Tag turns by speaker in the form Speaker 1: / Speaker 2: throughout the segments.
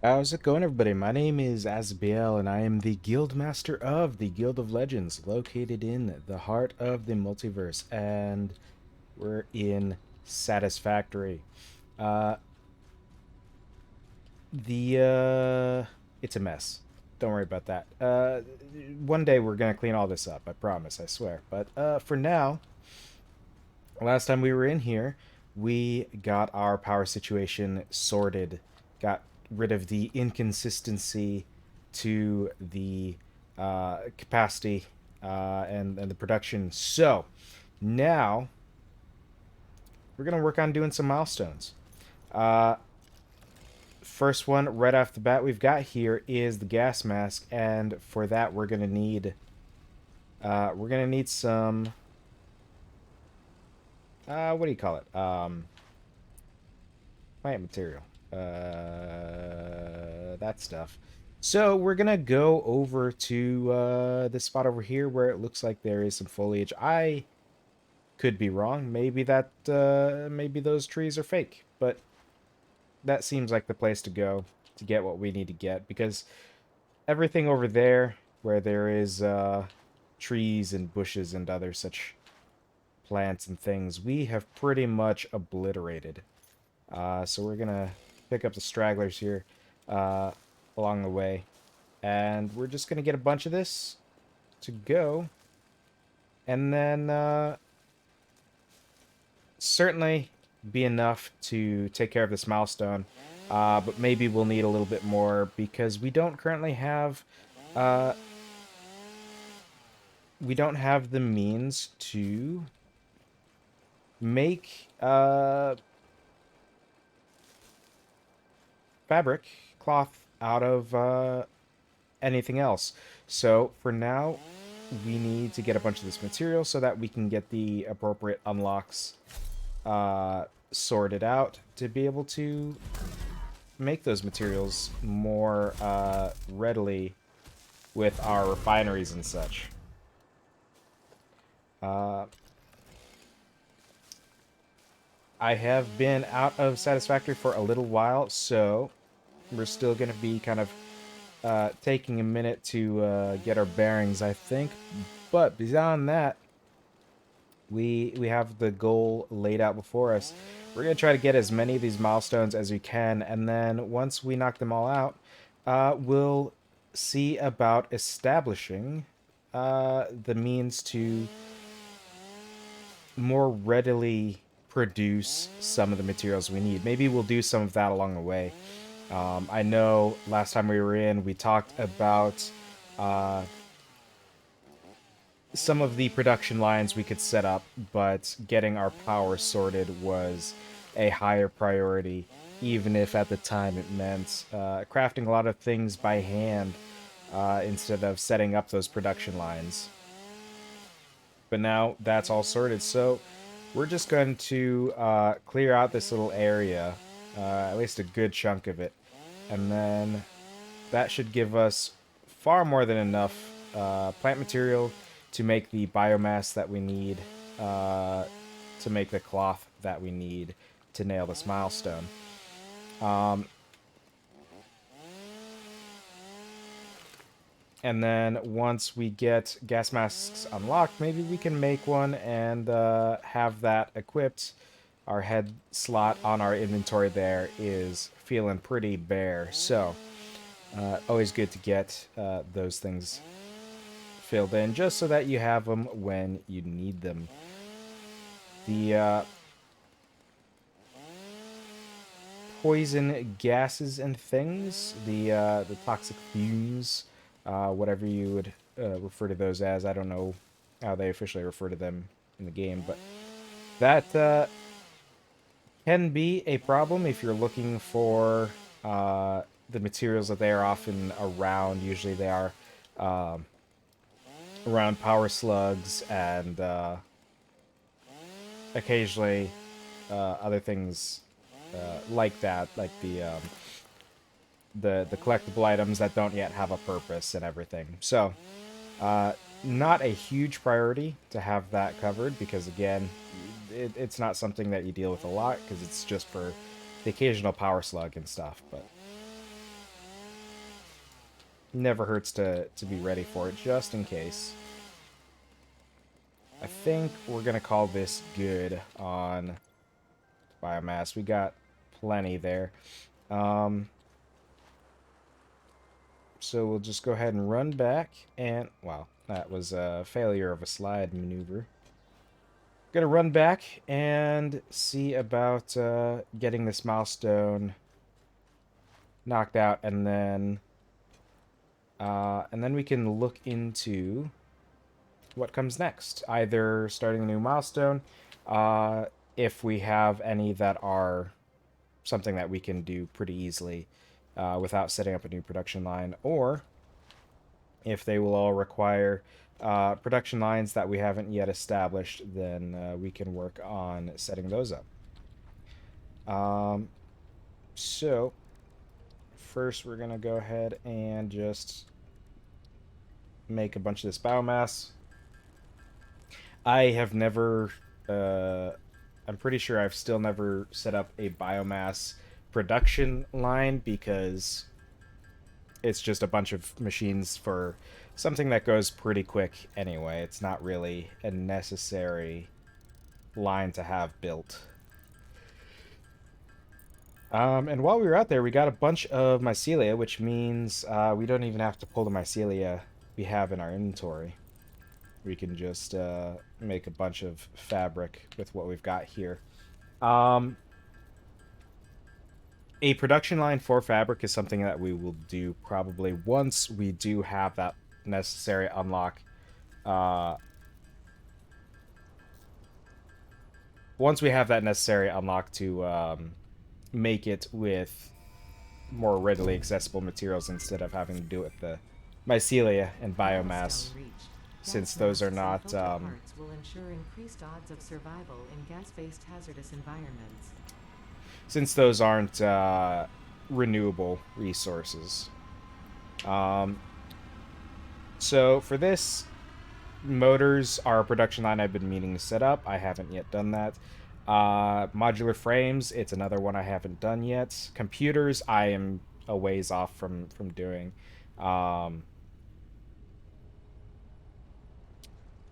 Speaker 1: How's it going, everybody? My name is Asbiel, and I am the Guild Master of the Guild of Legends, located in the heart of the multiverse, and we're in Satisfactory. Uh, it's a mess. Don't worry about that. One day we're gonna clean all this up. I promise. I swear. But for now, last time we were in here, we got our power situation sorted, got rid of the inconsistency to the capacity and the production. So now we're gonna work on doing some milestones. Uh, First one right off the bat we've got here is the gas mask, and for that we're gonna need some what do you call it? Plant material. That stuff. So we're gonna go over to this spot over here where it looks like there is some foliage. I could be wrong. Maybe those trees are fake, but that seems like the place to go to get what we need to get, because everything over there where there is trees and bushes and other such plants and things, we have pretty much obliterated. So we're gonna pick up the stragglers here uh, along the way, and we're just gonna get a bunch of this to go, and then certainly be enough to take care of this milestone. But maybe we'll need a little bit more because uh, we don't have the means to make fabric cloth out of anything else. So for now, we need to get a bunch of this material so that we can get the appropriate unlocks sorted out to be able to make those materials more readily with our refineries and such. Uh, I have been out of Satisfactory for a little while, so we're still going to be kind of taking a minute to get our bearings, I think. But beyond that, we have the goal laid out before us. We're going to try to get as many of these milestones as we can, and then once we knock them all out, we'll see about establishing the means to more readily produce some of the materials we need. Maybe we'll do some of that along the way. I know last time we were in, we talked about uh, some of the production lines we could set up, but getting our power sorted was a higher priority, even if at the time it meant crafting a lot of things by hand instead of setting up those production lines. But now that's all sorted, so we're just going to clear out this little area, at least a good chunk of it, and then that should give us far more than enough plant material to make the biomass that we need, uh, to make the cloth that we need to nail this milestone. Um, and then once we get gas masks unlocked, maybe we can make one and have that equipped. Our head slot on our inventory there is feeling pretty bare, so always good to get those things filled in just so that you have them when you need them. The poison gases and things, the toxic fumes, whatever you would refer to those as. I don't know how they officially refer to them in the game, but that can be a problem if you're looking for the materials that they are often around. Usually they are um, around power slugs and occasionally other things like that, like the collectible items that don't yet have a purpose and everything. So, uh, not a huge priority to have that covered because again, it's not something that you deal with a lot because it's just for the occasional power slug and stuff. But Never hurts to be ready for it, just in case. I think we're gonna call this good on biomass. We got plenty there. Um, so we'll just go ahead and run back and, wow, that was a failure of a slide maneuver. Gonna run back and see about getting this milestone knocked out, and then we can look into what comes next. Either starting a new milestone, uh, if we have any that are something that we can do pretty easily without setting up a new production line, or if they will all require production lines that we haven't yet established, then we can work on setting those up. Um, so, first we're going to go ahead and just make a bunch of this biomass. I have never, uh, I'm pretty sure I've still never set up a biomass production line because it's just a bunch of machines for something that goes pretty quick anyway. It's not really a necessary line to have built. And while we were out there, we got a bunch of mycelia, which means we don't even have to pull the mycelia we have in our inventory. We can just make a bunch of fabric with what we've got here. Um, a production line for fabric is something that we will do probably once we do have that necessary unlock. Uh, Once we have that necessary unlock to make it with more readily accessible materials instead of having to do it with the mycelia and biomass, since those are not
Speaker 2: Will ensure increased odds of survival in gas-based hazardous environments.
Speaker 1: since those aren't renewable resources. Um, so for this, motors are a production line I've been meaning to set up. I haven't yet done that. Modular frames, it's another one I haven't done yet. Computers, I am a ways off from doing. Um,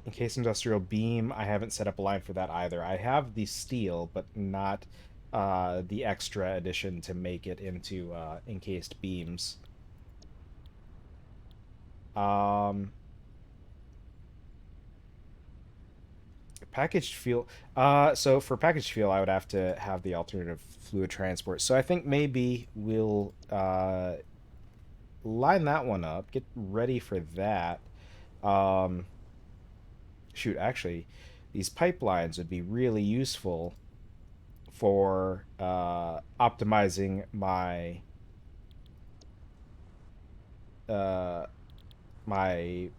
Speaker 1: Encased industrial beam, I haven't set up a line for that either. I have the steel, but not the extra addition to make it into encased beams. Um, Packaged fuel. So for packaged fuel, I would have to have the alternative fluid transport. So I think maybe we'll line that one up, get ready for that. Um, Shoot, actually, these pipelines would be really useful for optimizing uh, my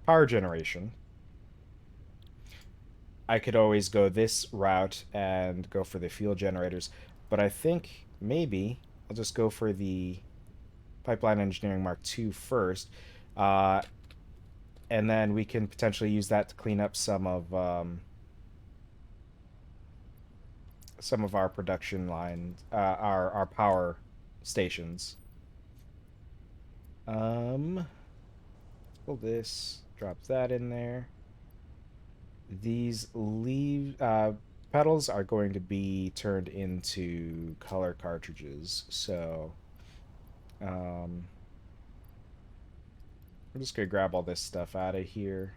Speaker 1: power generation. I could always go this route and go for the fuel generators, but I think maybe I'll just go for the Pipeline Engineering Mark II first, uh, and then we can potentially use that to clean up some of our production lines, our power stations. Um, pull this, drop that in there. These leave pedals are going to be turned into color cartridges, so um, I'm just gonna grab all this stuff out of here.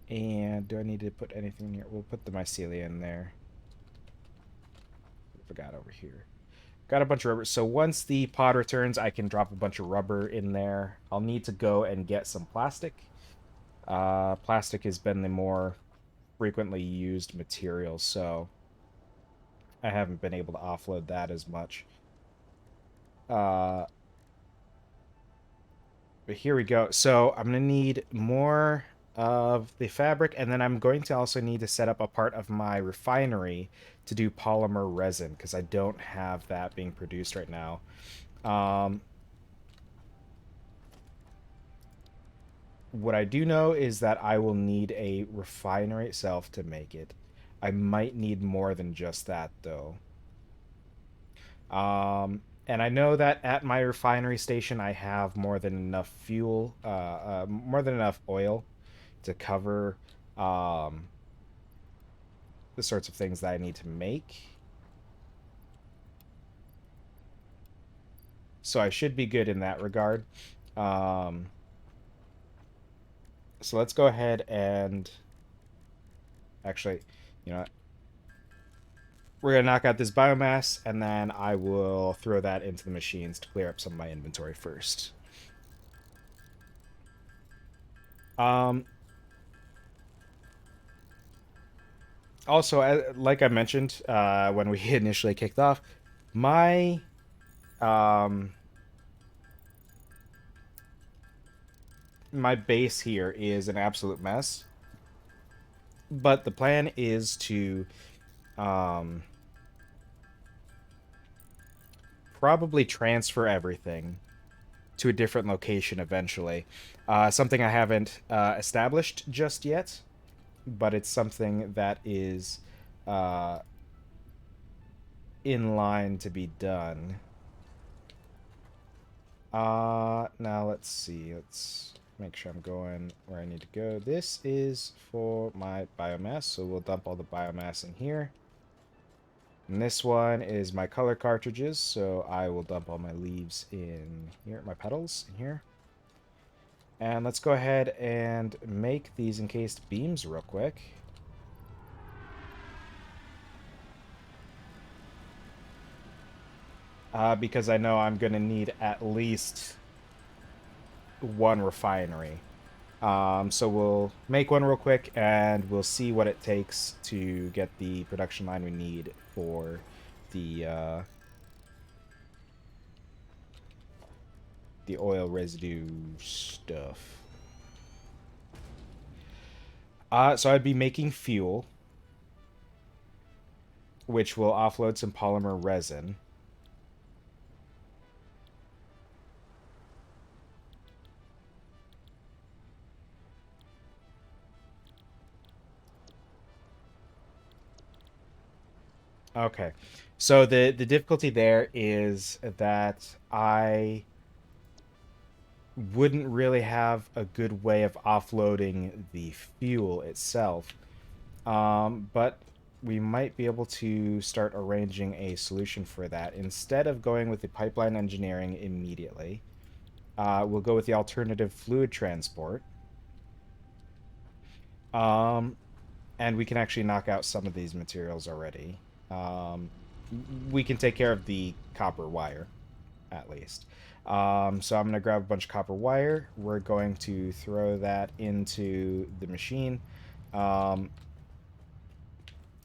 Speaker 1: And do I need to put anything in here? We'll put the mycelia in there. Forgot over here. Got a bunch of rubber. So once the pod returns, I can drop a bunch of rubber in there. I'll need to go and get some plastic. Plastic has been the more frequently used material, so I haven't been able to offload that as much. Uh, but here we go. So I'm going to need more of the fabric, and then I'm going to also need to set up a part of my refinery to do polymer resin, because I don't have that being produced right now. Um, what I do know is that I will need a refinery itself to make it. I might need more than just that, though. And I know that at my refinery station, I have more than enough fuel, more than enough oil to cover um, the sorts of things that I need to make. So I should be good in that regard. Um, so let's go ahead and actually, you know, we're gonna knock out this biomass, and then I will throw that into the machines to clear up some of my inventory first. Um, Also, like I mentioned when we initially kicked off, my um, my base here is an absolute mess. But the plan is to um, probably transfer everything to a different location eventually. Something I haven't established just yet, but it's something that is uh, in line to be done. Now let's see. Let's make sure I'm going where I need to go. This is for my biomass, so we'll dump all the biomass in here. And this one is my color cartridges, so I will dump all my leaves in here, my petals in here. And let's go ahead and make these encased beams real quick. Because I know I'm going to need at least one refinery. So we'll make one real quick, and we'll see what it takes to get the production line we need for the oil residue stuff. So I'd be making fuel, which will offload some polymer resin. Okay. So the difficulty there is that I wouldn't really have a good way of offloading the fuel itself. But we might be able to start arranging a solution for that. Instead of going with the pipeline engineering immediately, we'll go with the alternative fluid transport. Um, and we can actually knock out some of these materials already. Um, we can take care of the copper wire, at least. So I'm going to grab a bunch of copper wire. We're going to throw that into the machine. Um,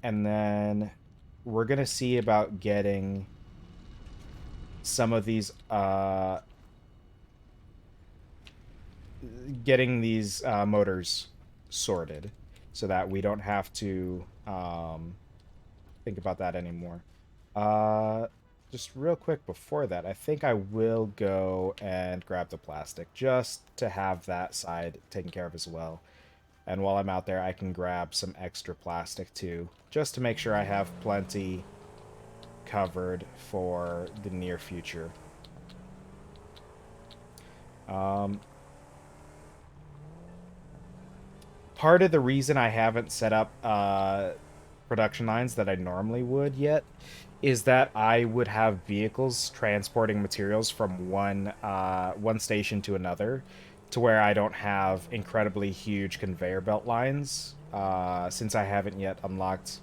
Speaker 1: and then we're going to see about getting these motors sorted so that we don't have to think about that anymore. Uh, just real quick before that, I think I will go and grab the plastic just to have that side taken care of as well. And while I'm out there, I can grab some extra plastic too, just to make sure I have plenty covered for the near future. Um, Part of the reason I haven't set up production lines that I normally would yet is that I would have vehicles transporting materials from one station to another, to where I don't have incredibly huge conveyor belt lines, since I haven't yet unlocked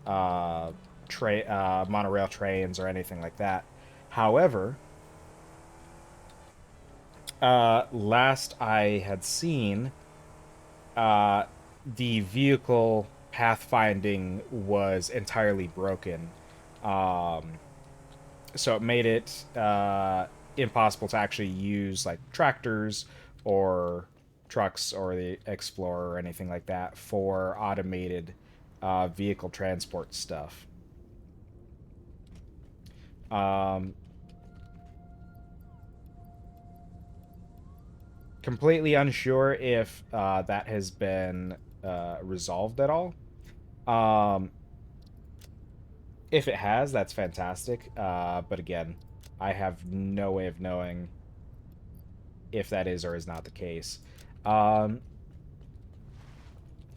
Speaker 1: uh, monorail trains or anything like that. However, last I had seen, uh, the vehicle pathfinding was entirely broken. Um, so it made it impossible to actually use like tractors or trucks or the Explorer or anything like that for automated vehicle transport stuff. Um, Completely unsure if that has been resolved at all. Um, if it has, that's fantastic. But again, I have no way of knowing if that is or is not the case. Um,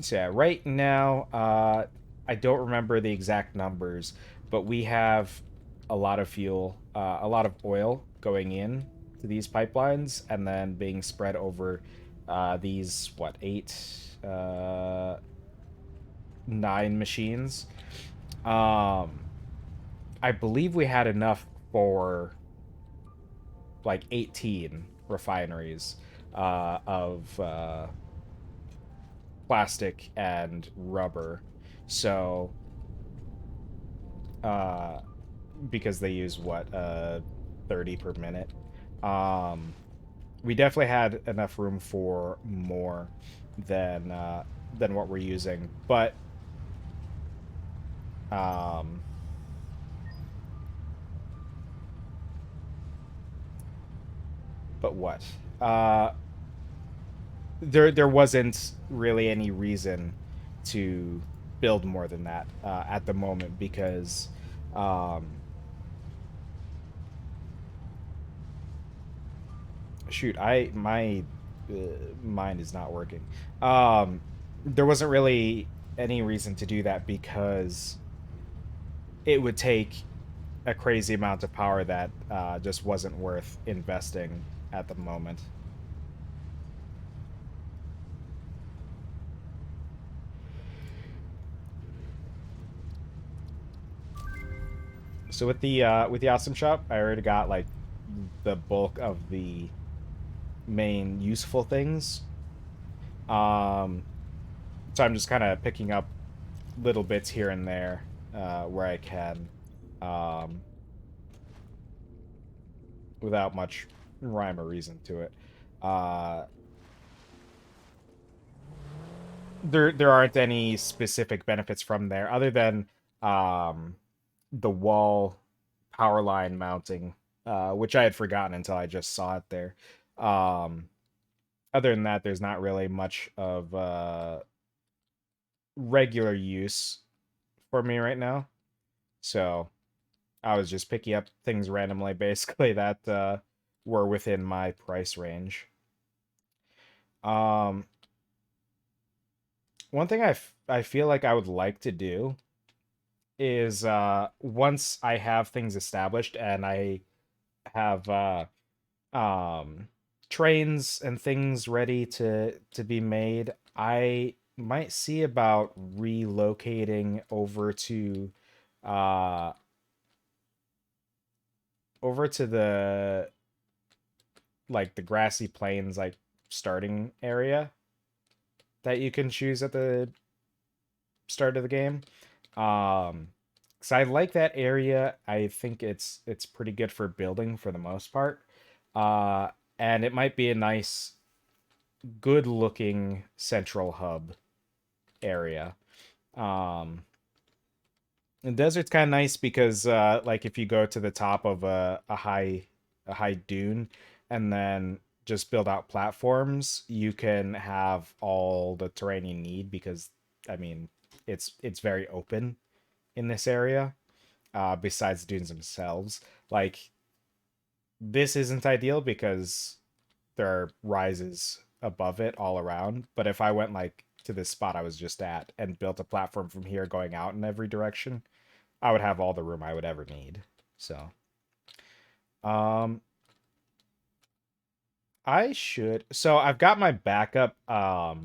Speaker 1: so yeah, right now, I don't remember the exact numbers, but we have a lot of fuel, a lot of oil going in to these pipelines, and then being spread over these what uh, 9 machines. Um, I believe we had enough for like 18 refineries of plastic and rubber. So, uh, because they use what 30 per minute. Um, we definitely had enough room for more than what we're using, um, but what? Uh, there wasn't really any reason to build more than that at the moment because um, shoot, I my uh, mind is not working. Um, there wasn't really any reason to do that because it would take a crazy amount of power that just wasn't worth investing at the moment. So with the awesome shop, I already got like the bulk of the main useful things. Um, so I'm just kind of picking up little bits here and there where I can, um, without much rhyme or reason to it. Uh, there aren't any specific benefits from there other than um, the wall power line mounting, which I had forgotten until I just saw it there. Um, other than that, there's not really much of regular use for me right now. So I was just picking up things randomly, basically that were within my price range. Um, one thing I feel like I would like to do is once I have things established and I have um trains and things ready to be made, I might see about relocating uh over to the like the grassy plains like starting area that you can choose at the start of the game. Um, because I like that area. I think it's pretty good for building for the most part. Uh, and it might be a nice, good looking central hub area. Um, the desert's kind of nice because like if you go to the top of a high dune and then just build out platforms, you can have all the terrain you need because I mean it's very open in this area. Besides the dunes themselves, like this isn't ideal because there are rises above it all around. But if I went like to this spot I was just at and built a platform from here going out in every direction, I would have all the room I would ever need. So, um, I should. So I've got my backup power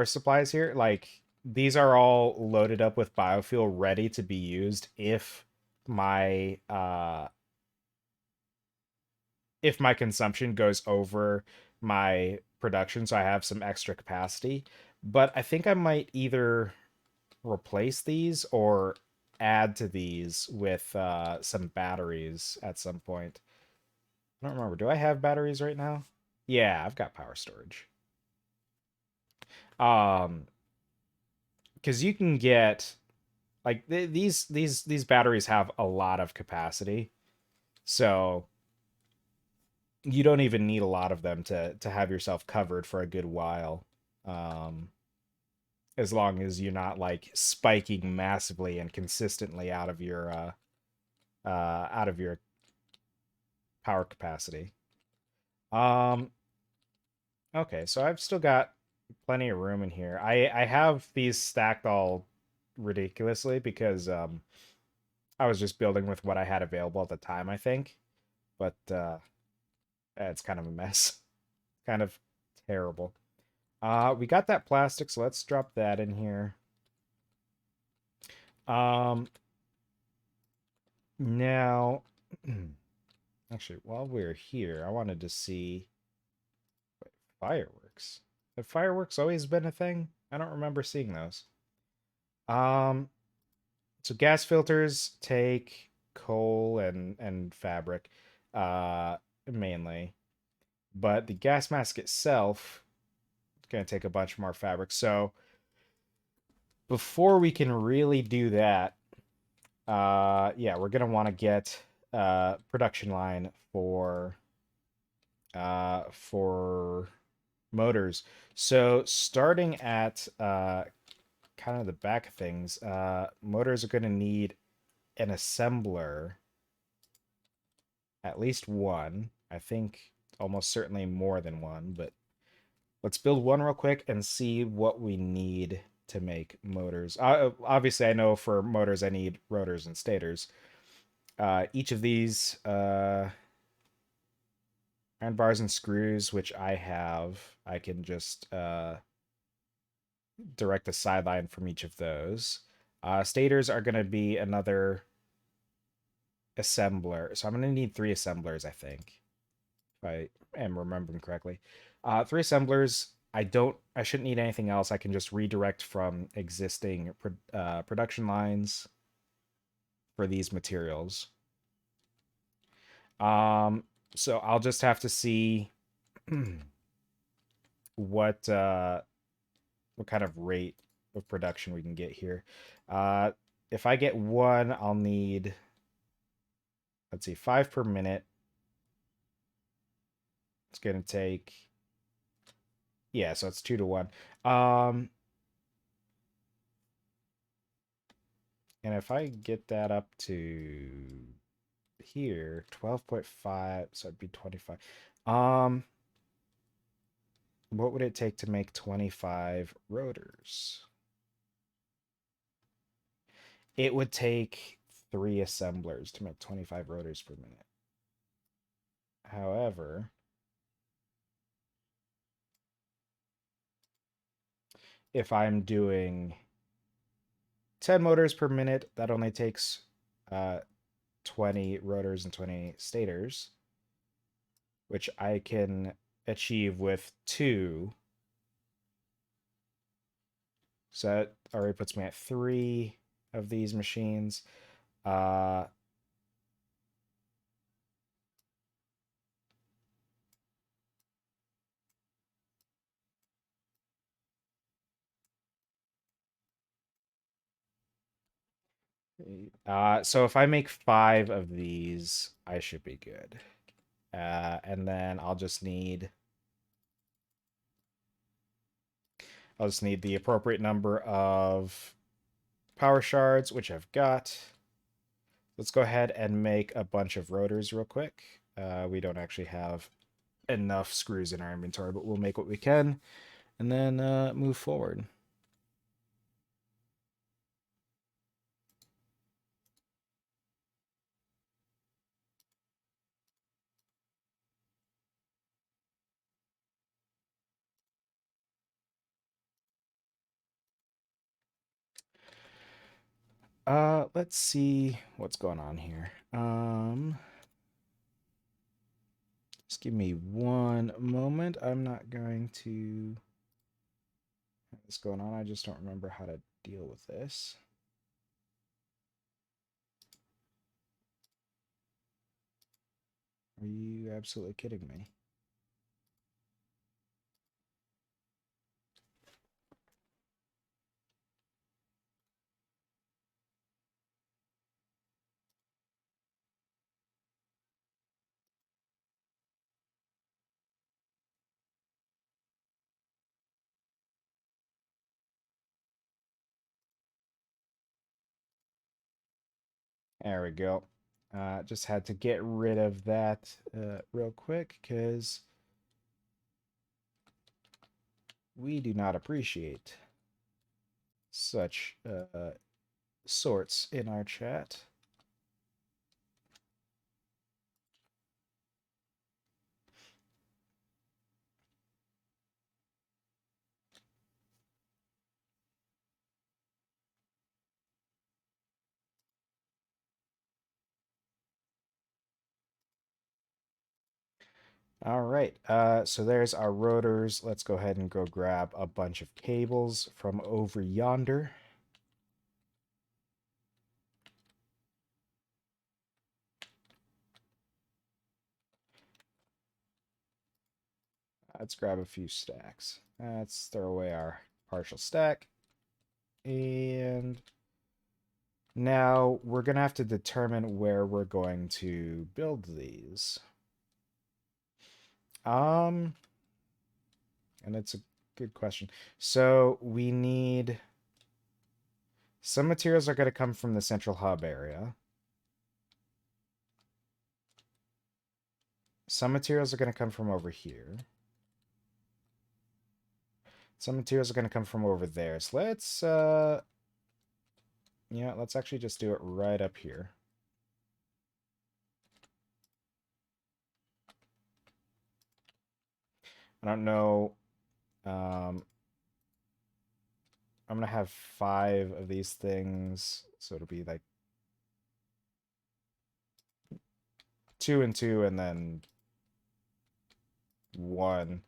Speaker 1: supplies here. Like these are all loaded up with biofuel ready to be used my uh if my consumption goes over my production, so I have some extra capacity. But I think I might either replace these or add to these with some batteries at some point. I don't remember. Do I have batteries right now? Yeah, I've got power storage. Um, because you can get like these batteries have a lot of capacity, so you don't even need a lot of them to have yourself covered for a good while. Um, as long as you're not like spiking massively and consistently out of your power capacity. Um, okay, so I've still got plenty of room in here. I have these stacked all ridiculously because I was just building with what I had available at the time, I think. But it's kind of a mess. Kind of terrible. We got that plastic, so let's drop that in here. Um, now, actually, while we're here, I wanted to see fireworks. Have fireworks always been a thing? I don't remember seeing those. Um, so gas filters take coal and fabric, mainly, but the gas mask itself is going to take a bunch more fabric. So before we can really do that, yeah, we're gonna want to get production line for motors. So starting at kind of the back of things, motors are gonna need an assembler, at least one. I think almost certainly more than one, but let's build one real quick and see what we need to make motors. Obviously, I know for motors I need rotors and stators. Each of these iron bars and screws, which I have, I can just direct a sideline from each of those. Stators are going to be another assembler. So I'm going to need three assemblers, I think, if I am remembering correctly. Three assemblers. I shouldn't need anything else. I can just redirect from existing production lines for these materials. Um, so I'll just have to see what what kind of rate of production we can get here. Uh, if I get one, I'll need, let's see, 5 per minute. It's gonna take, yeah, so it's 2 to 1. Um, and if I get that up to here, 12.5, so it'd be 25. Um, what would it take to make 25 rotors? It would take three assemblers to make 25 rotors per minute. However, if I'm doing 10 motors per minute, that only takes uh, 20 rotors and 20 stators, which I can achieve with two. So that already puts me at three of these machines. Uh, so if I make five of these, I should be good. And then I'll just need the appropriate number of power shards, which I've got. Let's go ahead and make a bunch of rotors real quick. We don't actually have enough screws in our inventory, but we'll make what we can and then move forward. Let's see what's going on here. Just give me one moment. I'm not going to have this going on. I just don't remember how to deal with this. Are you absolutely kidding me? There we go. Just had to get rid of that real quick because we do not appreciate such sorts in our chat. All right, so there's our rotors. Let's go ahead and go grab a bunch of cables from over yonder. Let's grab a few stacks. Let's throw away our partial stack. And now we're going to have to determine where we're going to build these. And it's a good question. So we need some materials are going to come from the central hub area. Some materials are going to come from over here. Some materials are going to come from over there. So let's let's actually just do it right up here. I don't know. I'm gonna have 5 of these things, so it'll be like 2 and 2, and then 1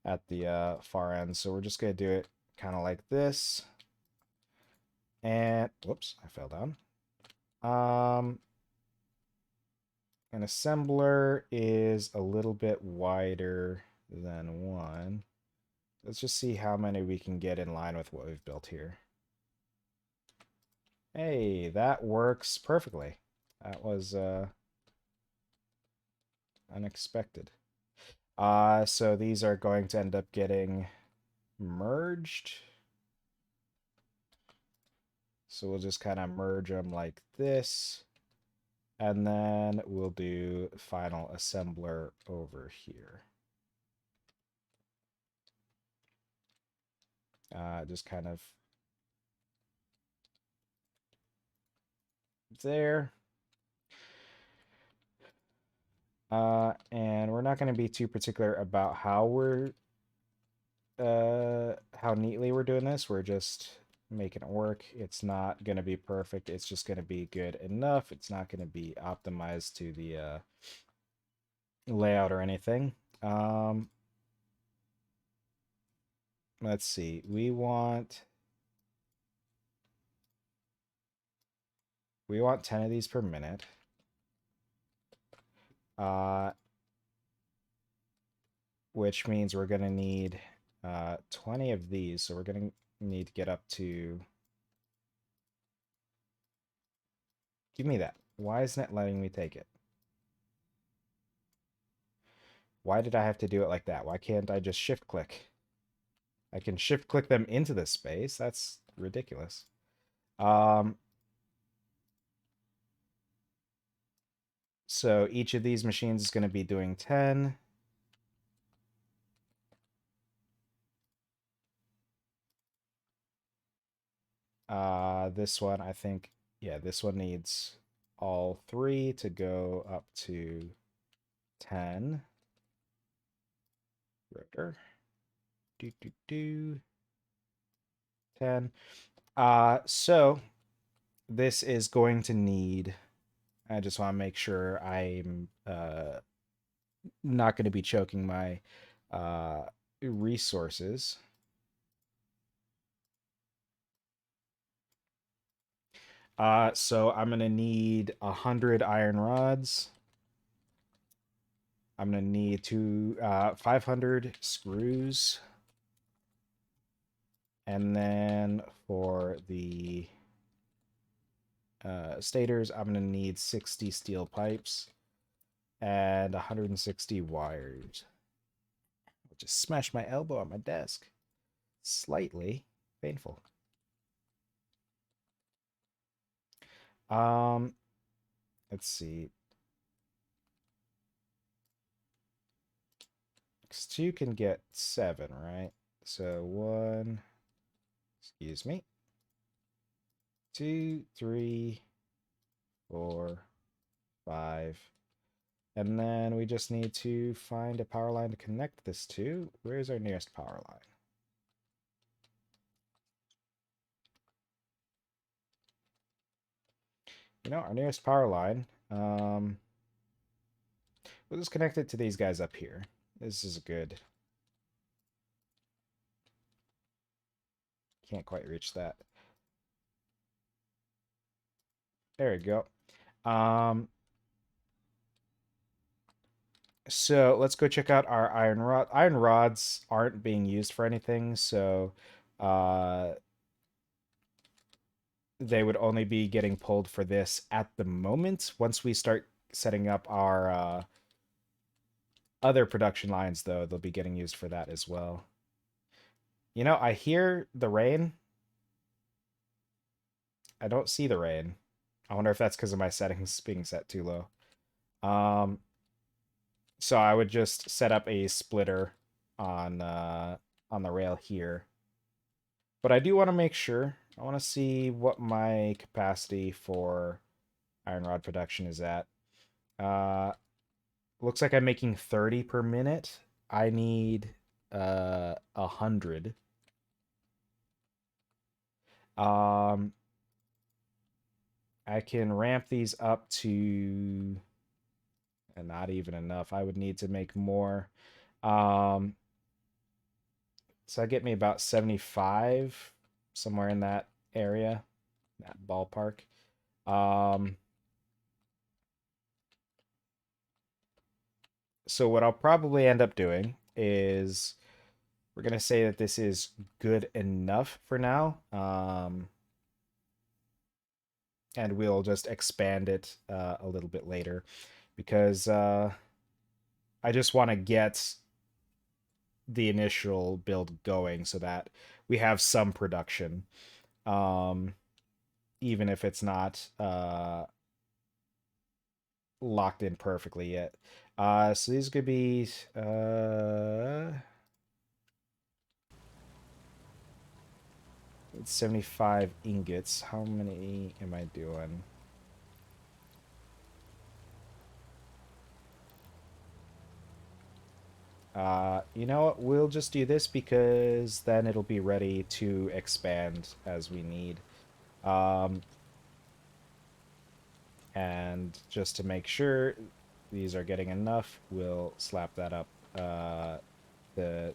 Speaker 1: at the far end. So we're just gonna do it kind of like this. And whoops, I fell down. An assembler is a little bit wider than 1. Let's just see how many we can get in line with what we've built here. Hey, that works perfectly. That was unexpected. So these are going to end up getting merged. So we'll just kind of merge them like this. And then we'll do final assembler over here. Just kind of there. And we're not going to be too particular about how neatly we're doing this. We're just making it work. It's not going to be perfect. It's just going to be good enough. It's not going to be optimized to the layout or anything. Let's see. We want 10 of these per minute. Which means we're going to need 20 of these. So we're going to need to get up to... Give me that. Why isn't it letting me take it? Why did I have to do it like that? Why can't I just shift click? I can shift click them into this space. That's ridiculous. So each of these machines is going to be doing 10. This one, I think, yeah, this one needs all 3 to go up to 10. Rotor. 10. So this is going to need, I just want to make sure I'm not going to be choking my resources. So I'm going to need 100 iron rods. I'm going to need 500 screws. And then for the stators, I'm going to need 60 steel pipes and 160 wires. I just smashed my elbow on my desk. Slightly painful. let's see. X2 can get 7, right? So 1, excuse me, 2, 3, 4, 5. And then we just need to find a power line to connect this to. Where's our nearest power line? You know, our nearest power line, we'll just connect it to these guys up here. This is good. Can't quite reach that. There we go. So let's go check out our iron rod. Iron rods aren't being used for anything, so uh, they would only be getting pulled for this at the moment. Once we start setting up our other production lines, though, they'll be getting used for that as well. You know, I hear the rain. I don't see the rain. I wonder if that's because of my settings being set too low. So I would just set up a splitter on the rail here. But I do want to make sure. I want to see what my capacity for iron rod production is at. Looks like I'm making 30 per minute. I need 100. I can ramp these up to and not even enough. I would need to make more. So that get me about 75, somewhere in that area, that ballpark. So what I'll probably end up doing is we're going to say that this is good enough for now. And we'll just expand it a little bit later because I just want to get the initial build going so that we have some production, even if it's not locked in perfectly yet. So these could be 75 ingots. How many am I doing? You know what? We'll just do this because then it'll be ready to expand as we need. And just to make sure these are getting enough, we'll slap that up the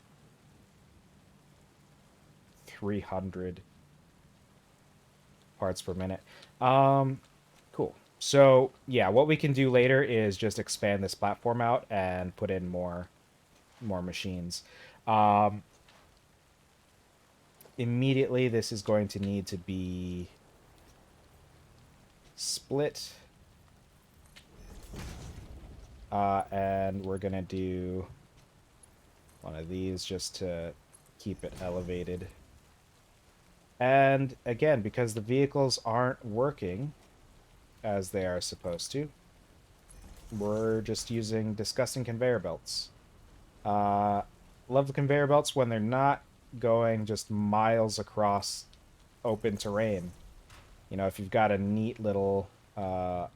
Speaker 1: 300 parts per minute. Cool. So yeah, what we can do later is just expand this platform out and put in more machines. Immediately, this is going to need to be split. And we're going to do one of these just to keep it elevated. And again, because the vehicles aren't working as they are supposed to, we're just using disgusting conveyor belts. Love the conveyor belts when they're not going just miles across open terrain. You know, if you've got a neat little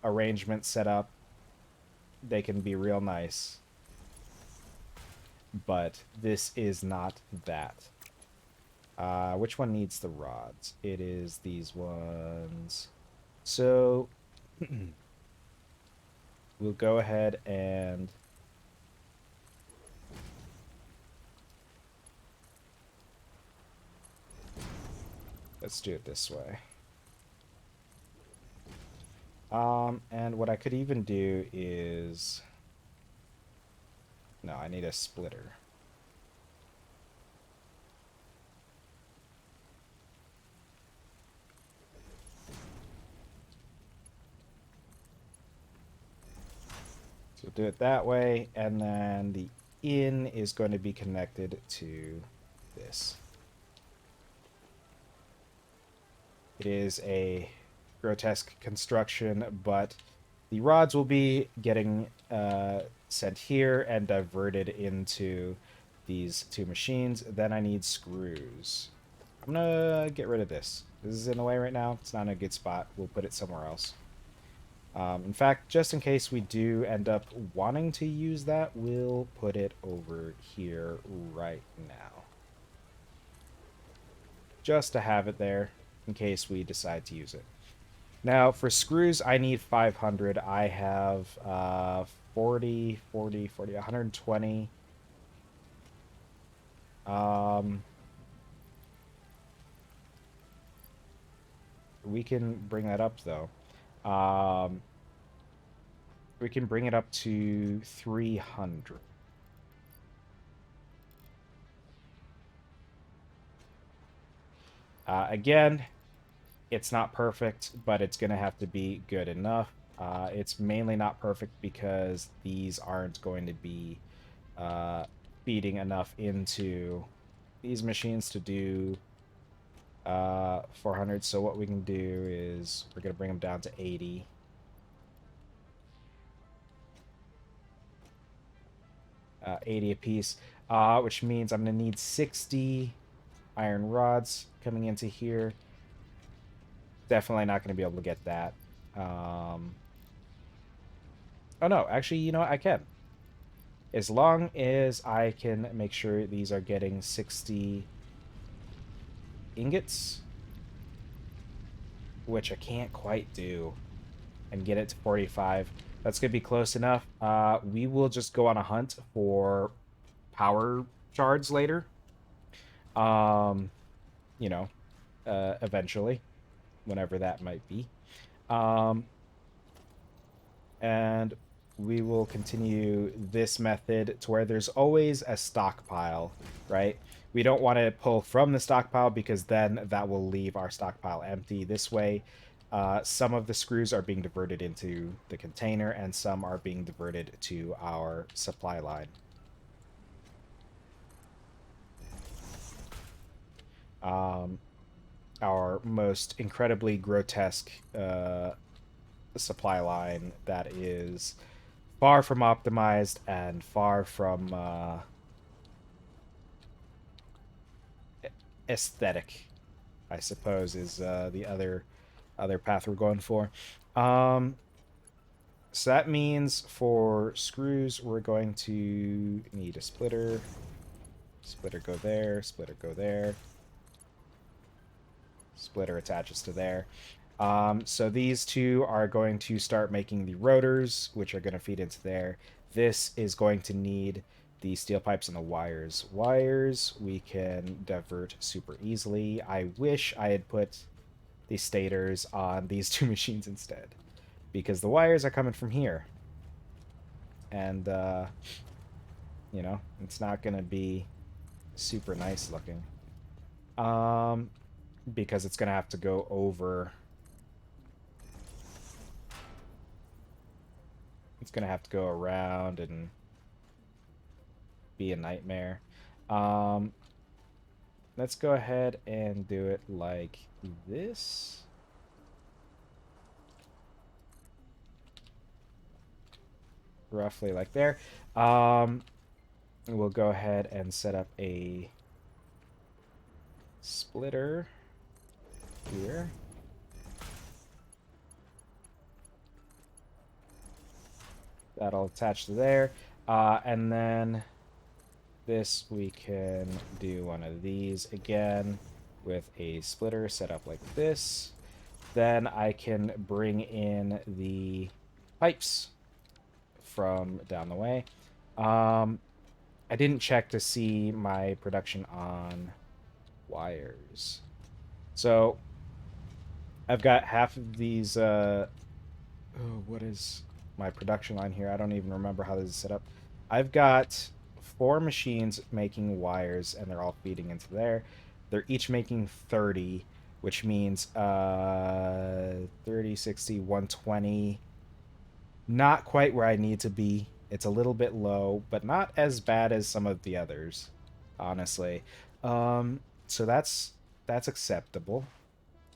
Speaker 1: arrangement set up, they can be real nice. But this is not that. Which one needs the rods? It is these ones. So we'll go ahead and let's do it this way. And what I could even do is... No, I need a splitter. So we'll do it that way, and then the in is going to be connected to this. It is a grotesque construction, but The rods will be getting sent here and diverted into these two machines. Then I need screws. I'm gonna get rid of this. This is in the way right now. It's not in a good spot. We'll put it somewhere else. In fact, just in case we do end up wanting to use that, we'll put it over here right now. Just to have it there in case we decide to use it. Now, for screws, I need 500. I have 40, 40, 40, 120. We can bring that up, though. Um, we can bring it up to 300. Again, it's not perfect, but it's going to have to be good enough. It's mainly not perfect because these aren't going to be uh, feeding enough into these machines to do 400. So what we can do is we're going to bring them down to 80. 80 apiece, which means I'm going to need 60 iron rods coming into here. Definitely not going to be able to get that. Oh no, actually, you know what? I can. As long as I can make sure these are getting 60 ingots, which I can't quite do, and get it to 45. That's going to be close enough. We will just go on a hunt for power shards later. Um, you know, eventually, whenever that might be. Um, and we will continue this method to where there's always a stockpile, right? We don't want to pull from the stockpile because then that will leave our stockpile empty. This way, some of the screws are being diverted into the container and some are being diverted to our supply line. Our most incredibly grotesque supply line that is far from optimized and far from aesthetic, I suppose, is the other path we're going for. Um, so that means for screws, we're going to need a splitter. Splitter go there. Splitter go there. Splitter attaches to there. So these two are going to start making the rotors, which are going to feed into there. This is going to need the steel pipes and the wires. Wires we can divert super easily. I wish I had put the stators on these two machines instead, because the wires are coming from here. And, it's not going to be super nice looking. Because it's going to have to go over. It's going to have to go around and be a nightmare. Um, let's go ahead and do it like this. Roughly like there. We'll go ahead and set up a splitter here. That'll attach to there. And then this we can do one of these again with a splitter set up like this. Then I can bring in the pipes from down the way. I didn't check to see my production on wires. So I've got half of these what is my production line here? I don't even remember how this is set up. I've got 4 machines making wires and they're all feeding into there. They're each making 30, which means 30, 60, 120. Not quite where I need to be. It's a little bit low, but not as bad as some of the others, honestly. So that's acceptable.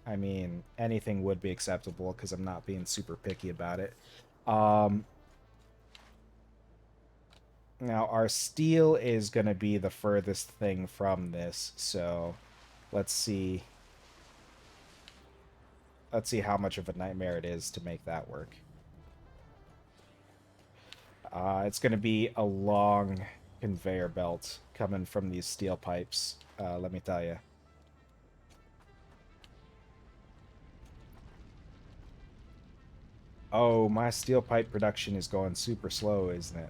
Speaker 1: I mean, anything would be acceptable because I'm not being super picky about it. Um, Now, our steel is going to be the furthest thing from this, so let's see. Let's see how much of a nightmare it is to make that work. It's going to be a long conveyor belt coming from these steel pipes, let me tell you. Oh, my steel pipe production is going super slow, isn't it?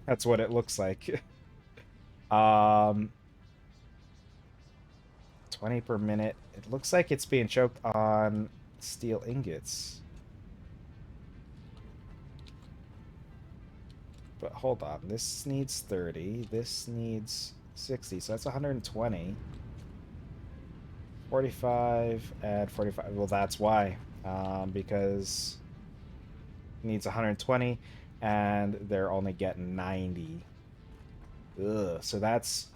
Speaker 1: That's what it looks like. um, 20 per minute. It looks like it's being choked on steel ingots. But hold on, this needs 30, this needs 60, so that's 120. 45, add 45. Well, that's why. Because it needs 120, and they're only getting 90. Ugh, so that's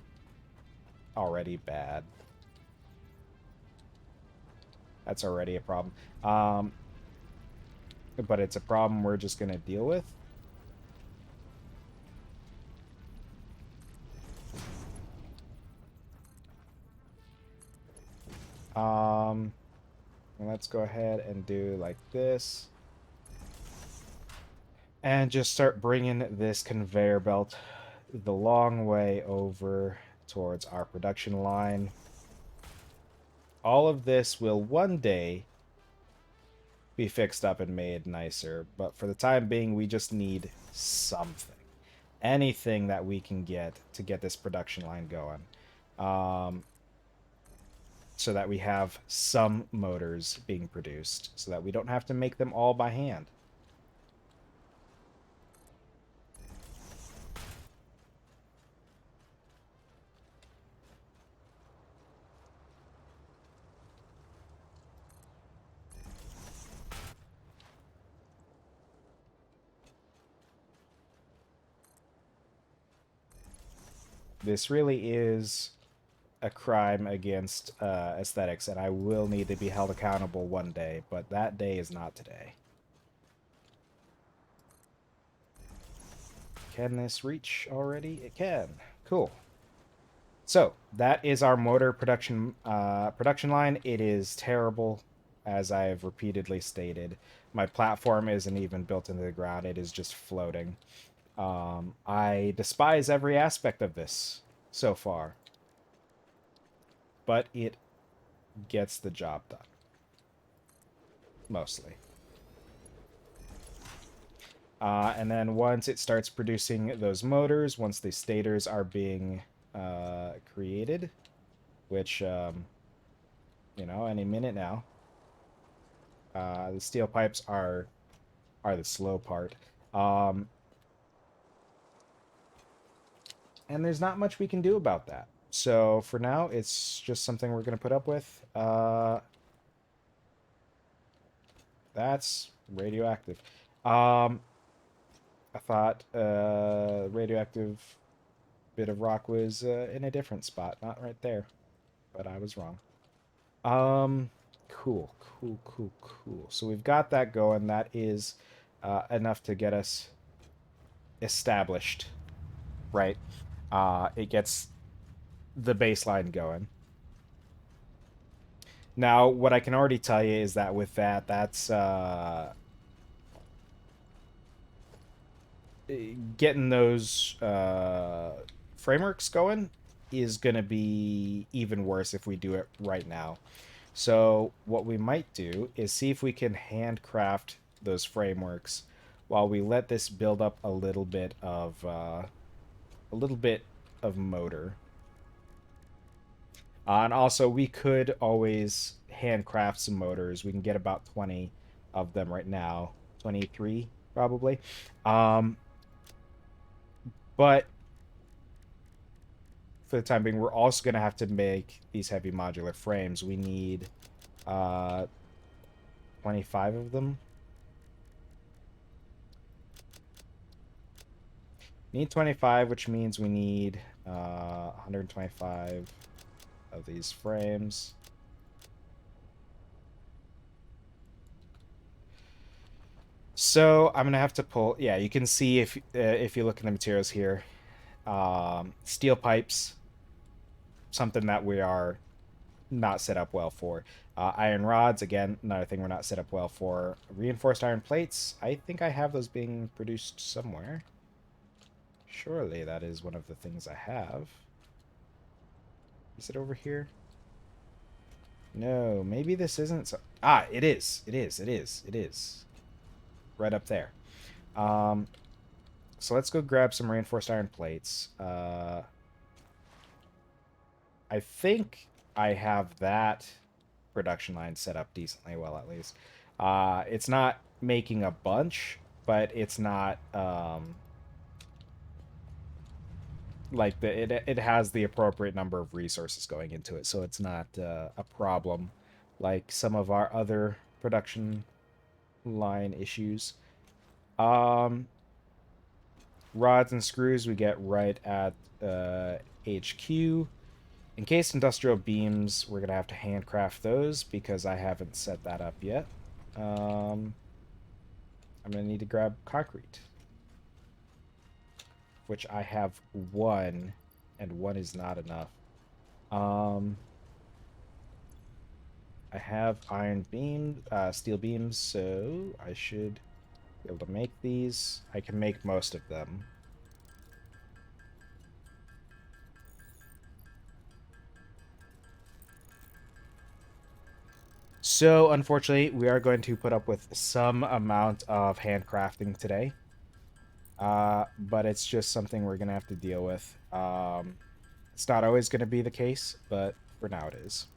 Speaker 1: already bad. That's already a problem. But it's a problem we're just going to deal with. Um, let's go ahead and do like this. And just start bringing this conveyor belt the long way over towards our production line. All of this will one day be fixed up and made nicer, but for the time being, we just need something. Anything that we can get to get this production line going. So that we have some motors being produced, so that we don't have to make them all by hand. This really is a crime against aesthetics, and I will need to be held accountable one day, but that day is not today. Can this reach already? It can. Cool. So that is our motor production line. It is terrible, as I have repeatedly stated. My platform isn't even built into the ground. It is just floating. I despise every aspect of this so far, but it gets the job done. Mostly. And then once it starts producing those motors, once the stators are being created, which, you know, any minute now, the steel pipes are the slow part. And there's not much we can do about that. So for now, it's just something we're going to put up with. That's radioactive. I thought radioactive bit of rock was in a different spot, not right there, but I was wrong. Cool, cool, cool, cool. So we've got that going. That is enough to get us established, right? It gets the baseline going. Now, what I can already tell you is that with that, that's getting those frameworks going is going to be even worse if we do it right now. So what we might do is see if we can handcraft those frameworks while we let this build up a little bit of motor. And also, we could always handcraft some motors. We can get about 20 of them right now. 23, probably. But for the time being, we're also going to have to make these heavy modular frames. We need 25 of them. Need 25, which means we need 125 of these frames. So I'm gonna have to pull. Yeah, you can see if you look in the materials here, steel pipes, something that we are not set up well for. Iron rods, again, another thing we're not set up well for. Reinforced iron plates, I think I have those being produced somewhere. Surely that is one of the things I have. Is it over here? No, maybe this isn't. Ah, it is. It is. It is. It is. Right up there. Um, so let's go grab some reinforced iron plates. I think I have that production line set up decently well, at least. It's not making a bunch, but it's not like it has the appropriate number of resources going into it, so it's not a problem like some of our other production line issues. Um, Rods and screws we get right at HQ. Encased industrial beams, we're gonna have to handcraft those because I haven't set that up yet. Um, I'm gonna need to grab concrete, which I have one, and one is not enough. Um, I have iron beam, steel beams, so I should be able to make these. I can make most of them. So, unfortunately, we are going to put up with some amount of handcrafting today. But it's just something we're going to have to deal with. It's not always going to be the case, but for now it is.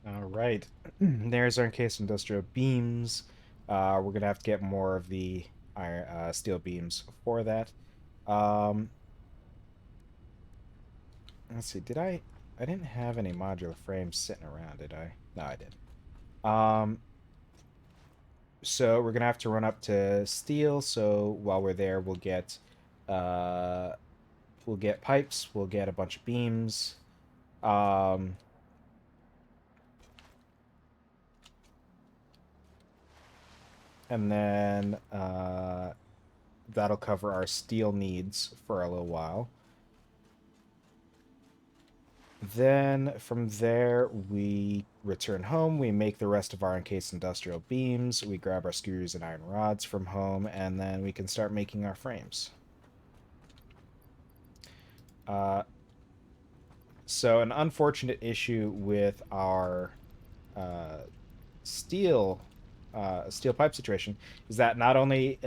Speaker 1: All right. There's our encased industrial beams. We're going to have to get more of the iron, steel beams for that. Um, let's see. Did I? I didn't have any modular frames sitting around, did I? No, I did. Um, so we're gonna have to run up to steel. So while we're there, uh, we'll get pipes. We'll get a bunch of beams. Um, and then that'll cover our steel needs for a little while. Then from there, we return home. We make the rest of our encased industrial beams. We grab our screws and iron rods from home, and then we can start making our frames. Uh, so an unfortunate issue with our uh, steel steel pipe situation is that not only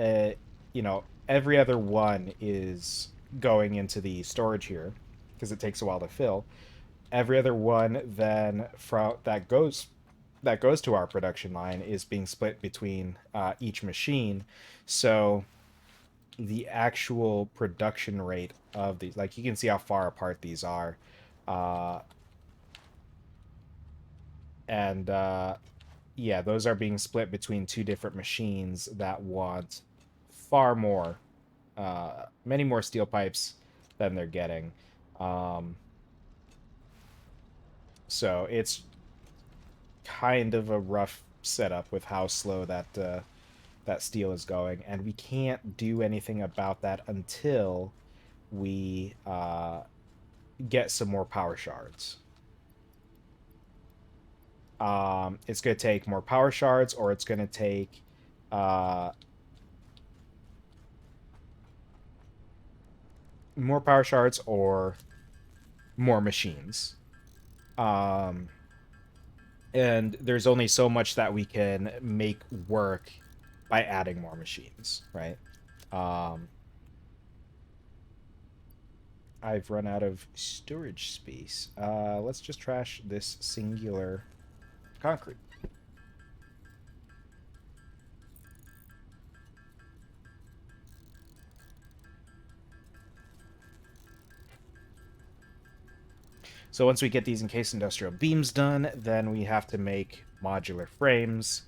Speaker 1: every other one is going into the storage here because it takes a while to fill. Every other one then from that goes to our production line is being split between each machine. So the actual production rate of these, like you can see how far apart these are. Uh, And yeah, those are being split between two different machines that want far more, many more steel pipes than they're getting. Um, so it's kind of a rough setup with how slow that steel is going, and we can't do anything about that until we get some more power shards. It's going to take more power shards, or it's going to take uh, more power shards or more machines. Um, and there's only so much that we can make work by adding more machines, right? Um, I've run out of storage space. Let's just trash this singular concrete. So once we get these encased industrial beams done, then we have to make modular frames.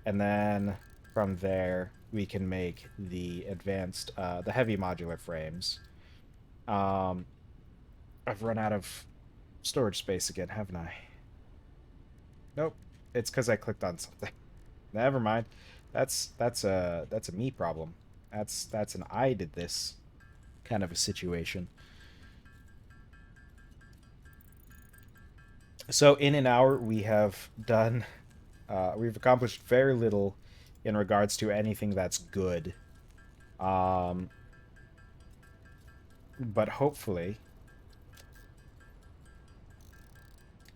Speaker 1: And then from there, we can make the advanced, the heavy modular frames. Um, I've run out of storage space again, haven't I? Nope. It's because I clicked on something. Never mind. That's a me problem. That's an I did this kind of a situation. So in an hour, we've accomplished very little in regards to anything that's good. Um, but hopefully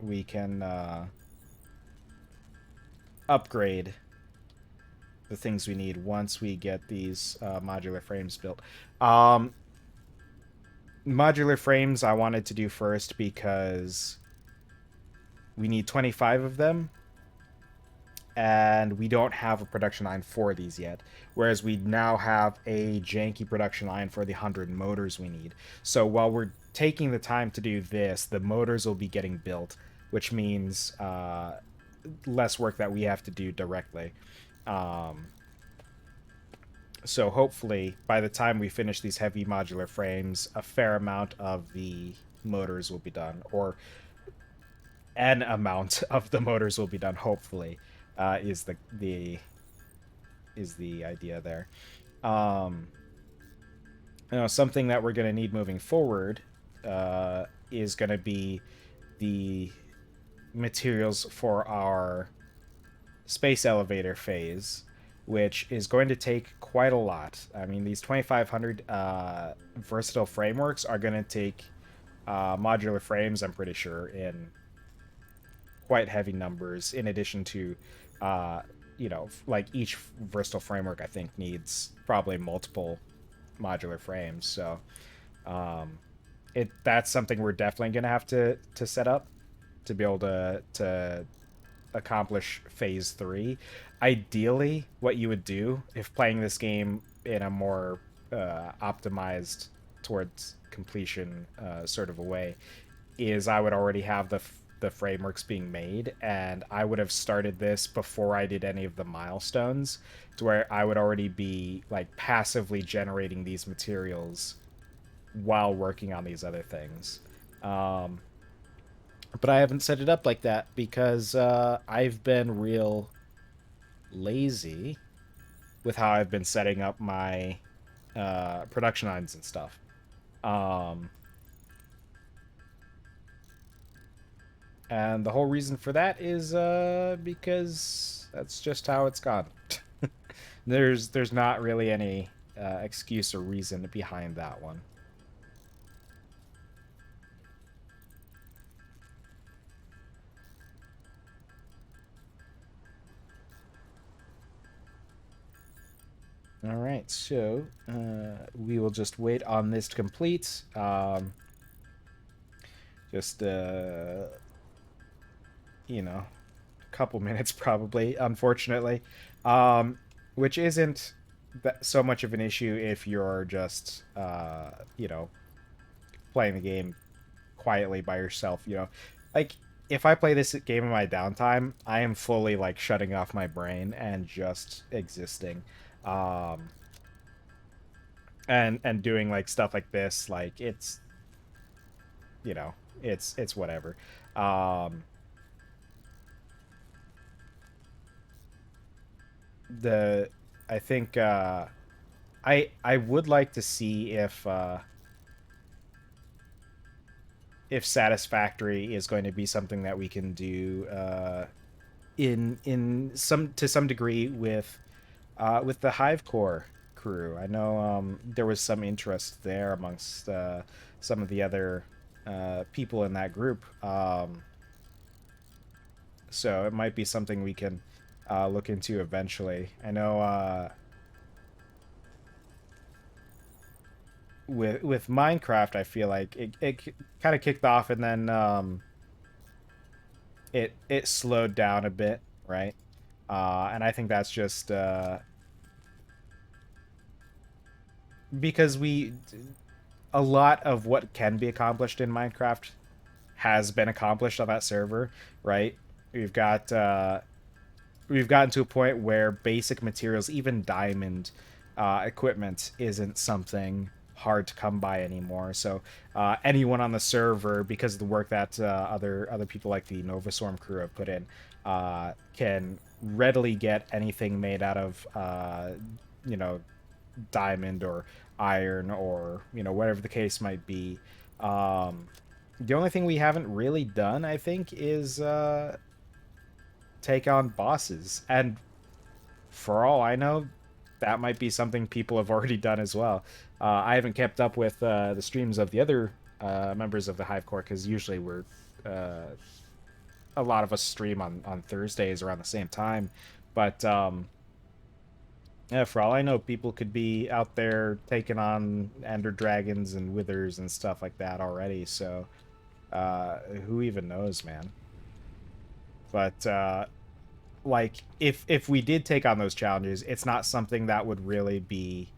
Speaker 1: we can upgrade the things we need once we get these modular frames built. Um, Modular frames I wanted to do first because we need 25 of them, and we don't have a production line for these yet. Whereas we now have a janky production line for the 100 motors we need. So while we're taking the time to do this, the motors will be getting built, which means less work that we have to do directly. Um, so hopefully, by the time we finish these heavy modular frames, a fair amount of the motors will be done, or an amount of the motors will be done. Hopefully, is the idea there. Um, something that we're going to need moving forward is going to be the materials for our space elevator phase, which is going to take quite a lot. I mean, these 2,500 versatile frameworks are going to take modular frames, I'm pretty sure, in quite heavy numbers, in addition to like each versatile framework I think needs probably multiple modular frames. So that's something we're definitely gonna have to set up to be able to accomplish phase 3. Ideally, what you would do if playing this game in a more optimized towards completion sort of a way is I would already have the frameworks being made, and I would have started this before I did any of the milestones, to where I would already be like passively generating these materials while working on these other things. Um, but I haven't set it up like that because I've been real lazy with how I've been setting up my production lines and stuff. Um, And the whole reason for that is because that's just how it's gone. There's not really any excuse or reason behind that one. All right, so we will just wait on this to complete. Just a couple minutes probably, unfortunately, which isn't so much of an issue if you're just playing the game quietly by yourself. Like if I play this game in my downtime, I am fully like shutting off my brain and just existing. Um, and doing like stuff like this, like it's, you know, it's whatever. Um, the I think I would like to see if Satisfactory is going to be something that we can do in some to some degree with the Hive Core crew. I know there was some interest there amongst some of the other people in that group. So it might be something we can look into eventually. I know with Minecraft, I feel like it kind of kicked off and then it slowed down a bit, right? And I think that's just because we a lot of what can be accomplished in Minecraft has been accomplished on that server, right? We've got we've gotten to a point where basic materials, even diamond equipment, isn't something hard to come by anymore. So anyone on the server, because of the work that other people like the Novaswarm crew have put in, can readily get anything made out of you know diamond or iron or whatever the case might be. Um, the only thing we haven't really done, I think, is take on bosses. And for all I know, that might be something people have already done as well. I haven't kept up with the streams of the other members of the Hive Core because usually we're uh, a lot of us stream on Thursdays around the same time. But yeah, for all I know, people could be out there taking on ender dragons and withers and stuff like that already. So who even knows, man? But like if we did take on those challenges, it's not something that would really be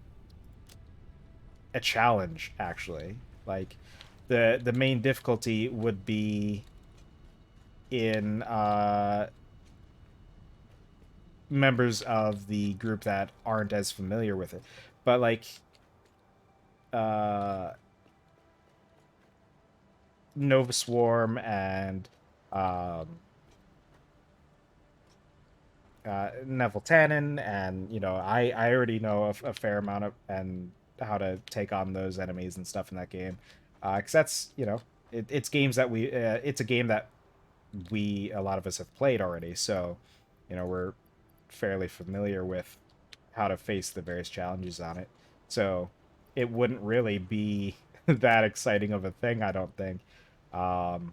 Speaker 1: a challenge actually. Like the main difficulty would be in members of the group that aren't as familiar with it. But like uh Nova Swarm and um Neville Tannen, and I already know a fair amount of and how to take on those enemies and stuff in that game, because that's it's games that it's a game that we a lot of us have played already, so we're fairly familiar with how to face the various challenges on it. So it wouldn't really be that exciting of a thing, I don't think. Um,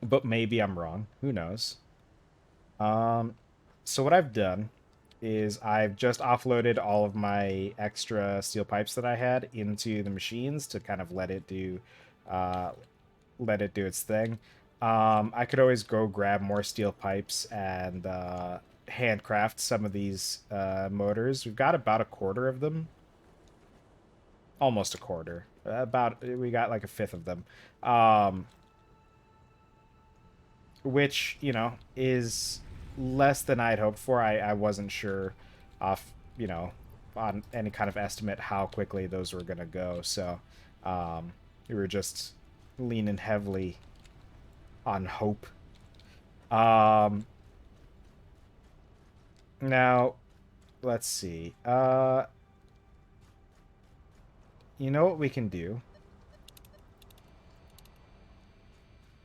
Speaker 1: but maybe I'm wrong. Who knows? Um, so what I've done is I've just offloaded all of my extra steel pipes that I had into the machines to kind of uh, let it do its thing. I could always go grab more steel pipes and handcraft some of these motors. We've got about a quarter of them, almost a quarter. About we got like a fifth of them. Um, which is less than I'd hoped for. I wasn't sure off on any kind of estimate how quickly those were gonna go. So we were just leaning heavily on hope. Um, now let's see. You know what we can do?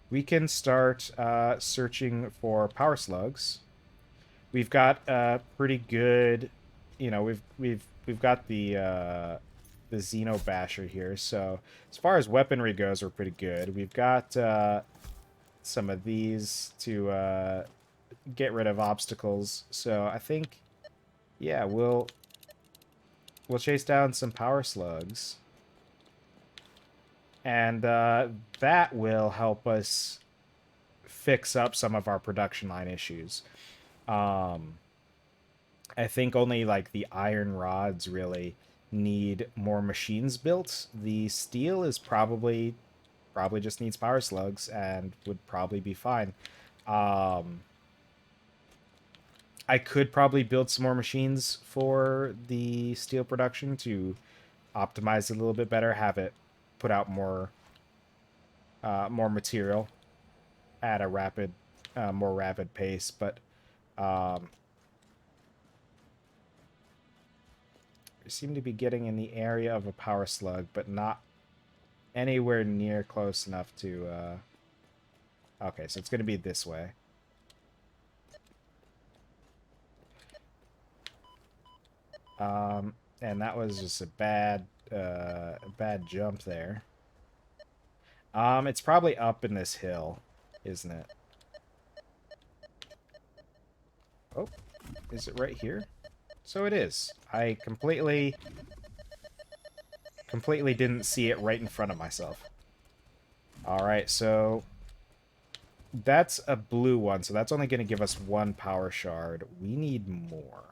Speaker 1: We can start searching for power slugs. We've got pretty good, we've got the Xeno Basher here. So as far as weaponry goes, we're pretty good. We've got some of these to get rid of obstacles. So I think, yeah, we'll chase down some power slugs, and that will help us fix up some of our production line issues. Um, I think only like the iron rods really need more machines built. The steel is probably probably just needs power slugs and would probably be fine. Um, I could probably build some more machines for the steel production to optimize it a little bit better, have it put out more material at a more rapid pace. But um, we seem to be getting in the area of a power slug, but not anywhere near close enough to. Okay, so it's going to be this way. And that was just a bad jump there. It's probably up in this hill, isn't it? Oh, is it right here? So it is. I completely didn't see it right in front of myself. Alright, so that's a blue one, so that's only going to give us one power shard. We need more.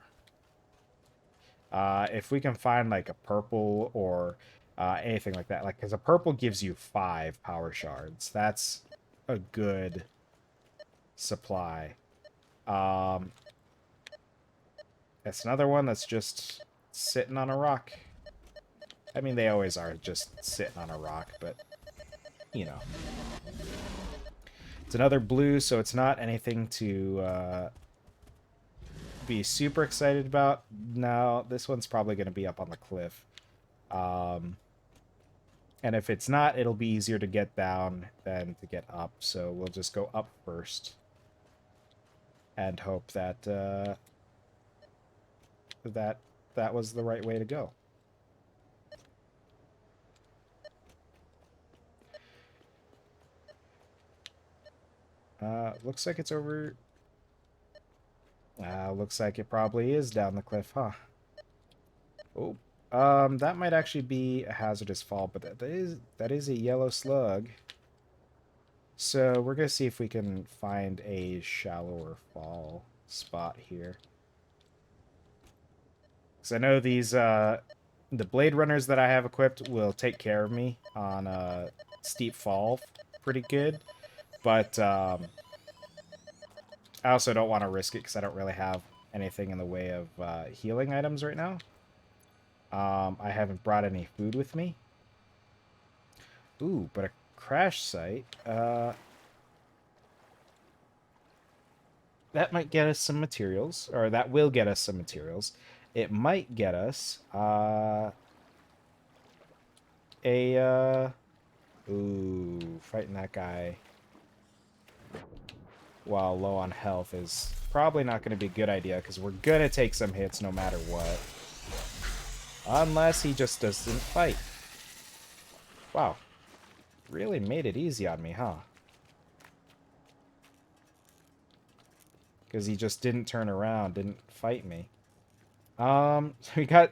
Speaker 1: If we can find like a purple or anything like that, like because a purple gives you 5 power shards. That's a good supply. That's another one that's just sitting on a rock. I mean, they always are just sitting on a rock, but you know. It's another blue, so it's not anything to be super excited about. No, this one's probably going to be up on the cliff. And if it's not, it'll be easier to get down than to get up. So we'll just go up first. And hope that that was the right way to go. Looks like it's over. Looks like it probably is down the cliff, huh? Oh, that might actually be a hazardous fall, but that is a yellow slug. So we're gonna see if we can find a shallower fall spot here. Because I know these the Blade Runners that I have equipped will take care of me on a steep fall pretty good, but I also don't want to risk it because I don't really have anything in the way of healing items right now. I haven't brought any food with me. Ooh, but a crash site. That might get us some materials, or that will get us some materials. It might get us ooh, fighting that guy while low on health is probably not going to be a good idea because we're going to take some hits no matter what. Unless he just doesn't fight. Wow. Really made it easy on me, huh? Because he just didn't turn around, didn't fight me. So we got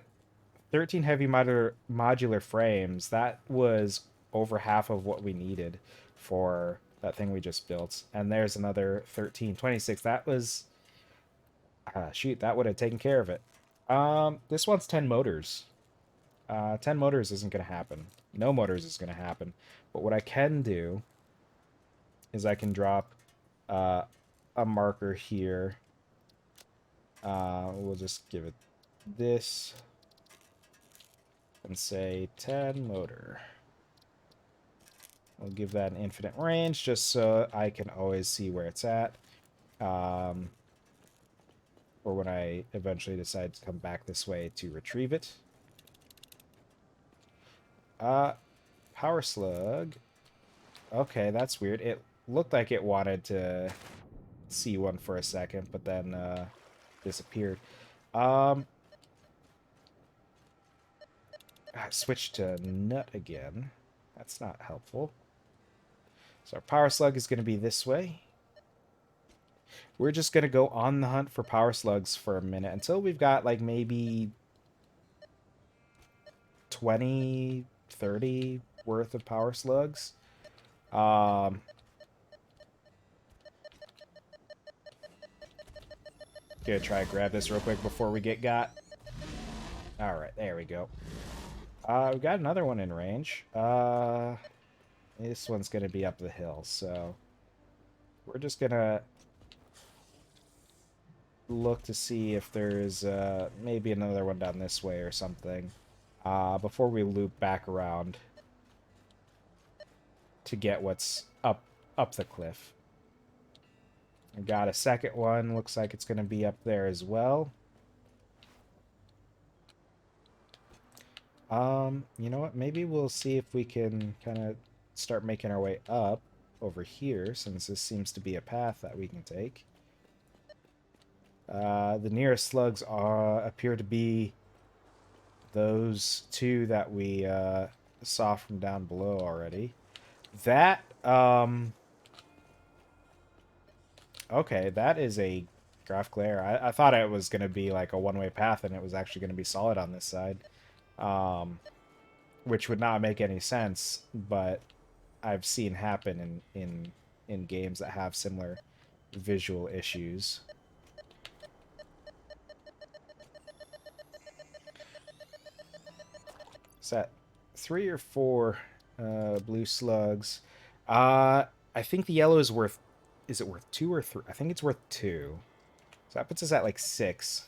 Speaker 1: 13 heavy modular frames. That was over half of what we needed for that thing we just built. And there's another 13, 26. That was... shoot, that would have taken care of it. This one's 10 motors. 10 motors isn't going to happen. No motors is going to happen. But what I can do is I can drop a marker here. We'll just give it this and say 10 motor. We'll give that an infinite range just so I can always see where it's at. Or when I eventually decide to come back this way to retrieve it. Power slug. Okay, that's weird. It looked like it wanted to see one for a second, but then disappeared. Switch to nut again. That's not helpful. So our power slug is going to be this way. We're just going to go on the hunt for power slugs for a minute until we've got like maybe 20, 30 worth of power slugs. Gonna try to grab this real quick before we get got. Alright, there we go. We got another one in range. This one's going to be up the hill, so we're just going to look to see if there's maybe another one down this way or something before we loop back around to get what's up the cliff. I got a second one. Looks like it's going to be up there as well. You know what? Maybe we'll see if we can kind of start making our way up over here, since this seems to be a path that we can take. The nearest slugs appear to be those two that we saw from down below already. That, okay, that is a graphical error. I thought it was going to be like a one-way path, and it was actually going to be solid on this side. Which would not make any sense, but I've seen happen in games that have similar visual issues. Is that 3 or 4 blue slugs? I think the yellow is worth... Is it worth 2 or 3? I think it's worth 2. So that puts us at like 6.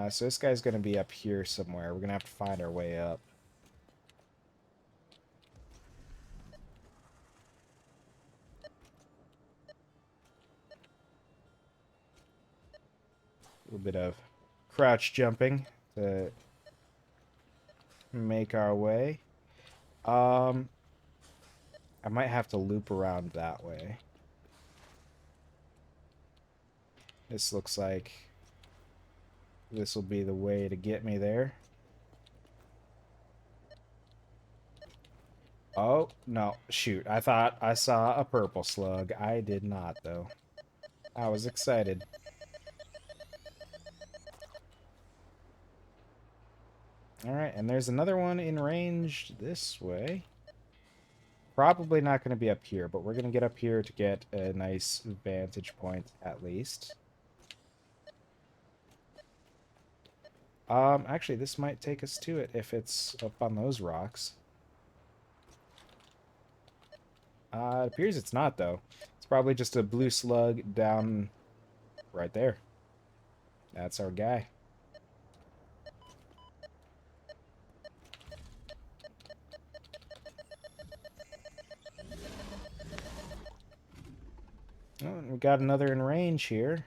Speaker 1: So this guy's going to be up here somewhere. We're going to have to find our way up. A little bit of crouch jumping to make our way. I might have to loop around that way. This looks like this will be the way to get me there. Oh, no. Shoot. I thought I saw a purple slug. I did not, though. I was excited. Alright, and there's another one in range this way. Probably not going to be up here, but we're going to get up here to get a nice vantage point, at least. Actually, this might take us to it if it's up on those rocks. It appears it's not, though. It's probably just a blue slug down right there. That's our guy. Oh, and we got another in range here.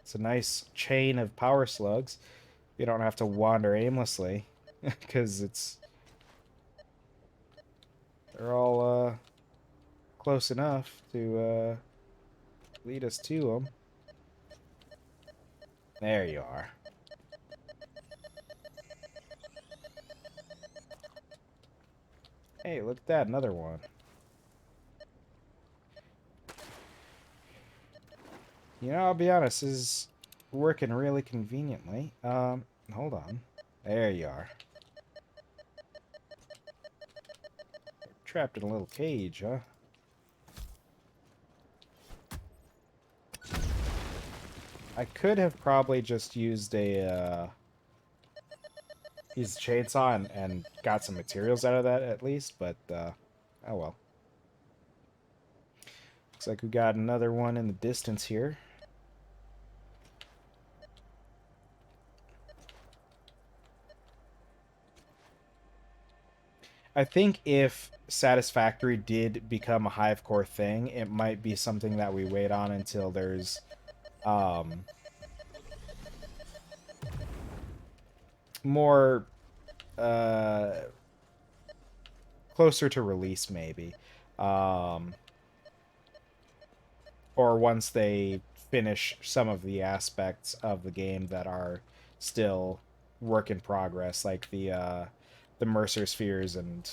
Speaker 1: It's a nice chain of power slugs. You don't have to wander aimlessly, because they're all close enough to lead us to them. There you are. Hey, look at that, another one. You know, I'll be honest, this is working really conveniently. Hold on. There you are. Trapped in a little cage, huh? I could have probably just used a chainsaw and got some materials out of that at least, but oh well. Looks like we got another one in the distance here. I think if Satisfactory did become a Hivecore thing, it might be something that we wait on until there's more closer to release, maybe. Or once they finish some of the aspects of the game that are still work in progress, like the Mercer Spheres and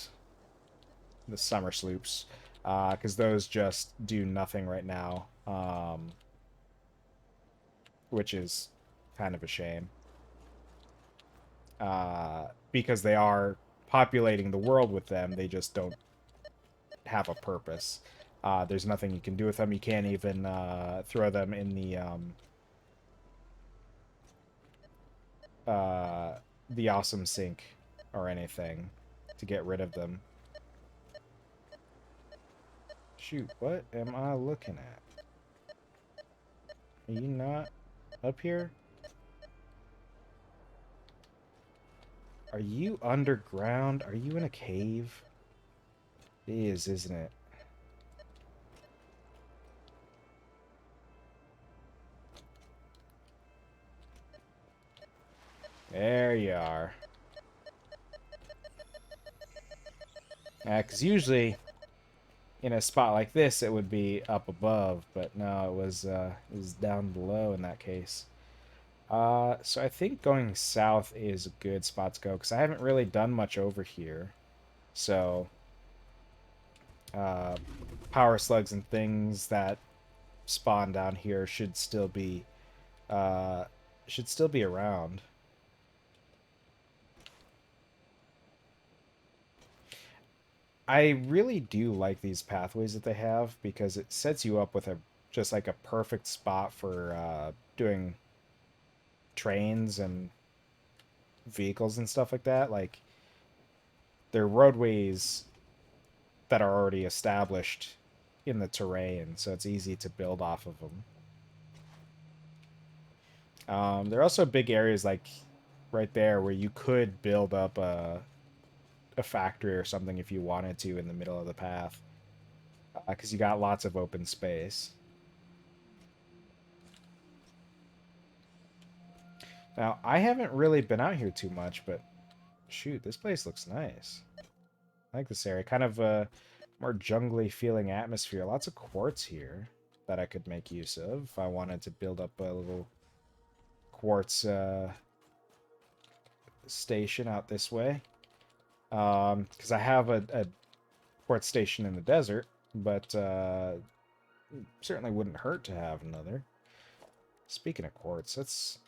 Speaker 1: the Summer Sloops, because those just do nothing right now, which is kind of a shame. Because they are populating the world with them, they just don't have a purpose. There's nothing you can do with them. You can't even throw them in the uh, the awesome sink or anything to get rid of them. Shoot, what am I looking at? Are you not up here? Are you underground? Are you in a cave? It is, isn't it? There you are. Because usually in a spot like this, it would be up above, but no, it was down below in that case. So I think going south is a good spot to go, because I haven't really done much over here. So, uh, power slugs and things that spawn down here uh, should still be around. I really do like these pathways that they have because it sets you up with a just like a perfect spot for doing trains and vehicles and stuff like that. Like they're roadways that are already established in the terrain, so it's easy to build off of them. There are also big areas like right there where you could build up a factory or something if you wanted to in the middle of the path, because you got lots of open space. Now, I haven't really been out here too much, but shoot, this place looks nice. I like this area. Kind of a more jungly feeling atmosphere. Lots of quartz here that I could make use of if I wanted to build up a little quartz station out this way. Because I have a quartz station in the desert, but certainly wouldn't hurt to have another. Speaking of quartz, that's...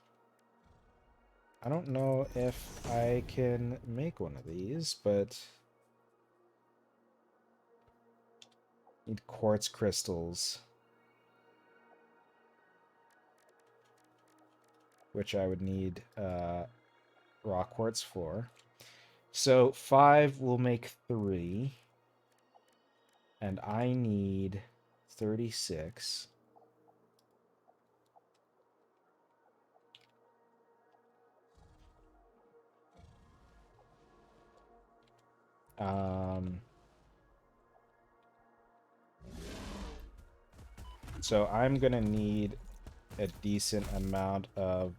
Speaker 1: I don't know if I can make one of these, but... Need quartz crystals. Which I would need raw quartz for. So 5 will make 3. And I need 36. Um, so I'm going to need a decent amount of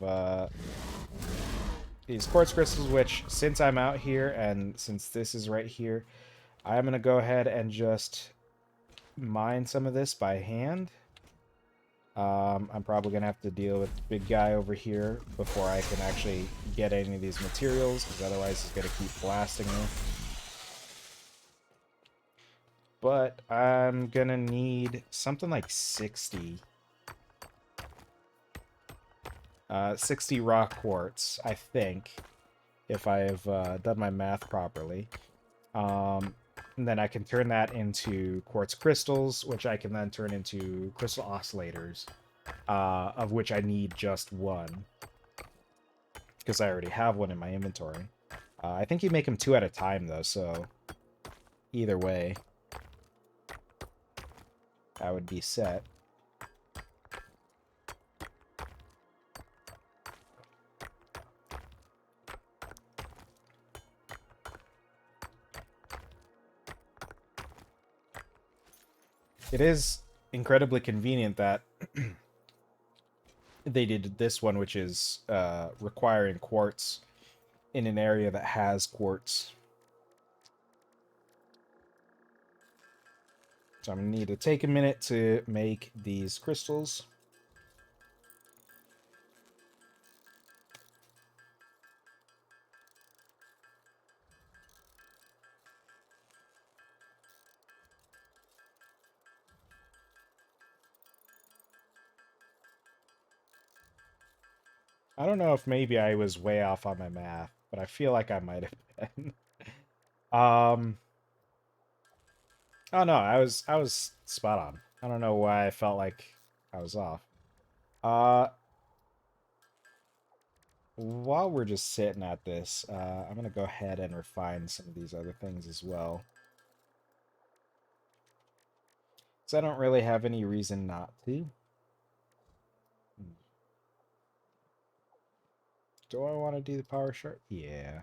Speaker 1: these quartz crystals, which, since I'm out here and since this is right here, I'm going to go ahead and just mine some of this by hand. I'm probably going to have to deal with the big guy over here before I can actually get any of these materials, because otherwise he's going to keep blasting me. But I'm going to need something like 60. 60 rock quartz, I think, if I've done my math properly. And then I can turn that into quartz crystals, which I can then turn into crystal oscillators, of which I need just one, because I already have one in my inventory. I think you make them 2 at a time, though, so either way, I would be set. It is incredibly convenient that they did this one, which is requiring quartz in an area that has quartz. So I'm going to need to take a minute to make these crystals. I don't know if maybe I was way off on my math, but I feel like I might have been. um, oh no, I was spot on. I don't know why I felt like I was off. Uh, while we're just sitting at this, I'm going to go ahead and refine some of these other things as well. Because I don't really have any reason not to. Do I want to do the power shard? Yeah.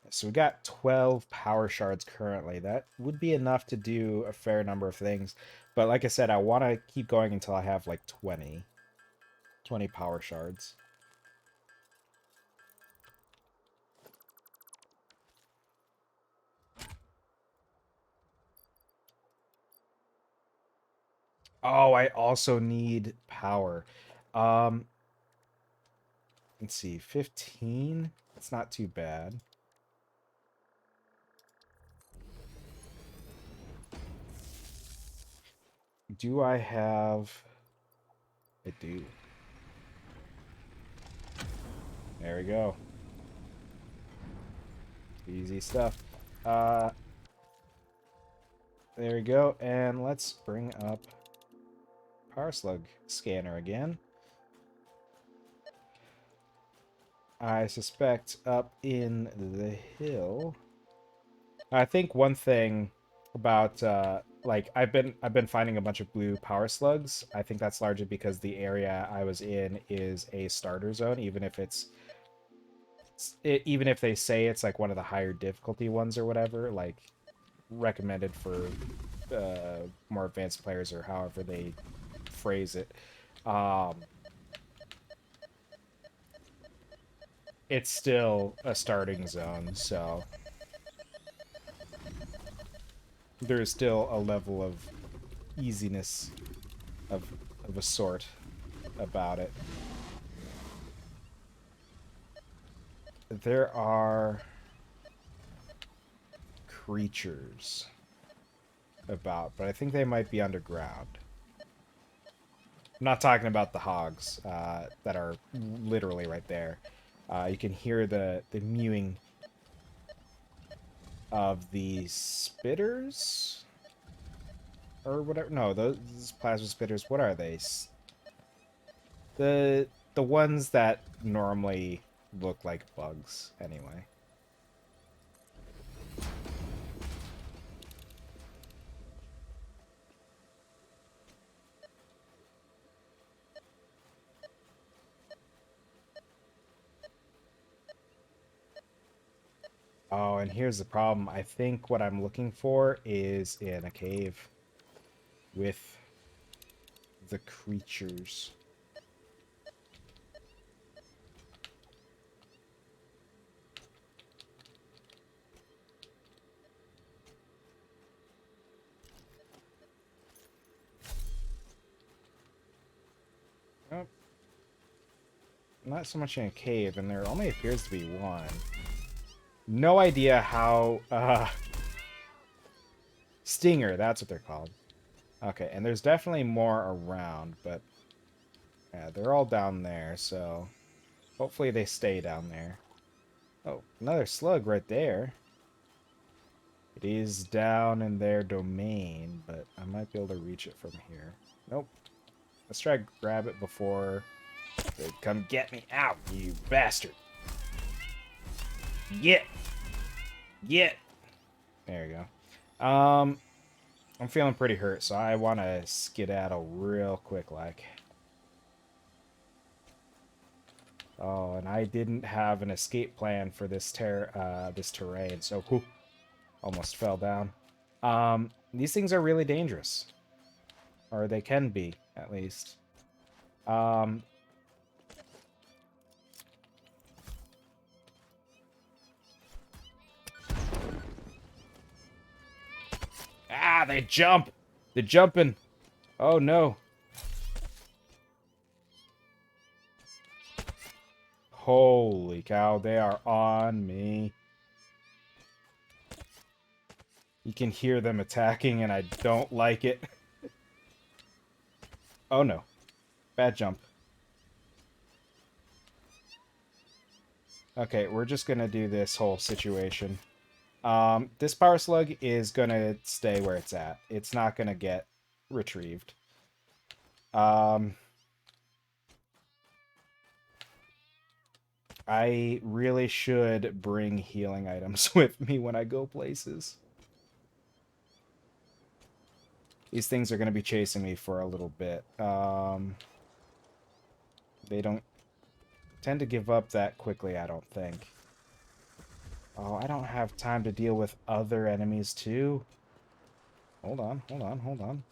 Speaker 1: So we got 12 power shards currently. That would be enough to do a fair number of things. But like I said, I want to keep going until I have like 20 power shards. Oh, I also need power. Um, let's see, 15? It's not too bad. Do I have... I do. There we go. Easy stuff. Uh, there we go. And let's bring up Power Slug Scanner again. I suspect up in the hill. I think one thing about like I've been finding a bunch of blue power slugs. I think that's largely because the area I was in is a starter zone, even if they say it's like one of the higher difficulty ones or whatever, like recommended for more advanced players or however they phrase it. Um, it's still a starting zone, so there is still a level of easiness of a sort about it. There are creatures about, but I think they might be underground. I'm not talking about the hogs that are literally right there. You can hear the mewing of the spitters or whatever. No, those plasma spitters. What are they? The ones that normally look like bugs. Anyway. Oh, and here's the problem. I think what I'm looking for is in a cave with the creatures. Oh, not so much in a cave, and there only appears to be one. No idea how... Stinger, that's what they're called. Okay, and there's definitely more around, but... Yeah, they're all down there, so... Hopefully they stay down there. Oh, another slug right there. It is down in their domain, but I might be able to reach it from here. Nope. Let's try to grab it before they come get me. Out, you bastard. Get. Get. There you go. I'm feeling pretty hurt, so I want to skedaddle real quick, like. Oh, and I didn't have an escape plan for this terrain, so whew, almost fell down. These things are really dangerous, or they can be, at least. Um, they jump! They're jumping! Oh no! Holy cow, they are on me. You can hear them attacking, and I don't like it. Oh no. Bad jump. Okay, we're just gonna do this whole situation. This power slug is gonna stay where it's at. It's not gonna get retrieved. Um, I really should bring healing items with me when I go places. These things are going to be chasing me for a little bit. They don't tend to give up that quickly, I don't think. Oh, I don't have time to deal with other enemies, too. Hold on, hold on, hold on.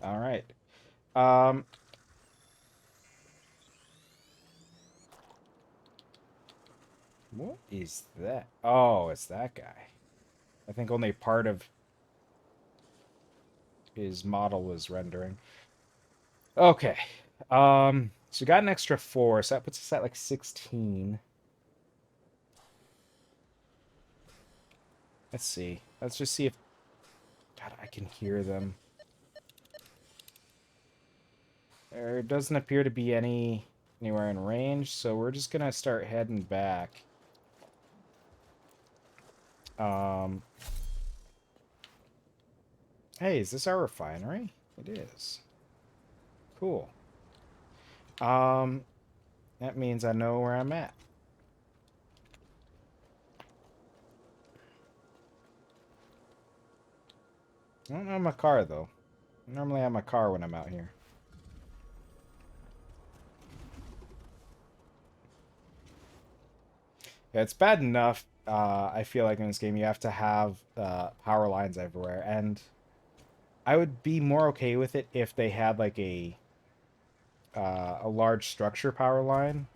Speaker 1: Alright. Um... What is that? Oh, it's that guy. I think only part of his model was rendering. Okay. So we got an extra 4, so that puts us at like 16. Let's see. Let's just see if... God, I can hear them. There doesn't appear to be anywhere in range, so we're just gonna start heading back. Um... Hey, is this our refinery? It is. Cool. Um, that means I know where I'm at. I don't have my car, though. I normally have my car when I'm out here. Yeah, it's bad enough, I feel like in this game you have to have power lines everywhere, and I would be more okay with it if they had like a large structure power line.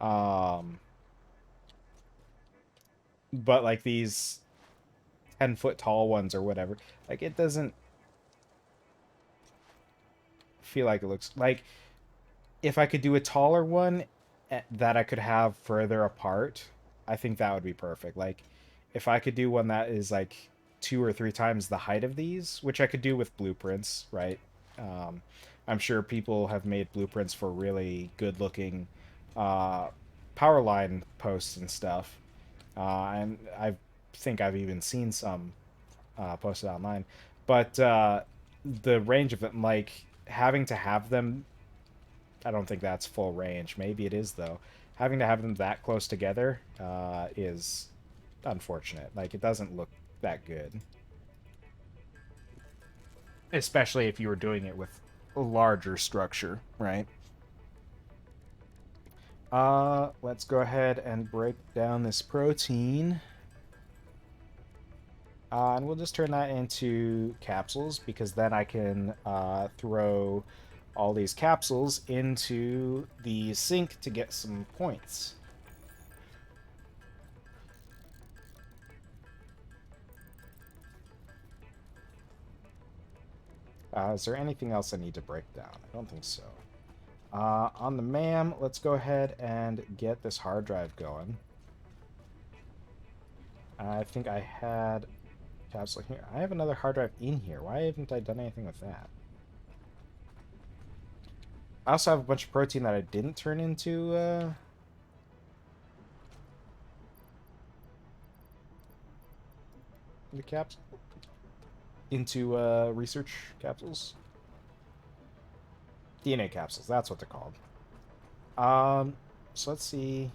Speaker 1: Um, but like these 10-foot tall ones or whatever, like it doesn't feel like it looks like if I could do a taller one that I could have further apart, I think that would be perfect. Like if I could do one that is like 2 or 3 times the height of these, which I could do with blueprints, right? Um, I'm sure people have made blueprints for really good looking uh, power line posts and stuff. And I think I've even seen some posted online. But the range of them, like having to have them, I don't think that's full range. Maybe it is though. Having to have them that close together is unfortunate. Like it doesn't look that good, especially if you were doing it with a larger structure, right? Let's go ahead and break down this protein. And we'll just turn that into capsules because then I can throw all these capsules into the sink to get some points. Is there anything else I need to break down? I don't think so. On the MAM, let's go ahead and get this hard drive going. I think I had capsule here. I have another hard drive in here. Why haven't I done anything with that? I also have a bunch of protein that I didn't turn into the caps into research capsules. DNA capsules, that's what they're called. So let's see.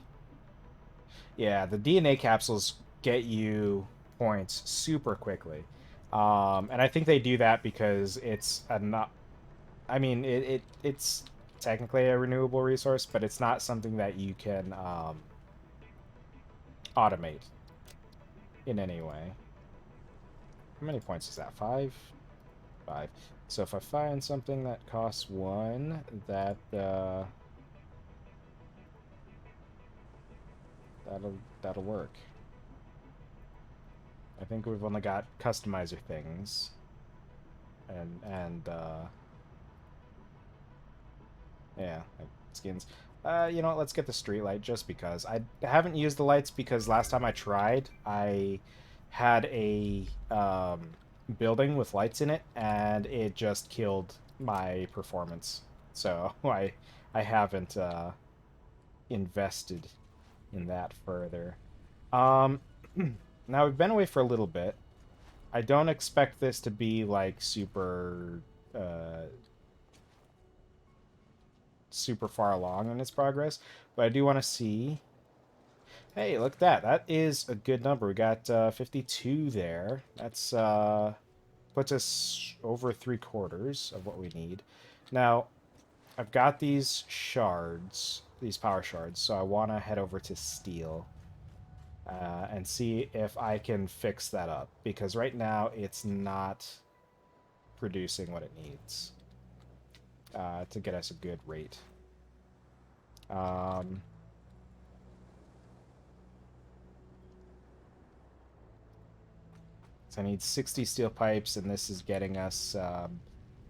Speaker 1: Yeah, the DNA capsules get you points super quickly. And I think they do that because it's a not. I mean, it's technically a renewable resource, but it's not something that you can automate in any way. How many points is that? 5? 5. So if I find something that costs 1, that'll work. I think we've only got customizer things and yeah, like skins. You know what? Let's get the street light just because I haven't used the lights because last time I tried, I had a building with lights in it and it just killed my performance. So I haven't invested in that further. Um, now we've been away for a little bit. I don't expect this to be like super uh, super far along in its progress, but I do want to see. Hey, look at that. That is a good number. We got 52 there. That's puts us over 3/4 of what we need. Now, I've got these shards, these power shards, so I want to head over to steel and see if I can fix that up, because right now it's not producing what it needs to get us a good rate. Um, so I need 60 steel pipes, and this is getting us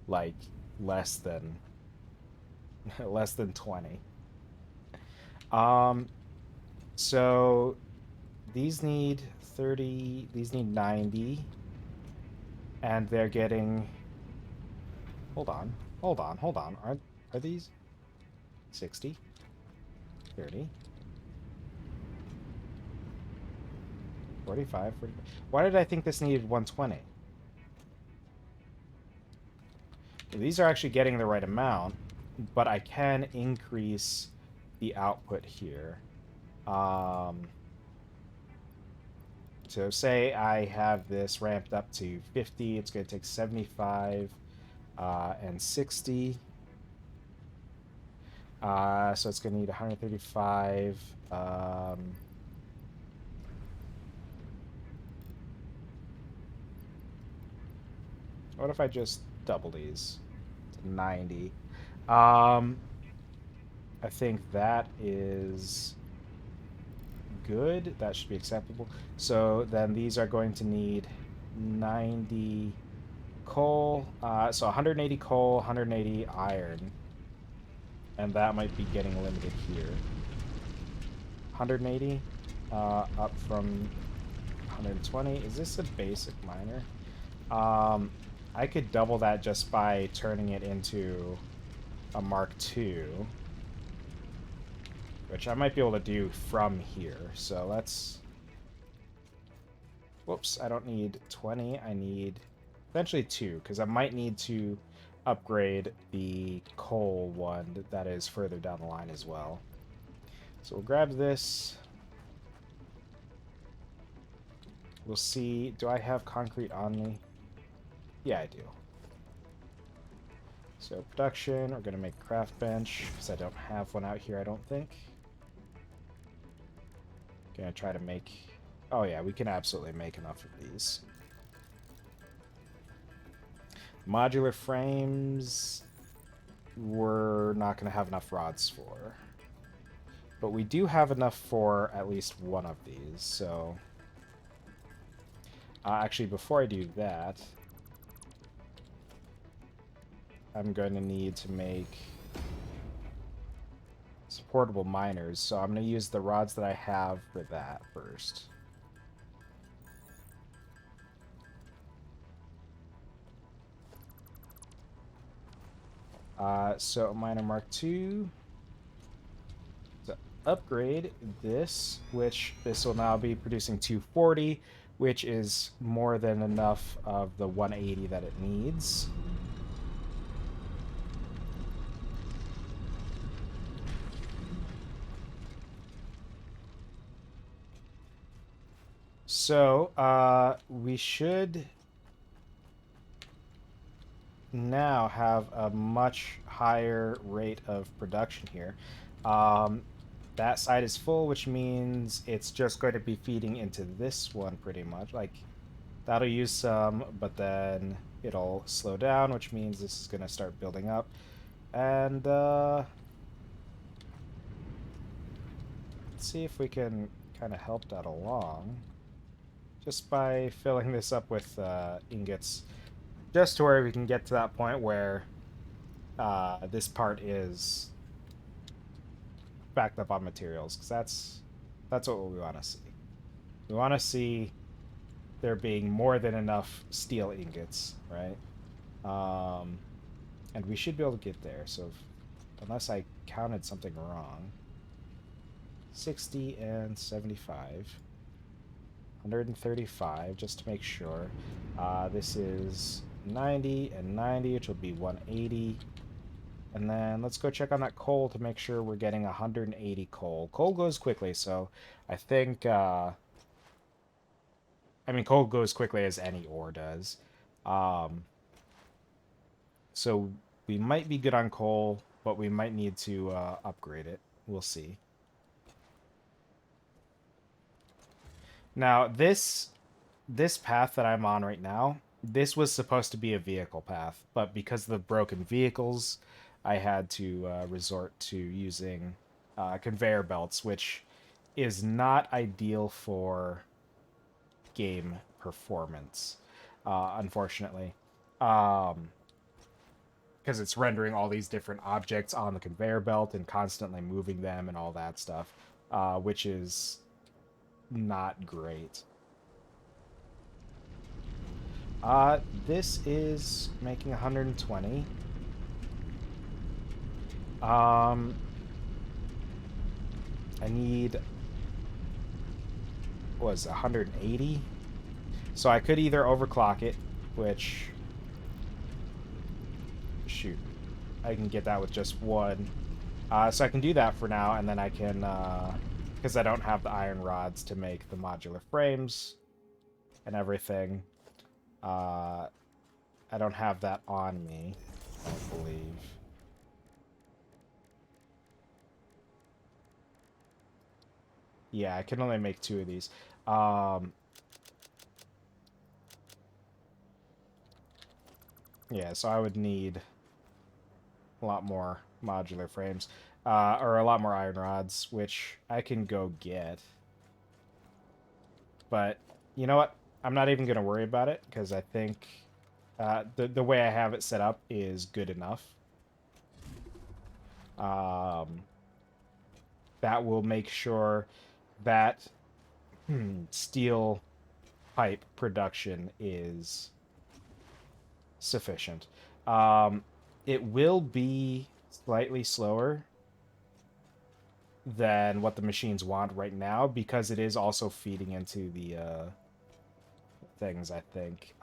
Speaker 1: like less than less than 20. Um, so these need 30, these need 90, and they're getting. Hold on, hold on, hold on. Are these 60, 30, 45, 45? Why did I think this needed 120? These are actually getting the right amount, but I can increase the output here. So say I have this ramped up to 50, it's going to take 75 and 60. So it's going to need 135. What if I just double these to 90? I think that is good. That should be acceptable. So then these are going to need 90 coal. So 180 coal, 180 iron. And that might be getting limited here. 180 up from 120. Is this a basic miner? I could double that just by turning it into a Mark II, which I might be able to do from here. So let's... Whoops, I don't need 20. I need eventually 2, because I might need to upgrade the coal one that is further down the line as well. So we'll grab this. We'll see. Do I have concrete on me? Yeah, I do. So production, we're going to make a craft bench, because I don't have one out here, I don't think. Gonna try to make... Oh yeah, we can absolutely make enough of these. Modular frames, we're not going to have enough rods for. But we do have enough for at least one of these, so... actually, before I do that, I'm going to need to make supportable miners, so I'm going to use the rods that I have for that first. So miner Mark II. To upgrade this, which this will now be producing 240, which is more than enough of the 180 that it needs. So, we should now have a much higher rate of production here. That side is full, which means it's just going to be feeding into this one pretty much. Like, that'll use some, but then it'll slow down, which means this is going to start building up. And, let's see if we can kind of help that along. Just by filling this up with ingots. Just to where we can get to that point where this part is backed up on materials, because that's what we want to see. We want to see there being more than enough steel ingots, right? And we should be able to get there. So, unless I counted something wrong, 60 and 75, 135, just to make sure. This is 90 and 90, which will be 180. And then let's go check on that coal to make sure we're getting 180 coal. Coal goes quickly, so I think, I mean, coal goes quickly as any ore does. Um, so we might be good on coal, but we might need to upgrade it. We'll see. Now, this path that I'm on right now, this was supposed to be a vehicle path, but because of the broken vehicles, I had to resort to using conveyor belts, which is not ideal for game performance, unfortunately, because it's rendering all these different objects on the conveyor belt and constantly moving them and all that stuff, which is not great. This is making 120. Um, I need was 180. So I could either overclock it, which shoot, I can get that with just one. So I can do that for now, and then I can because I don't have the iron rods to make the modular frames and everything. Uh, I don't have that on me, I don't believe. Yeah, I can only make two of these. Um, yeah, so I would need a lot more modular frames, or a lot more iron rods, which I can go get. But you know what? I'm not even going to worry about it because I think the way I have it set up is good enough. Um, that will make sure that steel pipe production is sufficient. Um, it will be slightly slower than what the machines want right now because it is also feeding into the things, I think.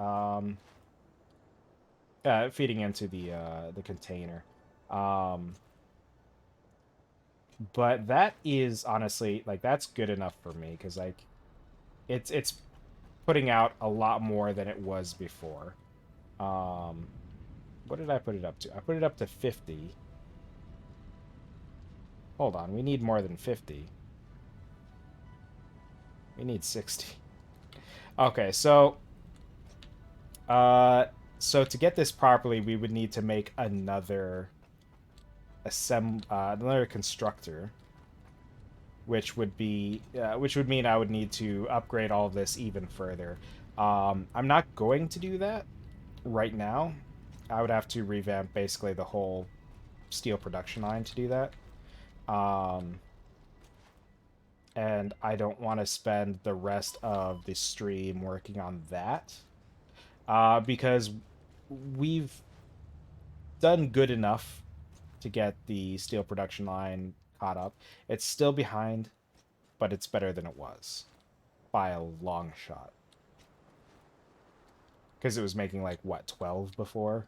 Speaker 1: Feeding into the container. Um, but that is honestly like that's good enough for me because like it's putting out a lot more than it was before. Um, what did I put it up to? I put it up to 50. Hold on, we need more than 50. We need 60. Okay, uh so to get this properly, we would need to make another constructor, which would mean I would need to upgrade all of this even further. I'm not going to do that right now. I would have to revamp basically the whole steel production line to do that. Um, and I don't want to spend the rest of the stream working on that because we've done good enough to get the steel production line caught up. It's still behind, but it's better than it was by a long shot. Because it was making like what 12 before.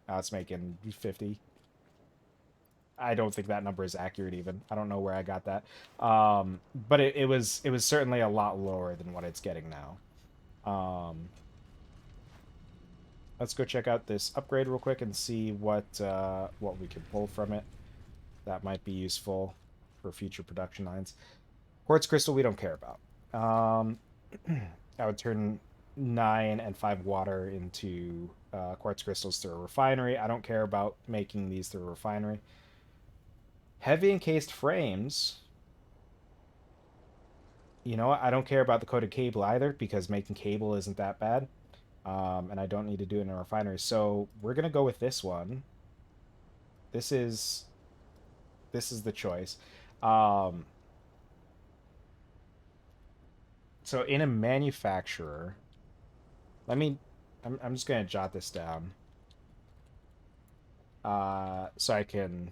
Speaker 1: Now it's making 50. I don't think that number is accurate even. I don't know where I got that. But it was certainly a lot lower than what it's getting now. Let's go check out this upgrade real quick and see what we can pull from it. That might be useful for future production lines. Quartz crystal we don't care about. I would turn 9 and 5 water into quartz crystals through a refinery. I don't care about making these through a refinery. Heavy encased frames. You know what? I don't care about the coated cable either because making cable isn't that bad. And I don't need to do it in a refinery. So we're gonna go with this one. This is the choice. Um, so in a manufacturer, let me. I'm just gonna jot this down. So I can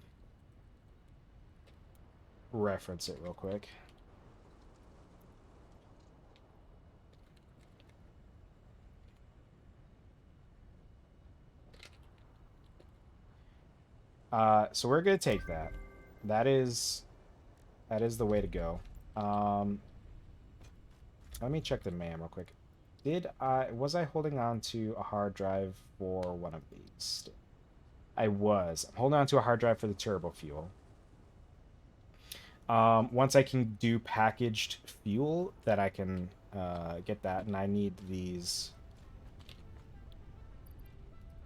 Speaker 1: reference it real quick. So we're gonna take that. That is the way to go. Um, Let me check the MAM real quick. Was I holding on to a hard drive for one of these? I was. I'm holding on to a hard drive for the turbo fuel. Once I can do packaged fuel, that I can get that, and I need these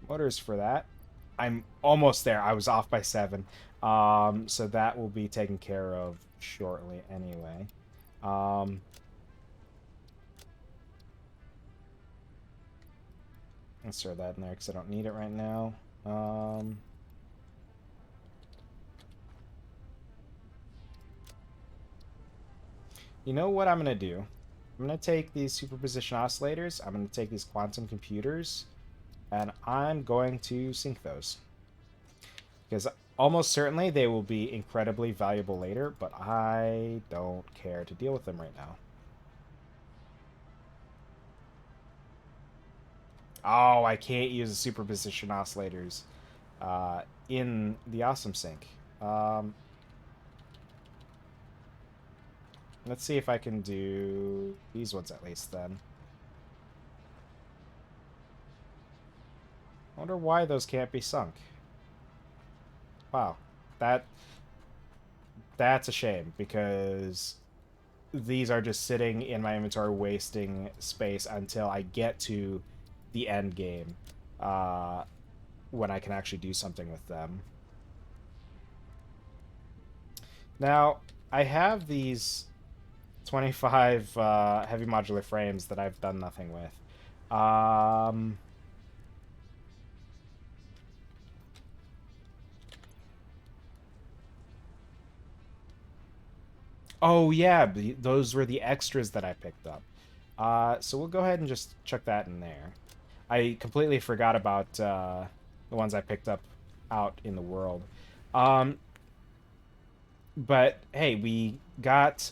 Speaker 1: motors for that. I'm almost there. I was off by 7. So that will be taken care of shortly anyway. Let's throw that in there because I don't need it right now. You know what I'm going to do? I'm going to take these superposition oscillators, I'm going to take these quantum computers, and I'm going to sync those. Because almost certainly they will be incredibly valuable later, but I don't care to deal with them right now. Oh, I can't use the superposition oscillators in the awesome sync. Let's see if I can do these ones at least then. I wonder why those can't be sunk. Wow. That that's a shame because these are just sitting in my inventory wasting space until I get to the end game when I can actually do something with them. Now, I have these 25 heavy modular frames that I've done nothing with. Oh yeah, those were the extras that I picked up. So we'll go ahead and just chuck that in there. I completely forgot about the ones I picked up out in the world. Um, but hey, we got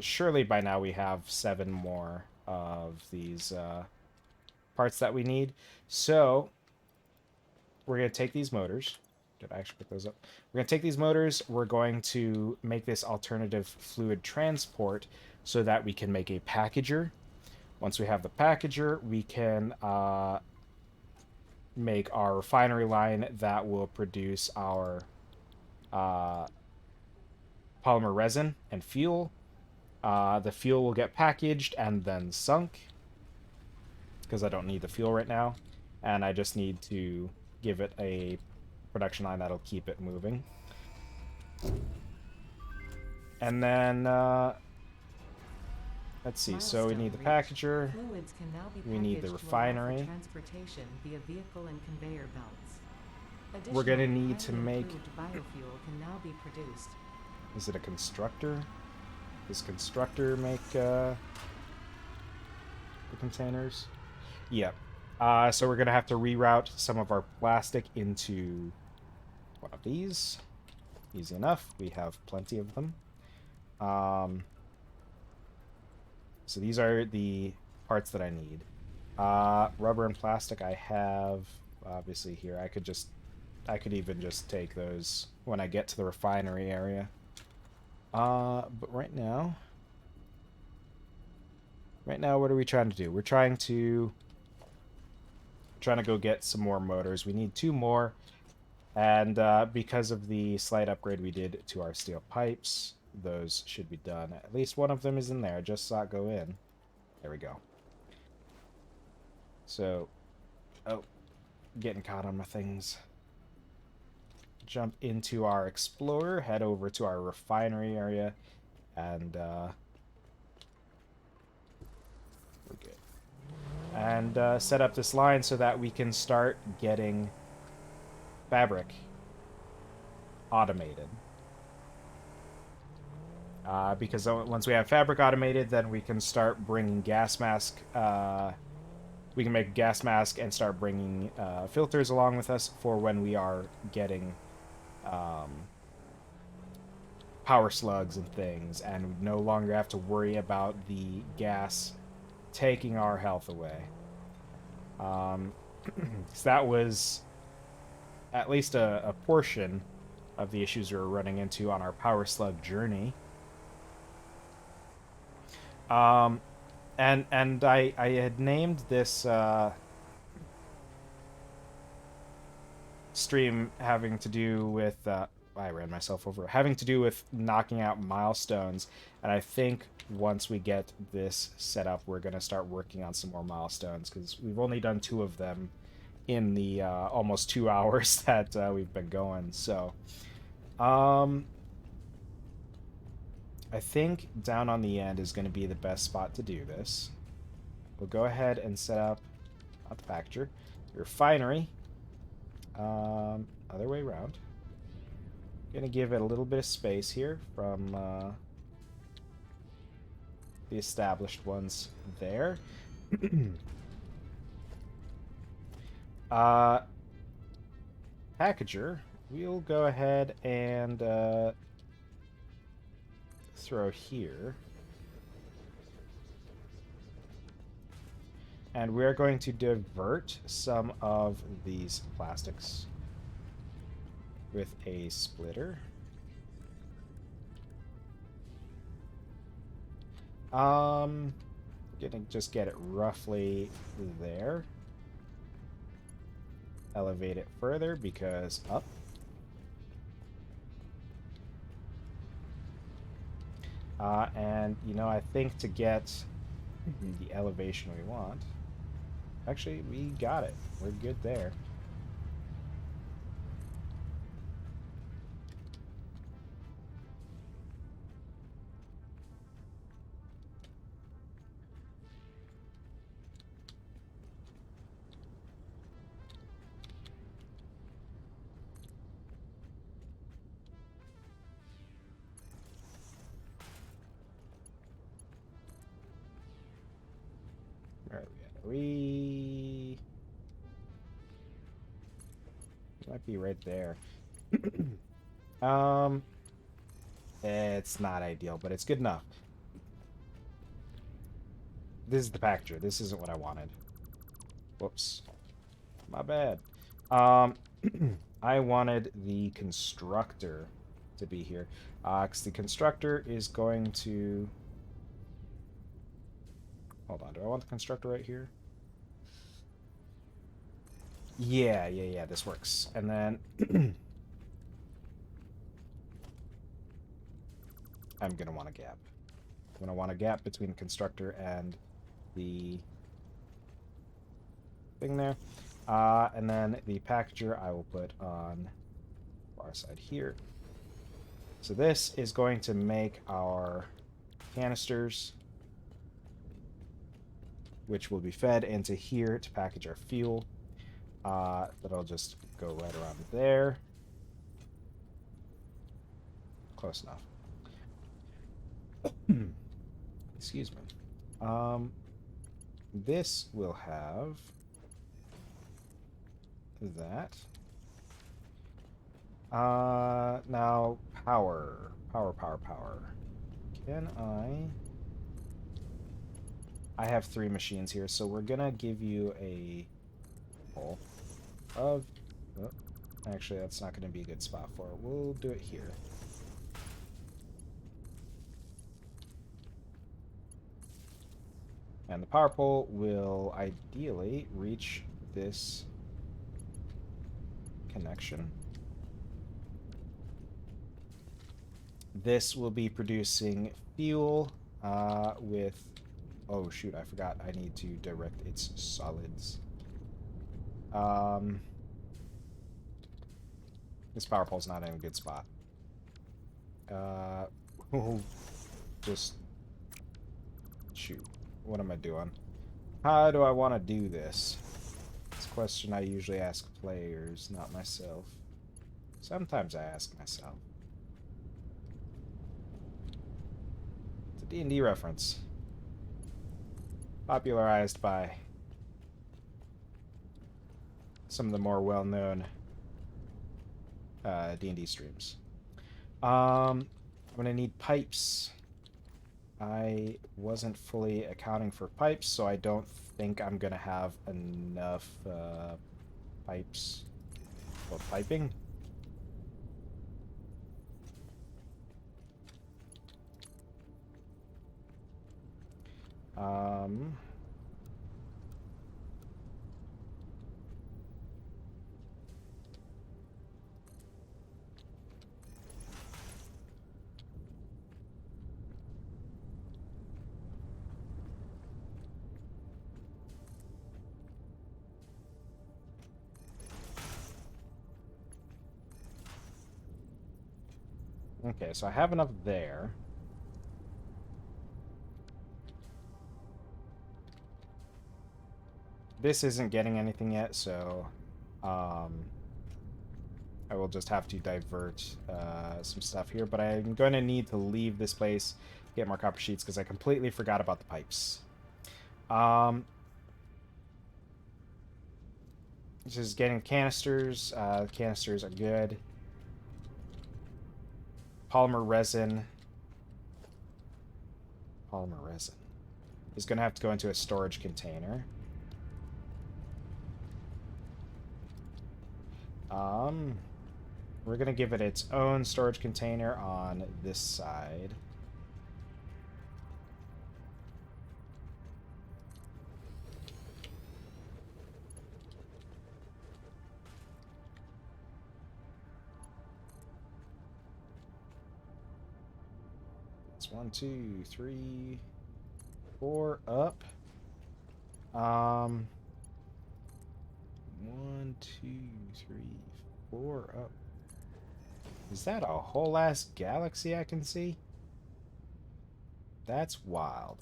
Speaker 1: surely by now we have 7 more of these parts that we need. So we're gonna take these motors. Did I actually pick those up? We're gonna take these motors. We're going to make this alternative fluid transport so that we can make a packager. Once we have the packager, we can make our refinery line that will produce our uh, polymer resin and fuel. The fuel will get packaged and then sunk because I don't need the fuel right now, and I just need to give it a production line that'll keep it moving. And then let's see. So we need the packager.
Speaker 2: Fluids can now be
Speaker 1: We need the
Speaker 2: packaged to allow for
Speaker 1: refinery.
Speaker 2: transportation via vehicle and conveyor belts.
Speaker 1: We're gonna
Speaker 2: Additionally,
Speaker 1: need to
Speaker 2: highly
Speaker 1: make.
Speaker 2: improved biofuel can now be produced.
Speaker 1: Is it a constructor? Does constructor make the containers? Yep. So we're gonna have to reroute some of our plastic into one of these. Easy enough. We have plenty of them. So these are the parts that I need. Rubber and plastic I have obviously here. I could even just take those when I get to the refinery area. But right now, what are we trying to do? We're trying to go get some more motors. We need 2 more, and because of the slight upgrade we did to our steel pipes, those should be done. At least one of them is in there. I just saw it go in. There we go. So, oh, getting caught on my things. Jump into our Explorer, head over to our refinery area, and we're good. And set up this line so that we can start getting fabric automated. Because once we have fabric automated, then we can start bringing gas mask. We can make a gas mask and start bringing filters along with us for when we are getting power slugs and things, and we no longer have to worry about the gas taking our health away. So that was at least a portion of the issues we were running into on our power slug journey. Um, and I had named this stream having to do with I ran myself over, having to do with knocking out milestones, and I think once we get this set up, we're gonna start working on some more milestones because we've only done 2 of them in the almost 2 hours that we've been going. So, um, I think down on the end is going to be the best spot to do this. We'll go ahead and set up, not the factor, the refinery. Other way around. Gonna give it a little bit of space here from the established ones there. uh, Packager, we'll go ahead and throw here. And we're going to divert some of these plastics with a splitter. Gonna just get it roughly there. Elevate it further because up. And, you know, I think to get the elevation we want, actually, we got it. We're good there. All right, we might be right there. um, it's not ideal, but it's good enough. This is the pacture. This isn't what I wanted. Whoops, my bad. Um, I wanted the constructor to be here, because the constructor is going to. Hold on, do I want the constructor right here? Yeah, this works. And then I'm gonna want a gap. I'm gonna want a gap between the constructor and the thing there. And then the packager I will put on far side here. So this is going to make our canisters, which will be fed into here to package our fuel. That'll just go right around there. Close enough. Excuse me. This will have that. Now power. Power. Can I have 3 machines here, so we're gonna give you a pull of... Oh, actually, that's not gonna be a good spot for it. We'll do it here. And the power pole will ideally reach this connection. This will be producing fuel with... Oh, shoot, I forgot. I need to direct its solids. This power pole's not in a good spot. Just... Shoot. What am I doing? How do I want to do this? It's a question I usually ask players, not myself. Sometimes I ask myself. It's a D&D reference. Popularized by some of the more well-known D&D streams. I'm gonna need pipes. I wasn't fully accounting for pipes, so I don't think I'm gonna have enough pipes. Or piping. Um... Okay, so I have enough there. This isn't getting anything yet, so I will just have to divert some stuff here. But I'm going to need to leave this place, get more copper sheets, because I completely forgot about the pipes. This is getting canisters. Canisters are good. Polymer resin. Polymer resin is going to have to go into a storage container. We're going to give it its own storage container on this side. It's 1, 2, 3, 4 up. 1, 2, 3, 4 up. Is that a whole ass galaxy I can see? That's wild.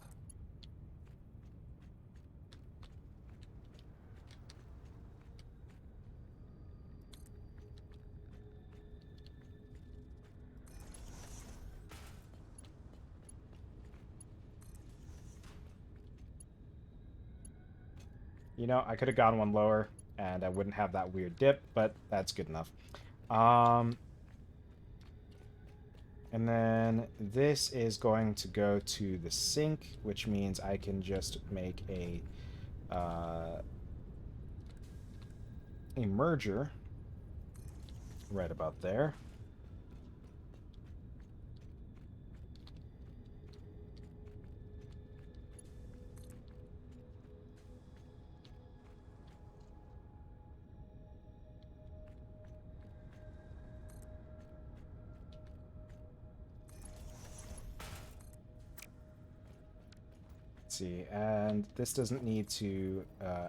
Speaker 1: You know, I could have gone one lower, and I wouldn't have that weird dip, but that's good enough. And then this is going to go to the sink, which means I can just make a merger right about there. See, and this doesn't need to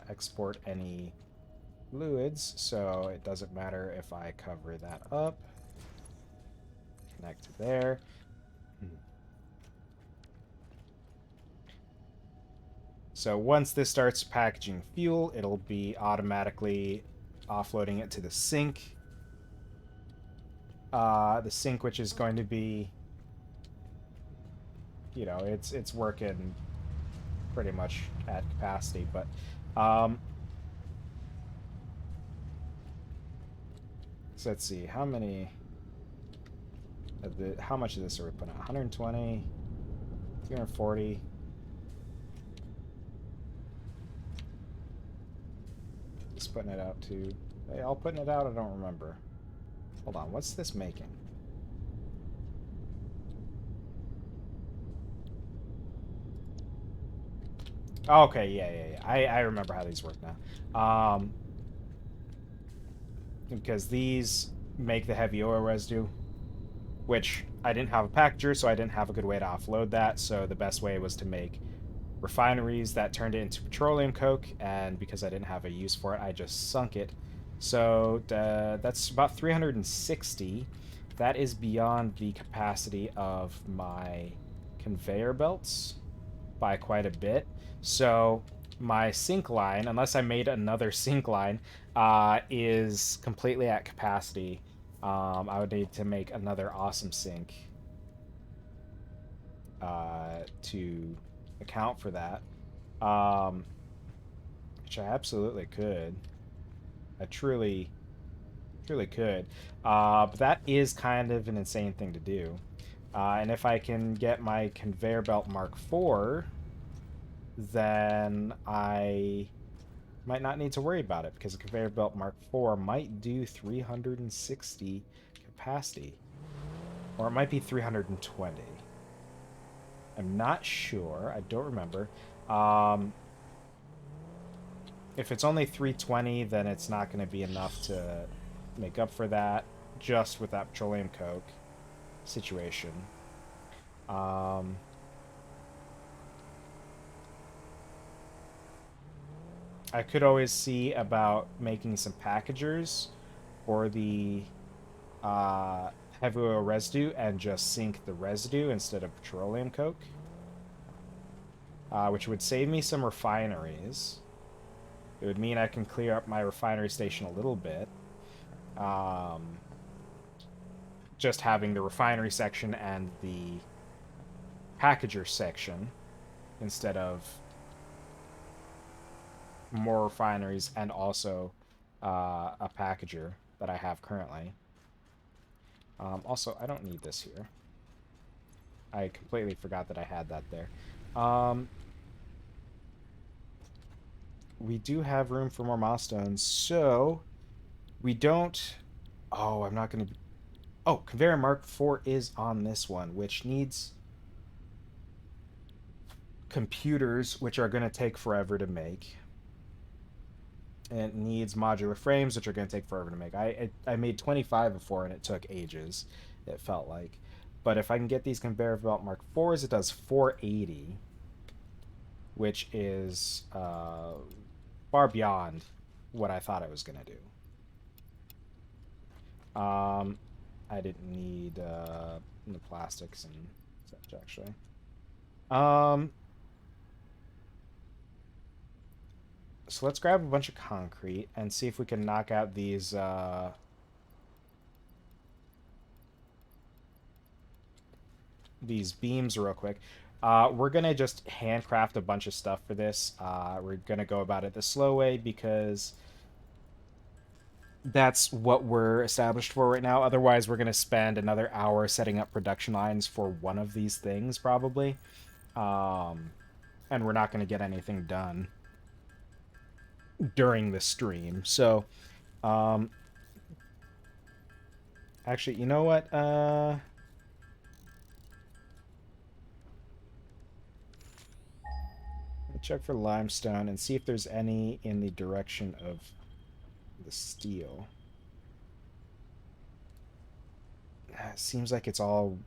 Speaker 1: export any fluids, so it doesn't matter if I cover that up. Connect to there. So once this starts packaging fuel, it'll be automatically offloading it to the sink. The sink, which is going to be, you know, it's working pretty much at capacity, but so let's see how many of how much of this are we putting out? 120, 240. Just putting it out to, hey, all putting it out, I don't remember. Hold on, what's this making? Oh, okay, yeah. I remember how these work now. Because these make the heavy oil residue, which I didn't have a packager, so I didn't have a good way to offload that. So the best way was to make refineries that turned it into petroleum coke, and because I didn't have a use for it, I just sunk it. So that's about 360. That is beyond the capacity of my conveyor belts by quite a bit. So my sink line, unless I made another sink line, is completely at capacity. I would need to make another awesome sink to account for that, which I absolutely could. I truly could. But that is kind of an insane thing to do. And if I can get my conveyor belt Mark IV, then I might not need to worry about it because a conveyor belt Mark IV might do 360 capacity. Or it might be 320. I'm not sure. I don't remember. If it's only 320, then it's not going to be enough to make up for that just with that petroleum coke situation. Um, I could always see about making some packagers for the uh, heavy oil residue and just sink the residue instead of petroleum coke, which would save me some refineries. It would mean I can clear up my refinery station a little bit. Um, just having the refinery section and the packager section instead of more refineries and also a packager that I have currently. Also, I don't need this here. I completely forgot that I had that there. We do have room for more milestones, so we don't... Oh, I'm not going to... Oh, Conveyor Mark IV is on this one, which needs computers, which are going to take forever to make. And it needs modular frames, which are going to take forever to make. I made 25 before, and it took ages, it felt like. But if I can get these Conveyor Belt Mark IVs, it does 480, which is far beyond what I thought it was going to do. I didn't need the plastics and such, actually. So let's grab a bunch of concrete and see if we can knock out these beams real quick. We're gonna just handcraft a bunch of stuff for this. We're gonna go about it the slow way because that's what we're established for right now. Otherwise, we're gonna spend another hour setting up production lines for one of these things probably, and we're not gonna get anything done during the stream. So, actually, you know what? Check for limestone and see if there's any in the direction of the steel. It seems like it's all...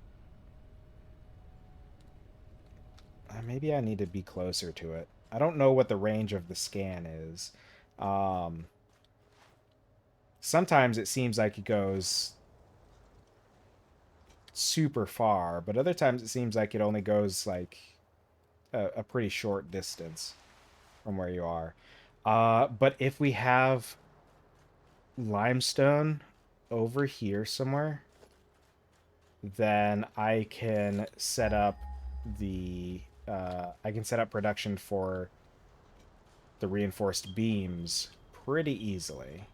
Speaker 1: maybe I need to be closer to it. I don't know what the range of the scan is. Sometimes it seems like it goes super far, but other times it seems like it only goes like a pretty short distance from where you are. But if we have limestone over here somewhere, then I can set up I can set up production for the reinforced beams pretty easily.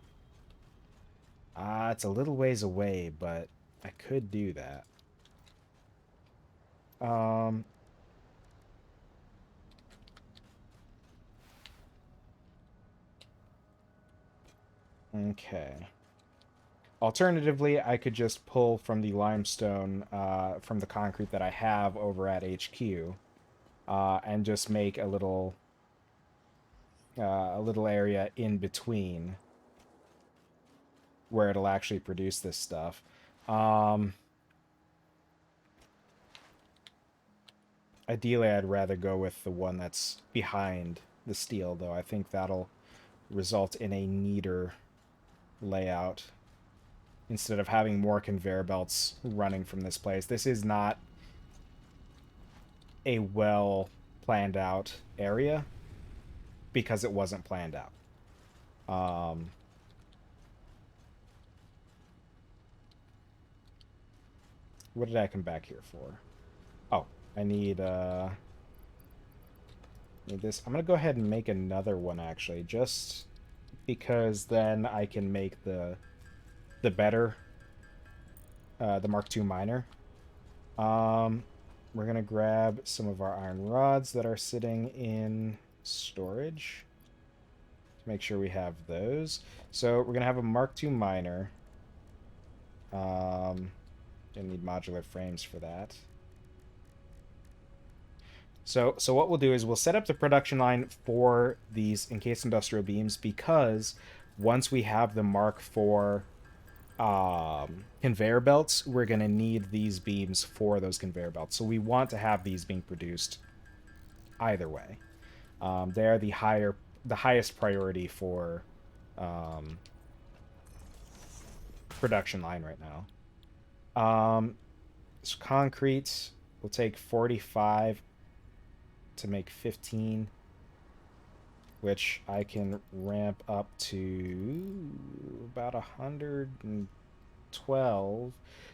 Speaker 1: It's a little ways away, but I could do that. Okay. Alternatively, I could just pull from the limestone, from the concrete that I have over at HQ, and just make a little area in between where it'll actually produce this stuff. Ideally, I'd rather go with the one that's behind the steel, though. I think that'll result in a neater layout instead of having more conveyor belts running from this place. This is not a well planned out area because it wasn't planned out. What did I come back here for? Oh, I need this. I'm gonna go ahead and make another one actually, just because then I can make the better the Mark II miner. We're gonna grab some of our iron rods that are sitting in storage. Make sure we have those. So we're gonna have a Mark II miner. Gonna need modular frames for that. So what we'll do is we'll set up the production line for these encased industrial beams because once we have the Mark IV conveyor belts, we're going to need these beams for those conveyor belts. So we want to have these being produced either way. They're the highest priority for um, production line right now. So concrete will take 45 to make 15, which I can ramp up to about 112.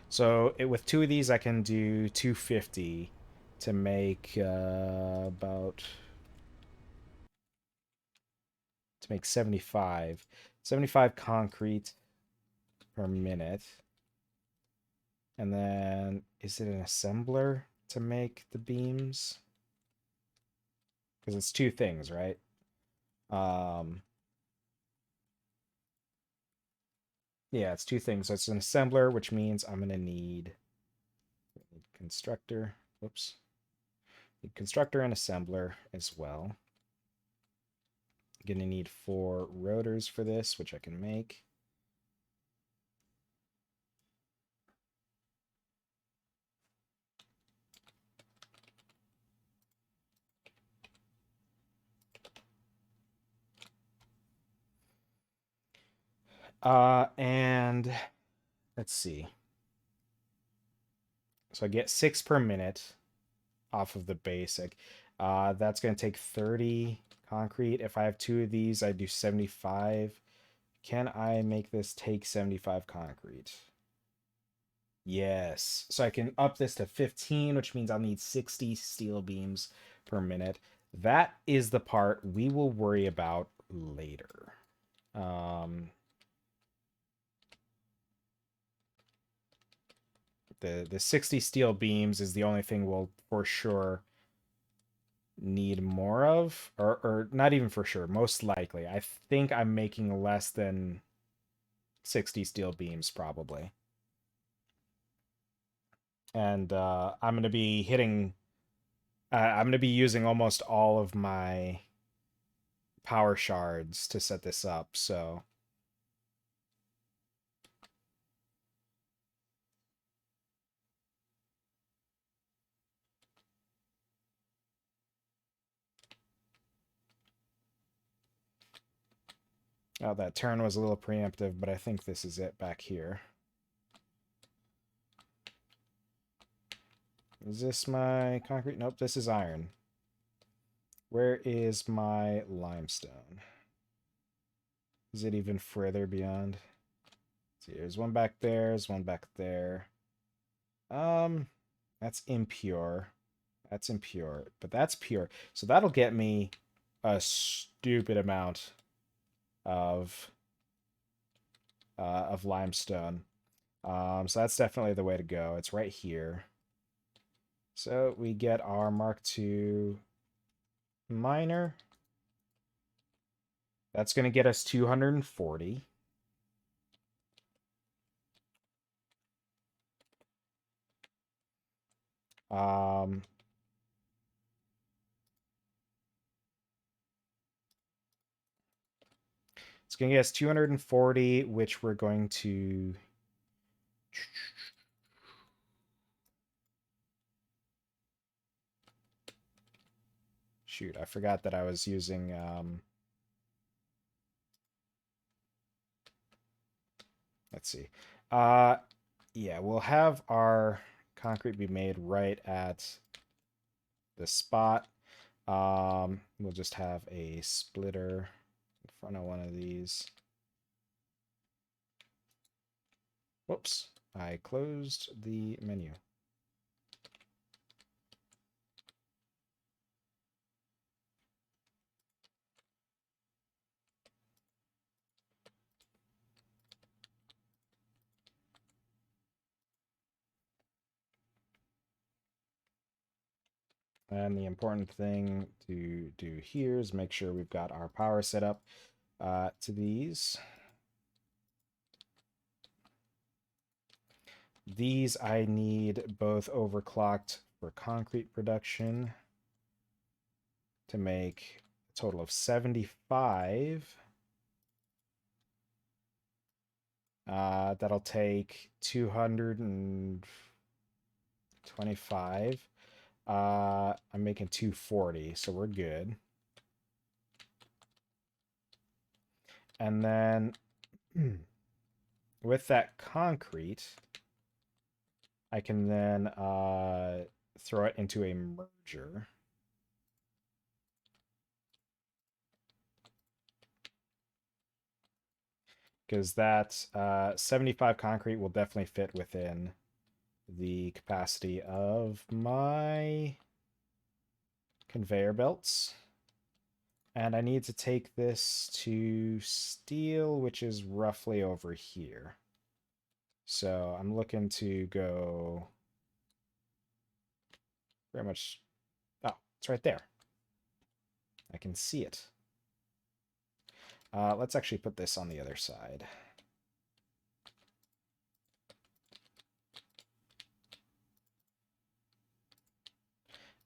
Speaker 1: So with two of these, I can do 250 to make about 75. 75 concrete per minute. And then is it an assembler to make the beams? Because it's two things, right? Yeah, it's two things. So it's an assembler, which means I'm gonna need constructor. Whoops. Need constructor and assembler as well. Gonna need 4 rotors for this, which I can make. And let's see. So I get 6 per minute off of the basic. That's going to take 30 concrete. If I have 2 of these, I do 75. Can I make this take 75 concrete? Yes. So I can up this to 15, which means I'll need 60 steel beams per minute. That is the part we will worry about later. The 60 steel beams is the only thing we'll for sure need more of, or not even for sure, most likely. I think I'm making less than 60 steel beams probably. And I'm going to be hitting I'm going to be using almost all of my power shards to set this up, so oh, that turn was a little preemptive, but I think this is it back here. Is this my concrete? Nope, this is iron. Where is my limestone? Is it even further beyond? Let's see, there's one back there, there's one back there. That's impure. That's impure, but that's pure. So that'll get me a stupid amount of limestone. So that's definitely the way to go. It's right here. So we get our Mark II miner. That's going to get us 240. It's going to get us 240, which we're going to... Shoot, I forgot that I was using... Let's see. Yeah, we'll have our concrete be made right at the spot. We'll just have a splitter in front of one of these. Whoops, I closed the menu. And the important thing to do here is make sure we've got our power set up. to these. These I need both overclocked for concrete production to make a total of 75. That'll take 225. I'm making 240, so we're good. And then with that concrete, I can then throw it into a merger. Because that 75 concrete will definitely fit within the capacity of my conveyor belts. And I need to take this to steel, which is roughly over here. So I'm looking to go very much... Oh, it's right there. I can see it. Let's actually put this on the other side.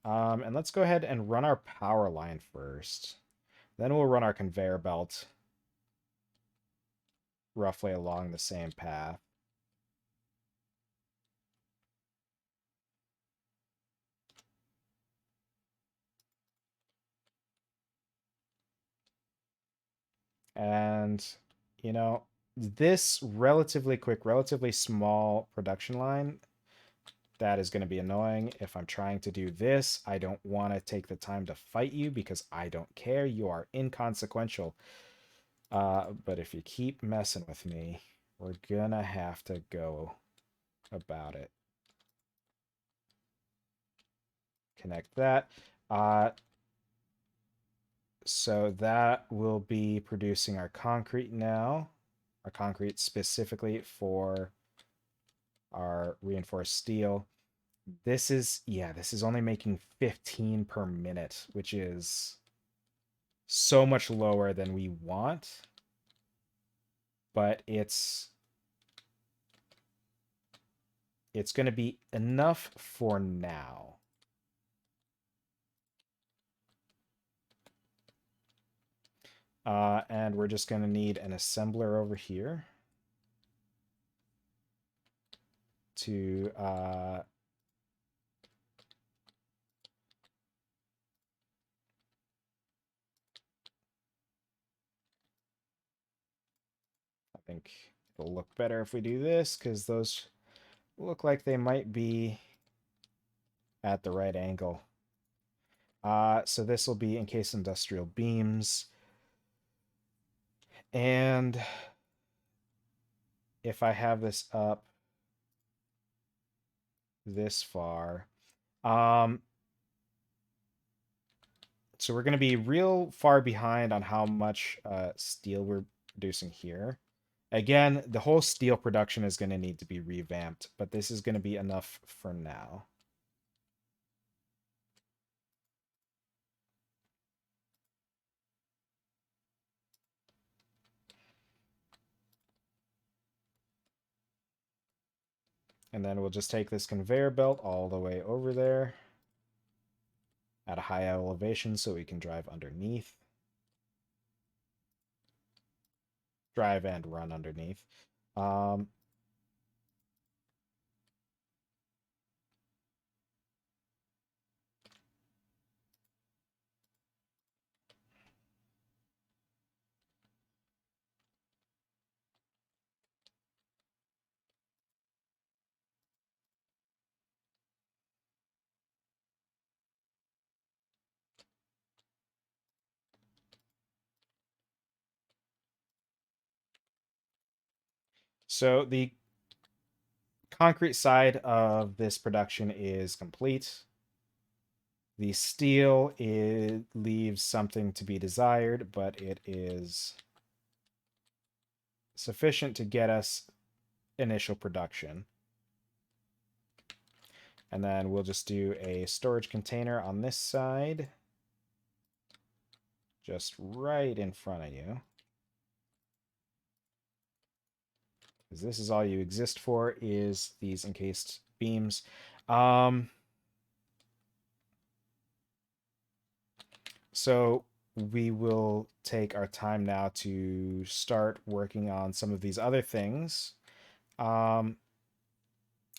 Speaker 1: And let's go ahead and run our power line first. Then we'll run our conveyor belt roughly along the same path. And, you know, this relatively quick, relatively small production line, that is going to be annoying. If I'm trying to do this, I don't want to take the time to fight you because I don't care. You are inconsequential. But if you keep messing with me, we're gonna have to go about it. Connect that. So that will be producing our concrete now. Our concrete specifically for our reinforced steel. This is, yeah, this is only making 15 per minute, which is so much lower than we want. But it's going to be enough for now. And we're just going to need an assembler over here to I think it'll look better if we do this because those look like they might be at the right angle. So this will be encased industrial beams. And if I have this up this far, so we're going to be real far behind on how much steel we're producing here. Again, the whole steel production is going to need to be revamped, but this is going to be enough for now. And then we'll just take this conveyor belt all the way over there at a high elevation so we can drive underneath. Drive and run underneath. So the concrete side of this production is complete. The steel, it leaves something to be desired, but it is sufficient to get us initial production. And then we'll just do a storage container on this side, just right in front of you. Because this is all you exist for, is these encased beams. Um, so we will take our time now to start working on some of these other things. Um,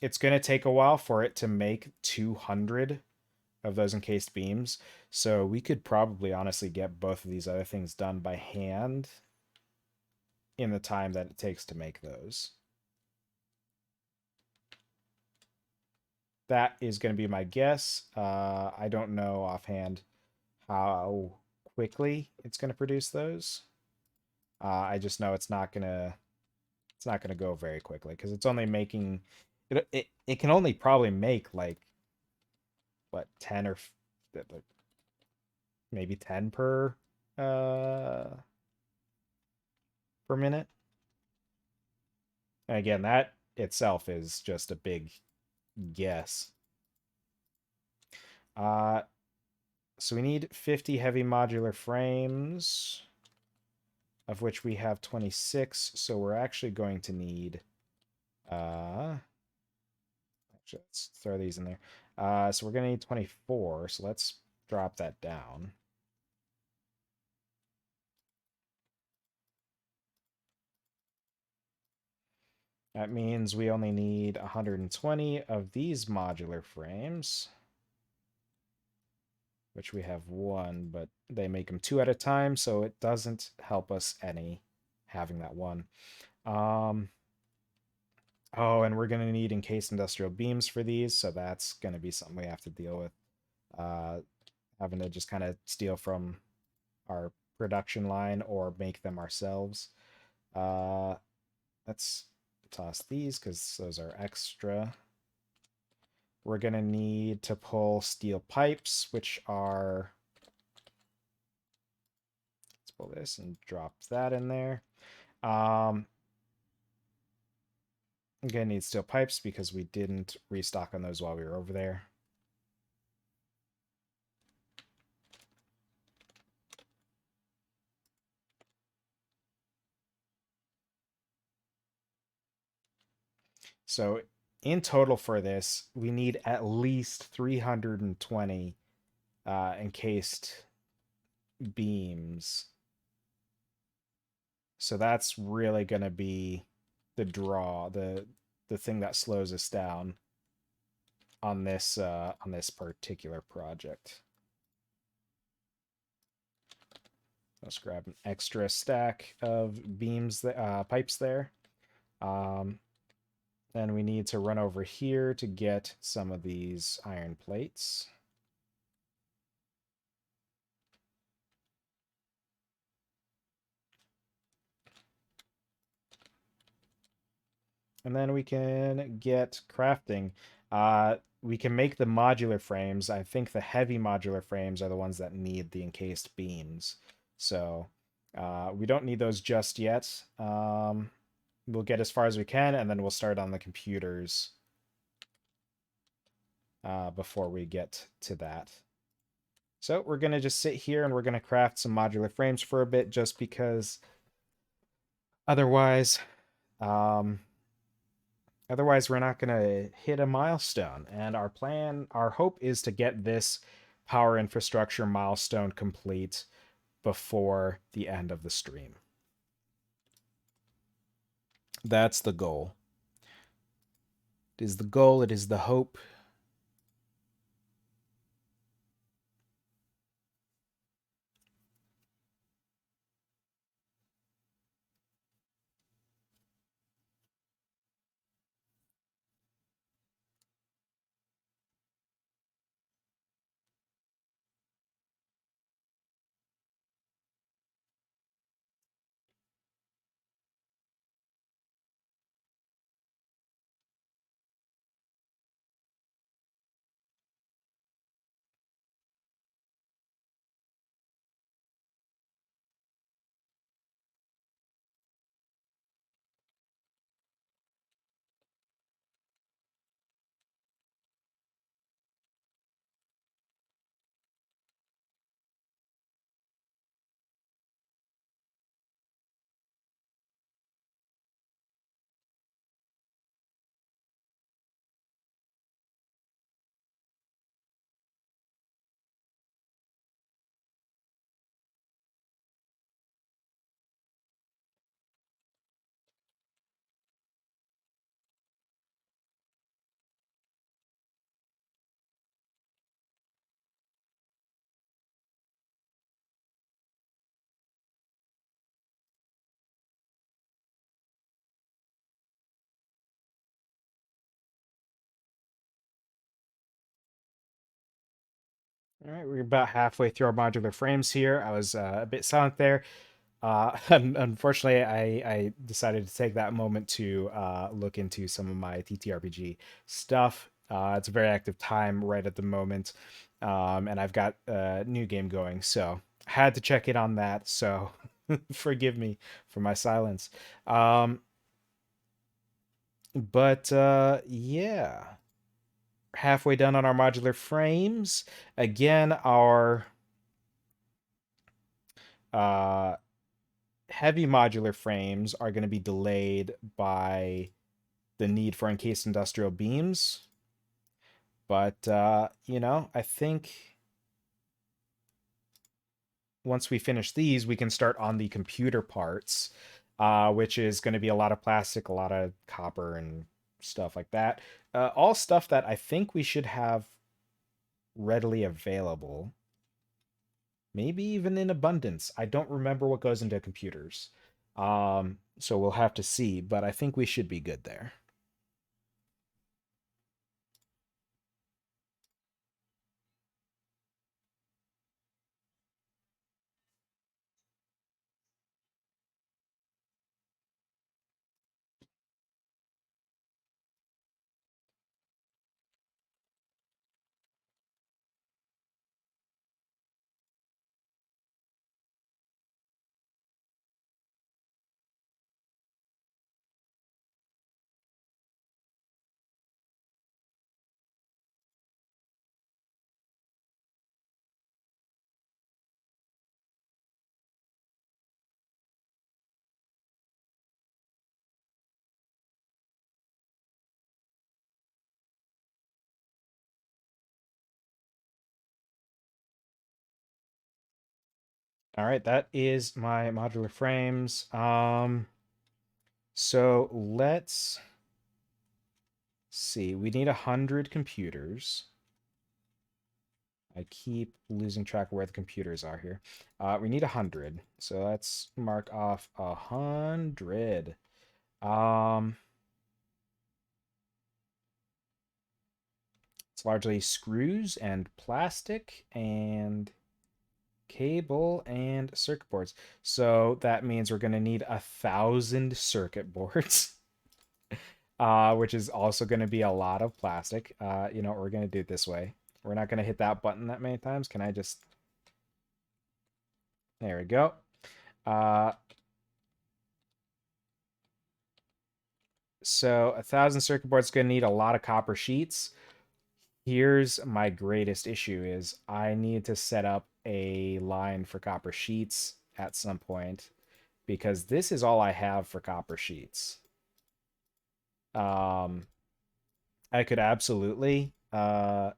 Speaker 1: it's going to take a while for it to make 200 of those encased beams. So we could probably honestly get both of these other things done by hand in the time that it takes to make those. That is going to be my guess. I don't know offhand how quickly it's going to produce those. I just know it's not gonna go very quickly because it's only making it can only probably make like what 10 or like, maybe 10 per minute. And again, that itself is just a big guess. Uh, so we need 50 heavy modular frames, of which we have 26. So we're actually going to need, actually, let's throw these in there. So we're going to need 24. So let's drop that down. That means we only need 120 of these modular frames, which we have one, but they make them two at a time, so it doesn't help us any having that one. Um, oh, and we're going to need encased industrial beams for these, so that's going to be something we have to deal with. Uh, Having to just kind of steal from our production line or make them ourselves. Uh, let's toss these because those are extra. We're going to need to pull steel pipes, which are... Let's pull this and drop that in there. I'm going to need steel pipes because we didn't restock on those while we were over there. So in total for this, we need at least 320 encased beams. So that's really going to be the draw, the thing that slows us down on this particular project. Let's grab an extra stack of beams, pipes there. Then we need to run over here to get some of these iron plates. And then we can get crafting. We can make the modular frames. I think the heavy modular frames are the ones that need the encased beams. So we don't need those just yet. We'll get as far as we can, and then we'll start on the computers before we get to that. So we're going to just sit here and we're going to craft some modular frames for a bit just because otherwise um, otherwise we're not going to hit a milestone. And our hope is to get this power infrastructure milestone complete before the end of the stream. That's the goal. It is the goal, it is the hope. All right, we're about halfway through our modular frames here. I was a bit silent there. Unfortunately, I decided to take that moment to look into some of my TTRPG stuff. It's a very active time right at the moment, and I've got a new game going, so I had to check in on that. So forgive me for my silence. Um, but yeah, halfway done on our modular frames. Again, our uh, heavy modular frames are going to be delayed by the need for encased industrial beams. But, I think once we finish these, we can start on the computer parts, which is going to be a lot of plastic, a lot of copper, and stuff like that. All stuff that I think we should have readily available, maybe even in abundance. I don't remember what goes into computers. So we'll have to see, but I think we should be good there. All right, that is my modular frames. So let's see. We need 100 computers. I keep losing track of where the computers are here. We need 100. So let's mark off 100. Um, it's largely screws and plastic and cable and circuit boards. So that means we're going to need 1,000 circuit boards. Which is also going to be a lot of plastic. We're going to do it this way. We're not going to hit that button that many times. Can I just... There we go. Uh, so 1,000 circuit boards is going to need a lot of copper sheets. Here's my greatest issue is I need to set up a line for copper sheets at some point because this is all I have for copper sheets. Um, I could absolutely have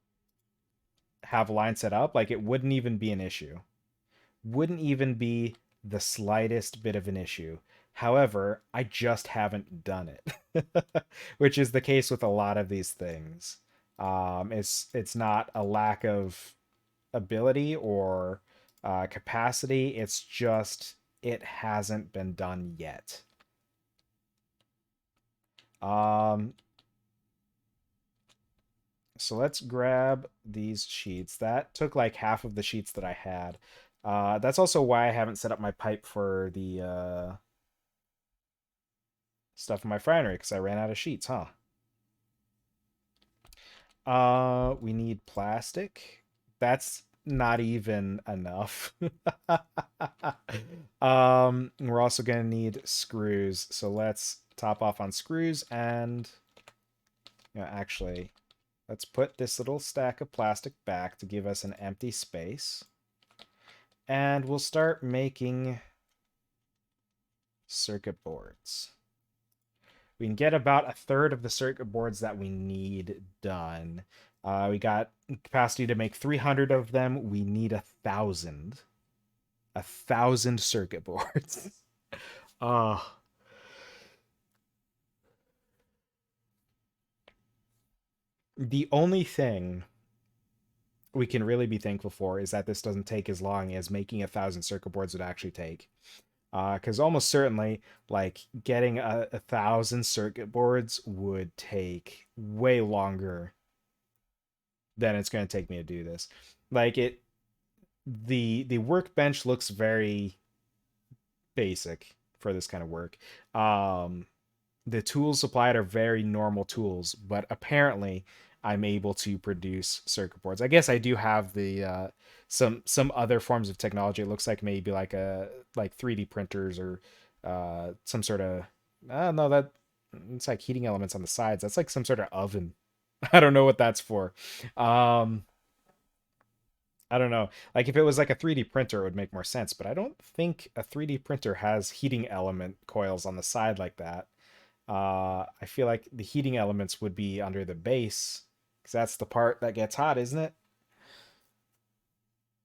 Speaker 1: a line set up. Like it wouldn't even be an issue. Wouldn't even be the slightest bit of an issue. However, I just haven't done it, which is the case with a lot of these things. It's not a lack of ability or capacity. It's just it hasn't been done yet. Um, so let's grab these sheets. That took like half of the sheets that I had. That's also why I haven't set up my pipe for the stuff in my frying because I ran out of sheets, huh? We need plastic. That's not even enough. We're also gonna need screws. So let's top off on screws and actually, let's put this little stack of plastic back to give us an empty space. And we'll start making circuit boards. We can get about a third of the circuit boards that we need done. We got capacity to make 300 of them. We need 1,000. 1,000 circuit boards. uh, the only thing we can really be thankful for is that this doesn't take as long as making 1,000 circuit boards would actually take. Because almost certainly, like getting 1,000 circuit boards would take way longer then it's going to take me to do this. Like it, the workbench looks very basic for this kind of work. Um, the tools supplied are very normal tools, but apparently I'm able to produce circuit boards. I guess I do have the some other forms of technology. It looks like maybe like a like 3D printers or some sort of no, that it's like heating elements on the sides. That's like some sort of oven. I don't know what that's for. Um I don't know. Like if it was like a 3D printer, it would make more sense, but I don't think a 3D printer has heating element coils on the side like that. I feel like the heating elements would be under the base because that's the part that gets hot, isn't it?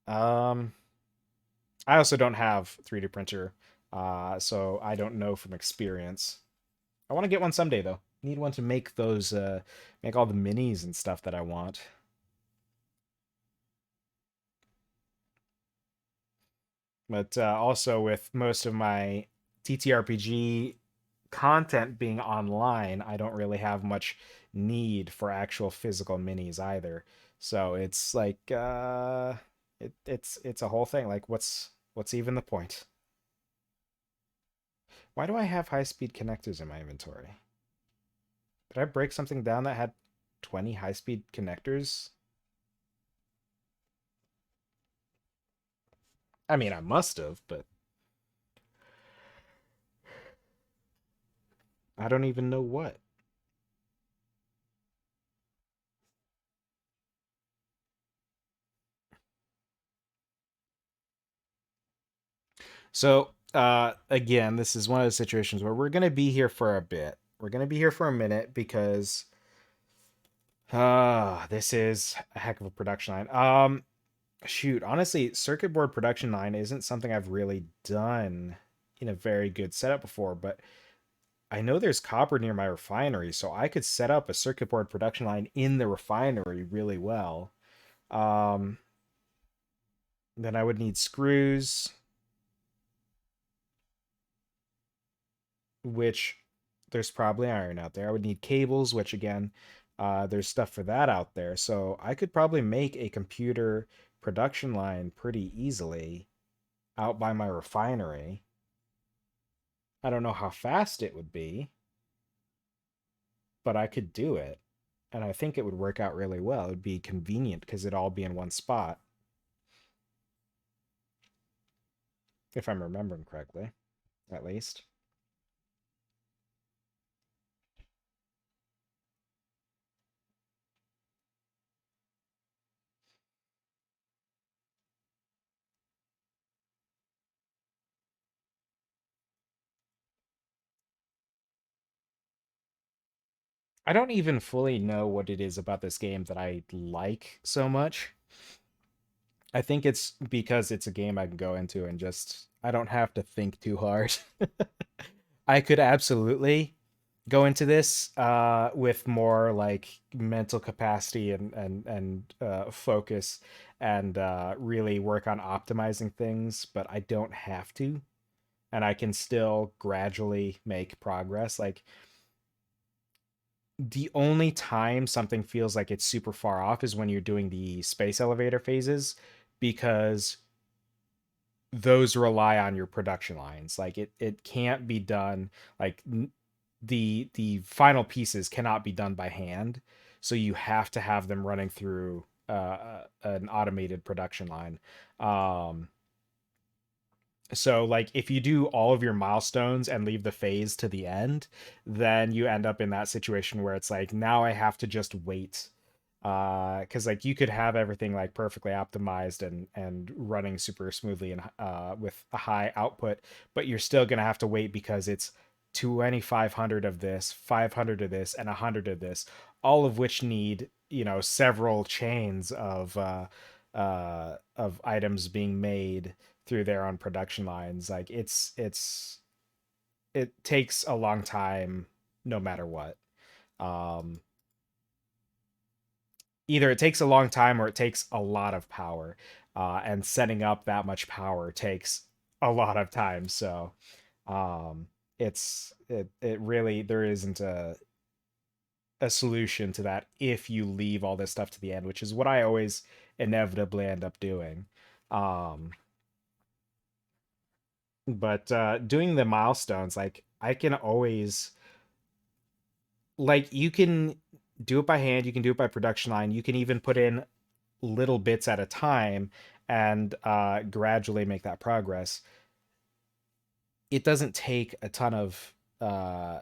Speaker 1: Um, I also don't have 3D printer, so I don't know from experience. I want to get one someday though. Need one to make those, make all the minis and stuff that I want. But also with most of my TTRPG content being online, I don't really have much need for actual physical minis either. So it's like it's a whole thing. Like what's even the point? Why do I have high-speed connectors in my inventory? Did I break something down that had 20 high-speed connectors? I mean, I must have, but I don't even know what. So, again, this is one of the situations where we're going to be here for a bit. We're going to be here for a minute because this is a heck of a production line. Shoot, honestly, circuit board production line isn't something I've really done in a very good setup before, but I know there's copper near my refinery, so I could set up a circuit board production line in the refinery really well. Um, then I would need screws, which there's probably iron out there. I would need cables, which again, there's stuff for that out there. So I could probably make a computer production line pretty easily out by my refinery. I don't know how fast it would be, but I could do it. And I think it would work out really well. It would be convenient because it'd all be in one spot, if I'm remembering correctly, at least. I don't even fully know what it is about this game that I like so much. I think it's because it's a game I can go into and just I don't have to think too hard. I could absolutely go into this with more like mental capacity and focus and really work on optimizing things, but I don't have to, and I can still gradually make progress. Like the only time something feels like it's super far off is when you're doing the space elevator phases because those rely on your production lines. Like it can't be done like the final pieces cannot be done by hand. So you have to have them running through an automated production line. Um so like if you do all of your milestones and leave the phase to the end, then you end up in that situation where it's like now I have to just wait. Because like you could have everything like perfectly optimized and running super smoothly and with a high output, but you're still gonna have to wait because it's 2500 of this, 500 of this, and 100 of this, all of which need, you know, several chains of items being made through their own production lines. Like it takes a long time no matter what. Um, Either it takes a long time or it takes a lot of power. And setting up that much power takes a lot of time. So um, it really there isn't a a solution to that if you leave all this stuff to the end, which is what I always inevitably end up doing. Um, but doing the milestones, like I can always like you can do it by hand, you can do it by production line, you can even put in little bits at a time and gradually make that progress. It doesn't take a ton of uh,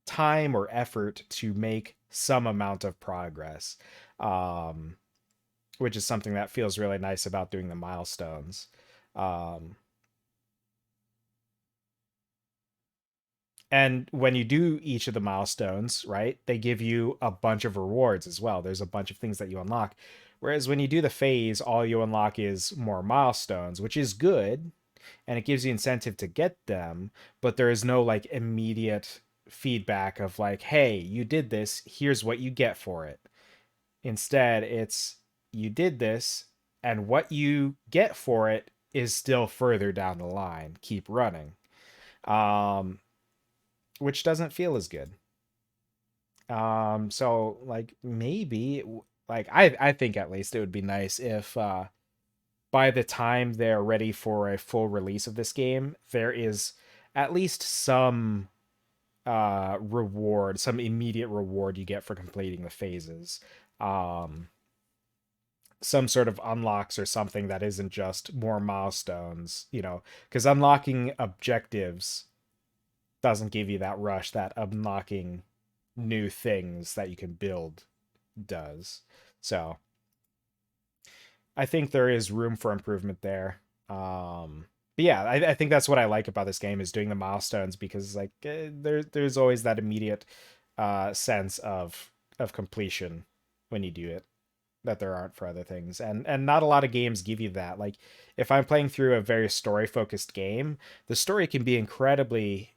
Speaker 1: time or effort to make some amount of progress, um, which is something that feels really nice about doing the milestones. Um, and when you do each of the milestones, right, they give you a bunch of rewards as well. There's a bunch of things that you unlock. Whereas when you do the phase, all you unlock is more milestones, which is good, and it gives you incentive to get them, but there is no like immediate feedback of like, hey, you did this, here's what you get for it. Instead, it's you did this, and what you get for it is still further down the line. Keep running. Um, which doesn't feel as good. So like maybe like I think at least it would be nice if by the time they're ready for a full release of this game, there is at least some reward, some immediate reward you get for completing the phases. Um some sort of unlocks or something that isn't just more milestones, because unlocking objectives doesn't give you that rush that unlocking new things that you can build does. So I think there is room for improvement there. But yeah, I think that's what I like about this game is doing the milestones because like there's always that immediate sense of completion when you do it that there aren't for other things, and not a lot of games give you that. Like if I'm playing through a very story focused game, the story can be incredibly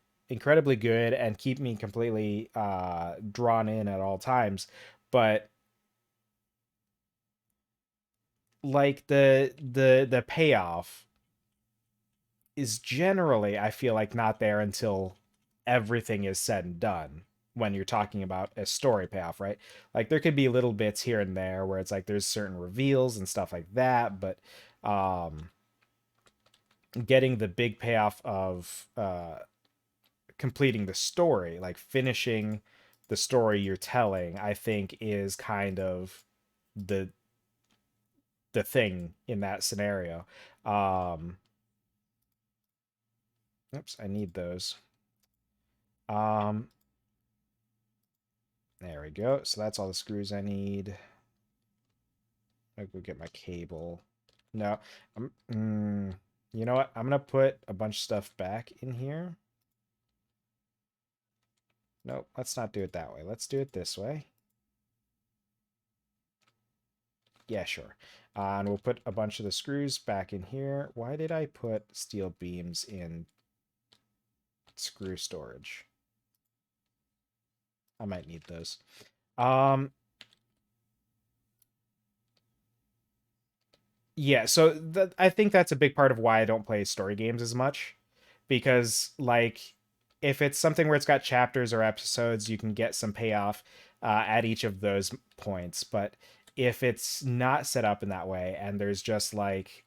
Speaker 1: good and keep me completely drawn in at all times, but like the payoff is generally, I feel like, not there until everything is said and done when you're talking about a story payoff, right? Like there could be little bits here and there where it's like there's certain reveals and stuff like that, but um getting the big payoff of completing the story, like finishing the story you're telling, I think is kind of the the thing in that scenario. Um oops, I need those. Um There we go. So that's all the screws I need. I'll go get my cable. No, you know what? I'm gonna put a bunch of stuff back in here. Nope, let's not do it that way. Let's do it this way. Yeah, sure. And we'll put a bunch of the screws back in here. Why did I put steel beams in screw storage? I might need those. Um, Yeah, so I think that's a big part of why I don't play story games as much, because like if it's something where it's got chapters or episodes, you can get some payoff at each of those points. But if it's not set up in that way, and there's just like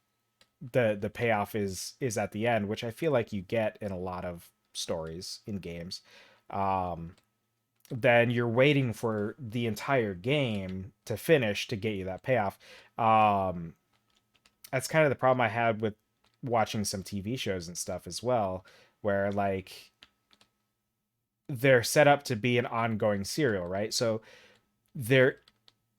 Speaker 1: the payoff is at the end, which I feel like you get in a lot of stories in games, um, then you're waiting for the entire game to finish to get you that payoff. Um, that's kind of the problem I had with watching some TV shows and stuff as well, where like they're set up to be an ongoing serial, right? So there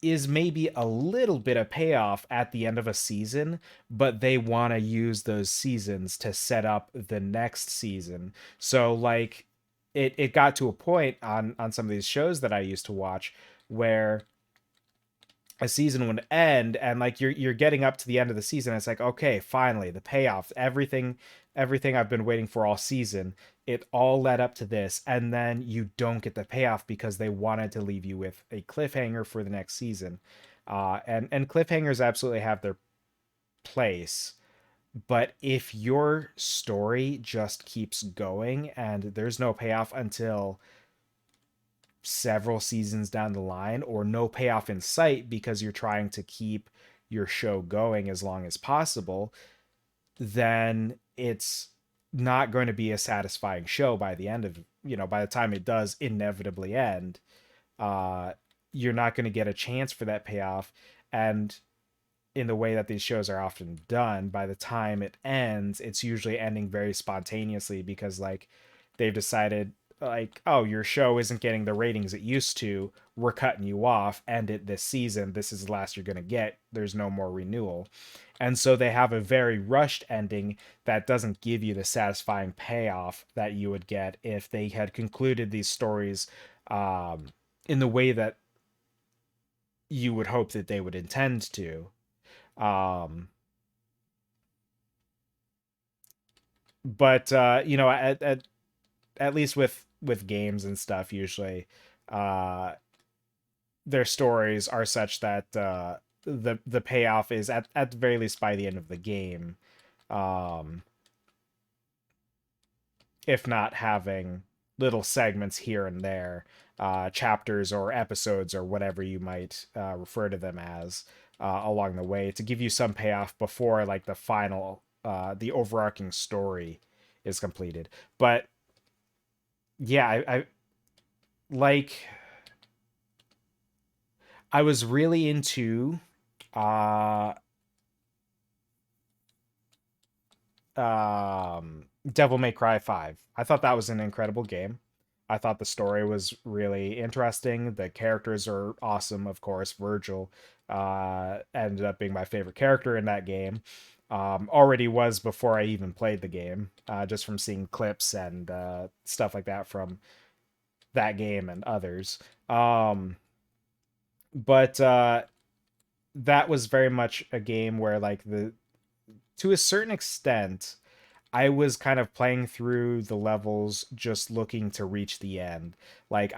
Speaker 1: is maybe a little bit of payoff at the end of a season, but they want to use those seasons to set up the next season. So like it got to a point on some of these shows that I used to watch where a season would end and like you're getting up to the end of the season, it's like okay, finally the payoff, everything I've been waiting for all season, it all led up to this, and then you don't get the payoff because they wanted to leave you with a cliffhanger for the next season. And cliffhangers absolutely have their place, but if your story just keeps going and there's no payoff until several seasons down the line or no payoff in sight because you're trying to keep your show going as long as possible, then it's not going to be a satisfying show by the end of, by the time it does inevitably end. uh you're not going to get a chance for that payoff. And in the way that these shows are often done, by the time it ends, it's usually ending very spontaneously because like they've decided like, oh, your show isn't getting the ratings it used to. We're cutting you off. End it this season. This is the last you're going to get. There's no more renewal. And so they have a very rushed ending that doesn't give you the satisfying payoff that you would get if they had concluded these stories um, in the way that you would hope that they would intend to. Um, but at least with games and stuff, usually uh, their stories are such that the payoff is at the very least by the end of the game. Um, if not having little segments here and there, chapters or episodes or whatever you might refer to them as along the way to give you some payoff before like the final, the overarching story is completed. But yeah, I like, I was really into uh Devil May Cry 5. I thought that was an incredible game. I thought the story was really interesting. The characters are awesome, of course. Virgil ended up being my favorite character in that game. Already was before I even played the game, just from seeing clips and stuff like that from that game and others. But that was very much a game where, like, to a certain extent, I was kind of playing through the levels just looking to reach the end. Like,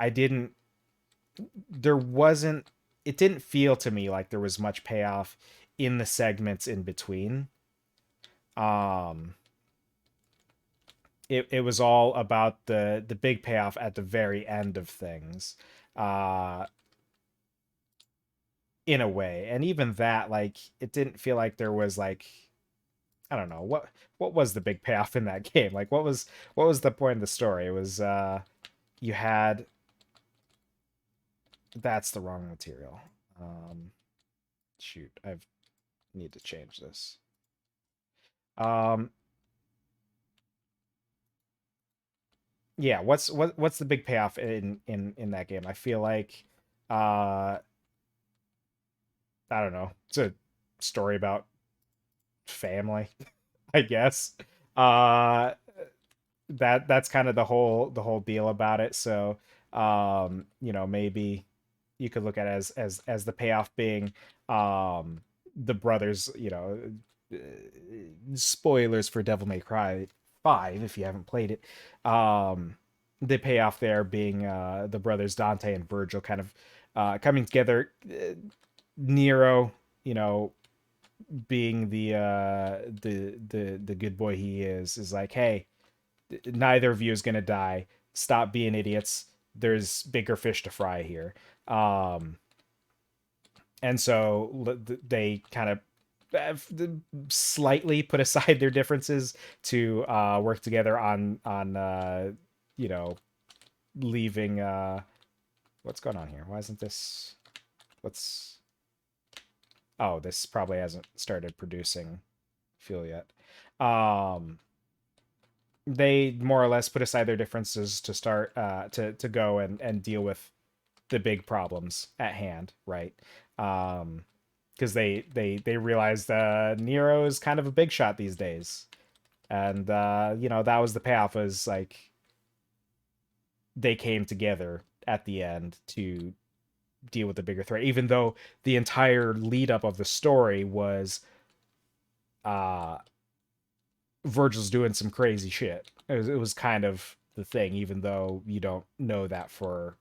Speaker 1: there wasn't, it didn't feel to me like there was much payoff in the segments in between. Um, it was all about the big payoff at the very end of things, uh, in a way. And even that, like, it didn't feel like there was like, I don't know what was the big payoff in that game. Like, what was the point of the story? It was you had, that's the wrong material. Um, shoot, I need to change this. Um, yeah, what's the big payoff in that game? I feel like uh I don't know. It's a story about family, I guess. Uh that's kind of the whole deal about it. So maybe you could look at it as the payoff being the brothers, uh, spoilers for Devil May Cry 5 if you haven't played it. The payoff there being the brothers Dante and Virgil kind of coming together. Nero, you know, being the good boy he is like, hey, neither of you is gonna die. Stop being idiots. There's bigger fish to fry here. Um, and so they kind of slightly put aside their differences to work together on you know leaving. What's going on here? Why isn't this? What's Oh, this probably hasn't started producing fuel yet. Um, they more or less put aside their differences to start to go and deal with the big problems at hand, right? Because they realized Nero is kind of a big shot these days, and that was the payoff. Was like they came together at the end to deal with the bigger threat, even though the entire lead up of the story was uh Virgil's doing some crazy shit. It was kind of the thing, even though you don't know that for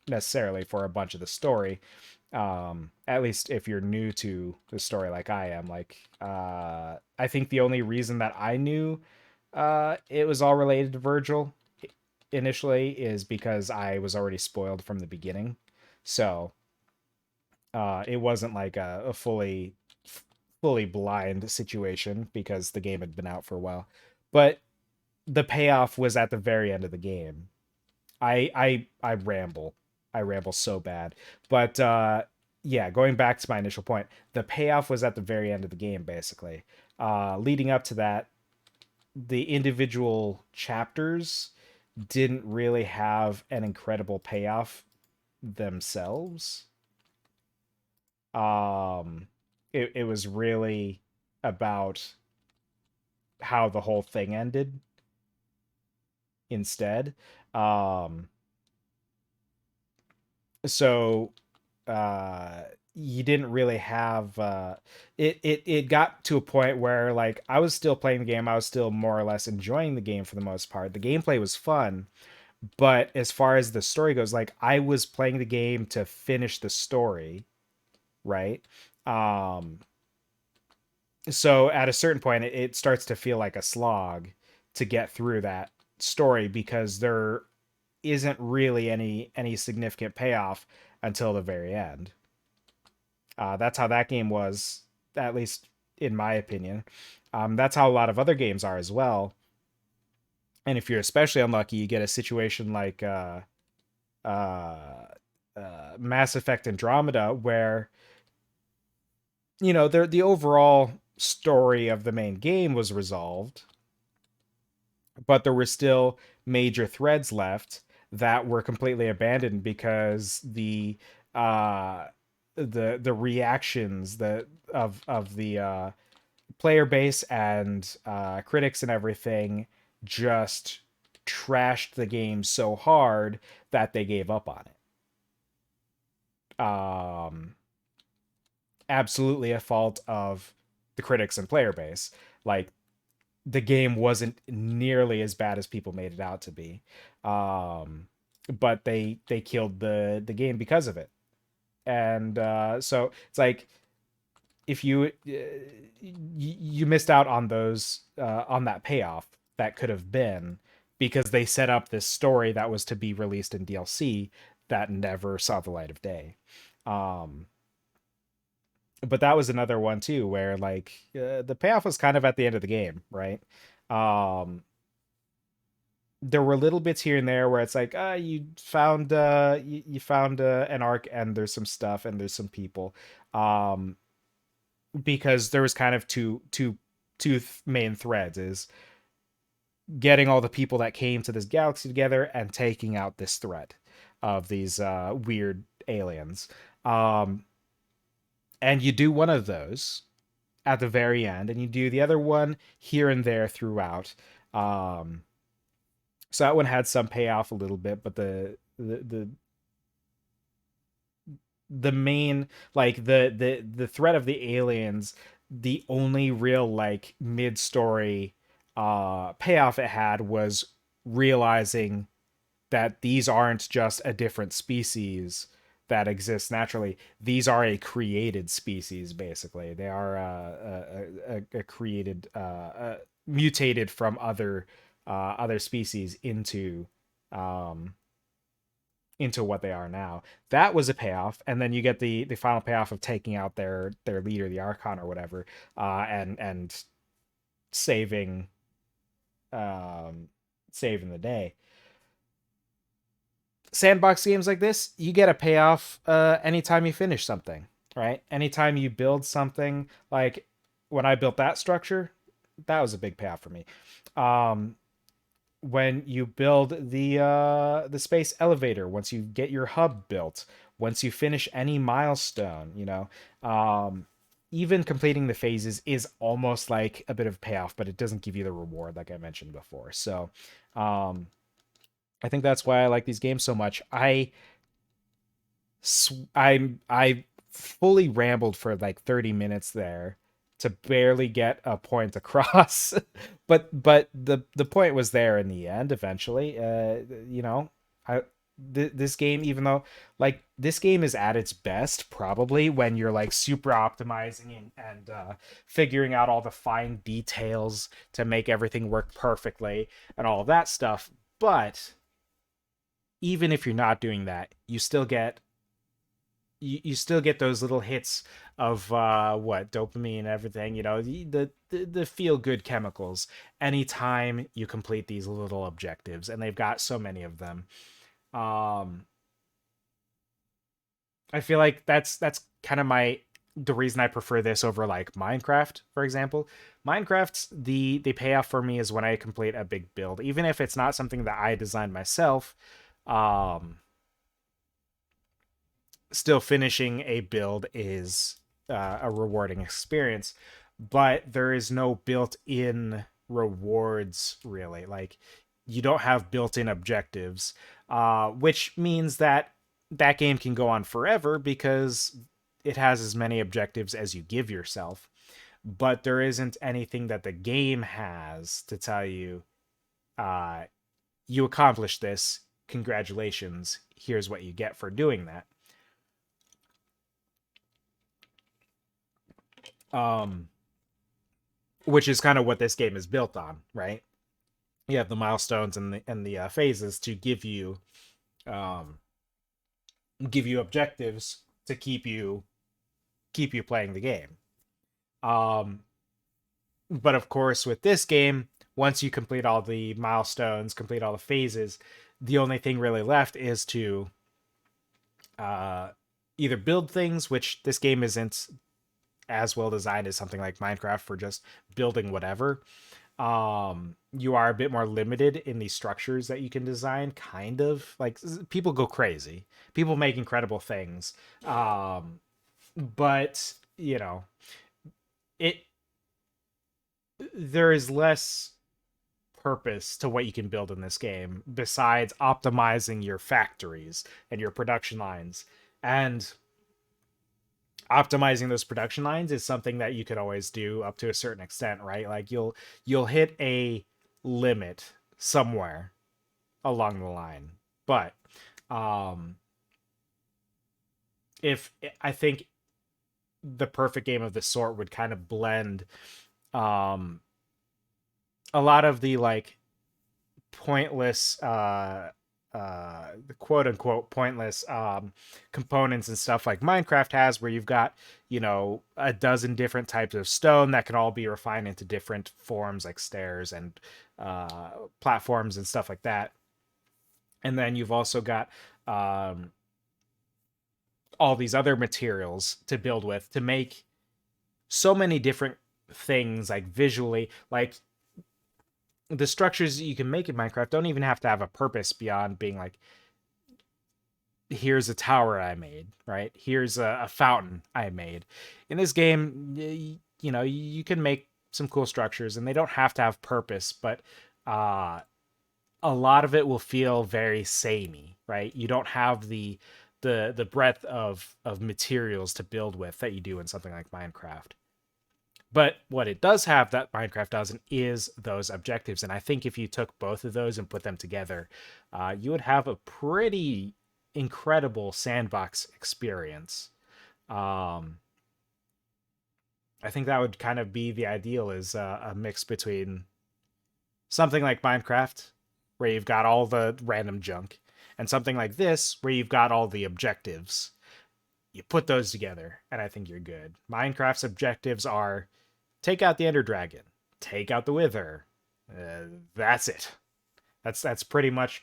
Speaker 1: necessarily for a bunch of the story. At least if you're new to the story like I am, like I think the only reason that I knew it was all related to Virgil initially is because I was already spoiled from the beginning. So it wasn't like a fully blind situation because the game had been out for a while. But the payoff was at the very end of the game. I ramble. I ramble so bad. But yeah, going back to my initial point, the payoff was at the very end of the game, basically. Leading up to that, the individual chapters didn't really have an incredible payoff themselves. Um, it was really about how the whole thing ended instead. Um, so uh you didn't really have it got to a point where like I was still playing the game. I was still more or less enjoying the game for the most part. The gameplay was fun, but as far as the story goes, like I was playing the game to finish the story, right? um so at a certain point it starts to feel like a slog to get through that story because there isn't really any significant payoff until the very end. That's how that game was, at least in my opinion. That's how a lot of other games are as well. And if you're especially unlucky, you get a situation like uh, Mass Effect Andromeda, where the overall story of the main game was resolved, but there were still major threads left that were completely abandoned because uh the reactions that of the player base and critics and everything just trashed the game so hard that they gave up on it. Absolutely a fault of the critics and player base. Like the game wasn't nearly as bad as people made it out to be. Um, but they killed the game because of it. And so it's like if you missed out on those on that payoff that could have been because they set up this story that was to be released in DLC that never saw the light of day. Um, but that was another one too where like the payoff was kind of at the end of the game, right? Um, there were little bits here and there where it's like you found an arc and there's some stuff and there's some people. Um, because there was kind of two main threads is getting all the people that came to this galaxy together and taking out this threat of these weird aliens. Um, and you do one of those at the very end, and you do the other one here and there throughout. Um, so that one had some payoff a little bit, but the main like the threat of the aliens, the only real like mid-story payoff it had was realizing that these aren't just a different species that exists naturally. These are a created species, basically. They are a created mutated from other species um into what they are now. That was a payoff, and then you get the final payoff of taking out their leader, the Archon or whatever, and saving um saving the day. Sandbox games like this, you get a payoff anytime you finish something, right? Anytime you build something, like when I built that structure, that was a big payoff for me. Um, when you build the space elevator, once you get your hub built, once you finish any milestone, even completing the phases is almost like a bit of payoff, but it doesn't give you the reward like I mentioned before. So um, I think that's why I like these games so much. I fully rambled for like 30 minutes there to barely get a point across. But the point was there in the end eventually. I this game, even though like this game is at its best probably when you're like super optimizing and figuring out all the fine details to make everything work perfectly and all of that stuff. But even if you're not doing that, you still get those little hits of what dopamine and everything, the feel good chemicals anytime you complete these little objectives, and they've got so many of them. um I feel like that's kind of my the reason I prefer this over like Minecraft, for example. Minecraft's the payoff for me is when I complete a big build, even if it's not something that I designed myself. um Still finishing a build is a rewarding experience, but there is no built-in rewards really. Like, you don't have built-in objectives, which means that that game can go on forever because it has as many objectives as you give yourself. But there isn't anything that the game has to tell you, uh, you accomplished this. Congratulations. Here's what you get for doing that. Um, which is kind of what this game is built on, right? You have the milestones and the phases to um, give you objectives to keep you playing the game. Um, but of course, with this game, once you complete all the milestones, complete all the phases, the only thing really left is to uh, either build things, which this game isn't as well designed as something like Minecraft for just building whatever. You are a bit more limited in the structures that you can design, kind of. Like, people go crazy, people make incredible things. But it there is less purpose to what you can build in this game besides optimizing your factories and your production lines. And optimizing those production lines is something that you could always do up to a certain extent, right? Like, you'll hit a limit somewhere along the line. But um if I think the perfect game of this sort would kind of blend um a lot of the like pointless the quote unquote pointless components and stuff like Minecraft has, where you've got, a dozen different types of stone that can all be refined into different forms, like stairs and platforms and stuff like that. And then you've also got um, all these other materials to build with to make so many different things, like visually. Like, the structures you can make in Minecraft don't even have to have a purpose beyond being like, here's a tower I made, right? Here's a fountain I made. In this game, you can make some cool structures, and they don't have to have purpose, but uh, a lot of it will feel very samey, right? You don't have the breadth of materials to build with that you do in something like Minecraft. But what it does have that Minecraft doesn't is those objectives. And I think if you took both of those and put them together, you would have a pretty incredible sandbox experience. Um, I think that would kind of be the ideal, is a mix between something like Minecraft, where you've got all the random junk, and something like this, where you've got all the objectives. You put those together, and I think you're good. Minecraft's objectives are: take out the Ender Dragon, take out the Wither. That's it. That's pretty much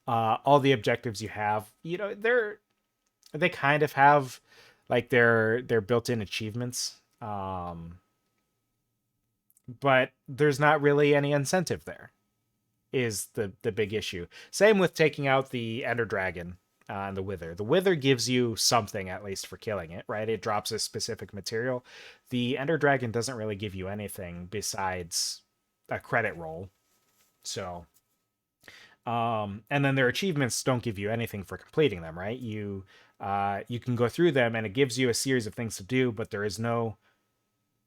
Speaker 1: all the objectives you have. They kind of have like their built-in achievements, but there's not really any incentive there. Is the big issue. Same with taking out the Ender Dragon and the Wither. The Wither gives you something, at least, for killing it, right? It drops a specific material. The Ender Dragon doesn't really give you anything besides a credit roll. So, and then their achievements don't give you anything for completing them, right? You can go through them, and it gives you a series of things to do, but there is no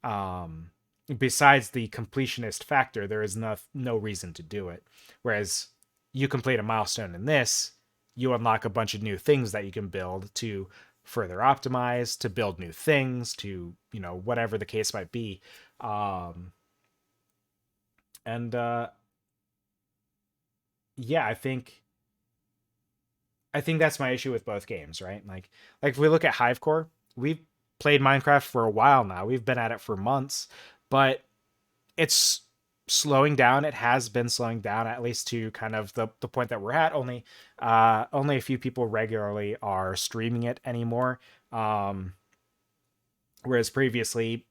Speaker 1: um besides the completionist factor, there is no reason to do it. Whereas you complete a milestone in this, you unlock a bunch of new things that you can build to further optimize, to build new things, to, whatever the case might be. And Yeah, I think I think that's my issue with both games, right? Like if we look at Hivecore, we've played Minecraft for a while now. We've been at it for months, but it's slowing down. It has been slowing down, at least to kind of the point that we're at. Only a few people regularly are streaming it anymore. Whereas previously,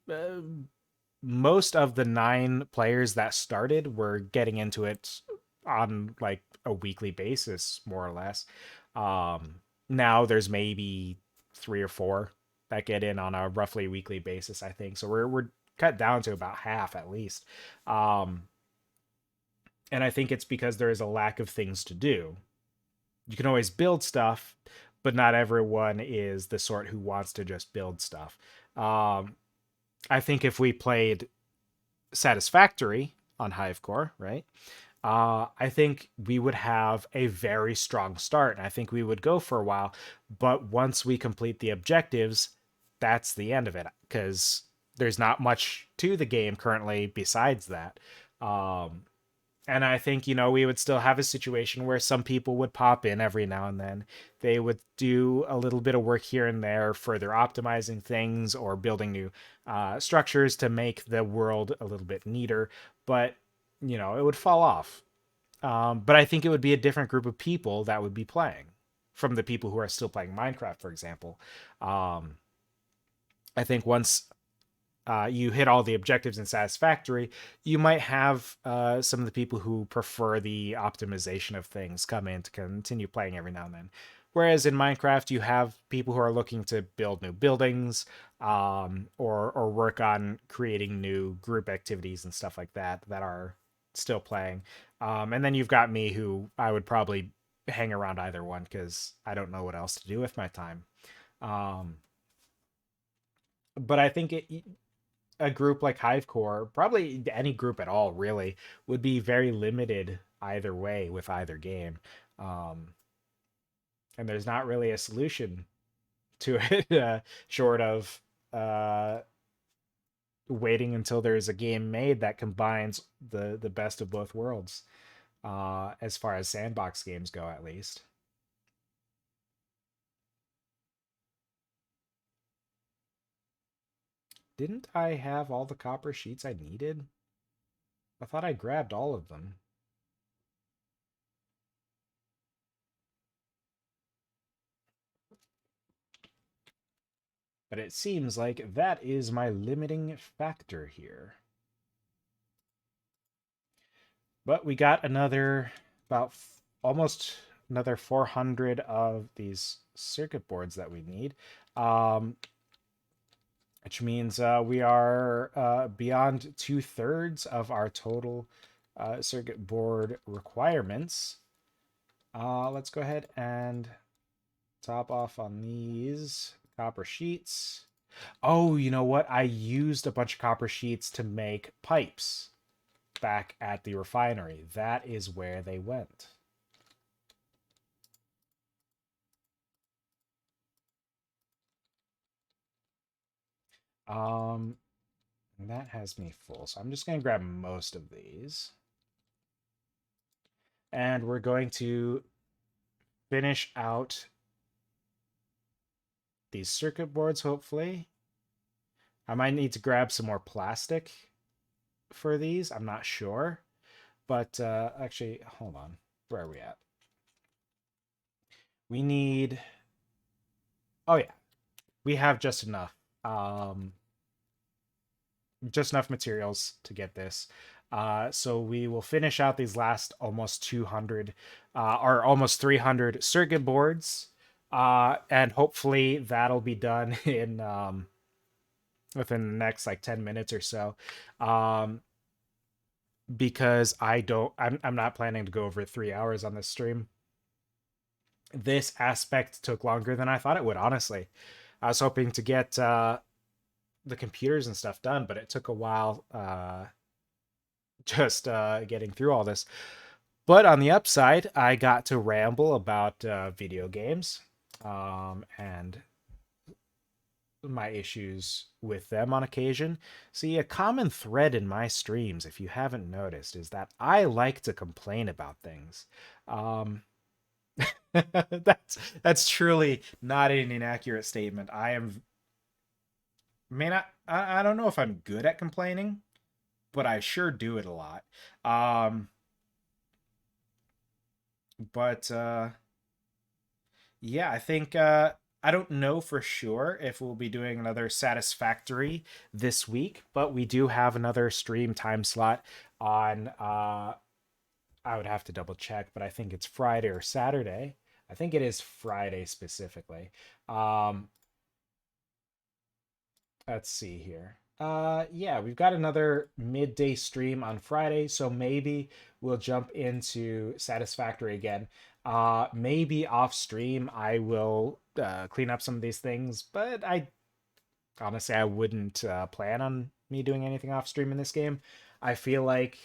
Speaker 1: most of the 9 players that started were getting into it on like a weekly basis, more or less. Now there's maybe 3 or 4 that get in on a roughly weekly basis, I think. So we're cut down to about half at least. Um, and I think it's because there is a lack of things to do. You can always build stuff, but not everyone is the sort who wants to just build stuff. Um, I think if we played Satisfactory on Hivecore, right? I think we would have a very strong start, and I think we would go for a while. But once we complete the objectives, that's the end of it, because there's not much to the game currently besides that. Um, and I think, we would still have a situation where some people would pop in every now and then. They would do a little bit of work here and there, further optimizing things or building new structures to make the world a little bit neater. But, it would fall off. But I think it would be a different group of people that would be playing from the people who are still playing Minecraft, for example. Um, I think once you hit all the objectives in Satisfactory, you might have some of the people who prefer the optimization of things come in to continue playing every now and then. Whereas in Minecraft, you have people who are looking to build new buildings, or work on creating new group activities and stuff like that are still playing. And then you've got me, who I would probably hang around either one because I don't know what else to do with my time. Um, but I think a group like Hivecore, probably any group at all, really, would be very limited either way with either game. Um, and there's not really a solution to it, short of uh, waiting until there's a game made that combines the best of both worlds, as far as sandbox games go, at least. Didn't I have all the copper sheets I needed? I thought I grabbed all of them. But it seems like that is my limiting factor here. But we got about almost another 400 of these circuit boards that we need, um, which means we are beyond 2/3 of our total circuit board requirements. Let's go ahead and top off on these copper sheets. Oh, you know what? I used a bunch of copper sheets to make pipes back at the refinery. That is where they went. Um, that has me full, so I'm just going to grab most of these. And we're going to finish out these circuit boards, hopefully. I might need to grab some more plastic for these. I'm not sure. But actually, hold on. Where are we at? We need... Oh, yeah. We have Um, just enough materials to get this. So we will finish out these last almost 200, or almost 300 circuit boards. And hopefully that'll be done in within the next like 10 minutes or so. Um, because I'm not planning to go over 3 hours on this stream. This aspect took longer than I thought it would, honestly. I was hoping to get the computers and stuff done, but it took a while just getting through all this. But on the upside, I got to ramble about video games, and my issues with them on occasion. See, a common thread in my streams, if you haven't noticed, is that I like to complain about things. Um, That's truly not an inaccurate statement. I am, man, I don't know if I'm good at complaining, but I sure do it a lot. Um, but yeah, I think I don't know for sure if we'll be doing another Satisfactory this week, but we do have another stream time slot on I would have to double check, but I think it's Friday or Saturday. I think it is Friday specifically. Um, let's see here. Yeah, we've got another midday stream on Friday, so maybe we'll jump into Satisfactory again. Maybe off stream I will clean up some of these things, but I honestly I wouldn't plan on me doing anything off stream in this game. I feel like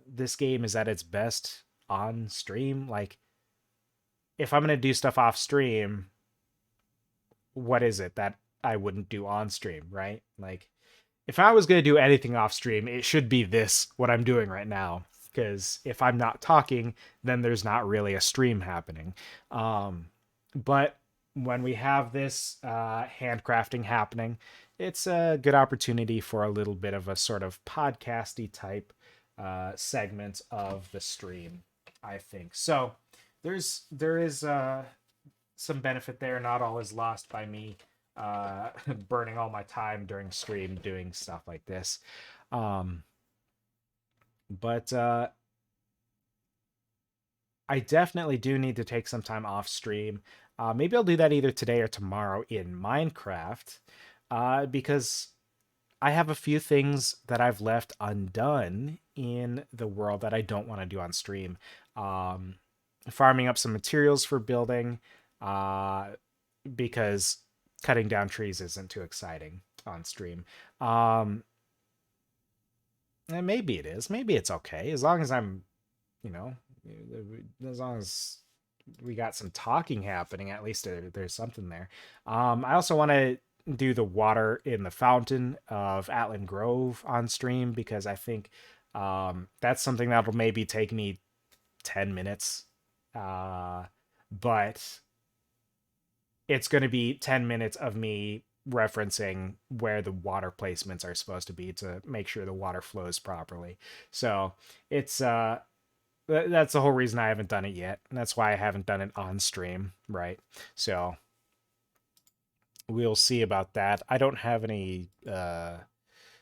Speaker 1: this game is at its best on stream. Like if I'm gonna do stuff off stream, what is it that I wouldn't do on stream, right? Like if I was gonna do anything off stream, it should be this what I'm doing right now. Because if I'm not talking, then there's not really a stream happening. But when we have this handcrafting happening, it's a good opportunity for a little bit of a sort of podcasty type segment of the stream, I think. So there is some benefit there. Not all is lost by me burning all my time during stream doing stuff like this. Um, but I definitely do need to take some time off stream. Maybe I'll do that either today or tomorrow in Minecraft, because I have a few things that I've left undone in the world that I don't want to do on stream. Um, Farming up some materials for building, uh, because cutting down trees isn't too exciting on stream. And maybe it is. Maybe it's okay as long as I'm, you know, as long as we got some talking happening. At least there's something there. I also want to do the water in the fountain of Atlan Grove on stream because I think that's something that'll maybe take me 10 minutes. But it's going to be 10 minutes of me referencing where the water placements are supposed to be to make sure the water flows properly. So it's that's the whole reason I haven't done it yet. And that's why I haven't done it on stream, right? So we'll see about that. I don't have any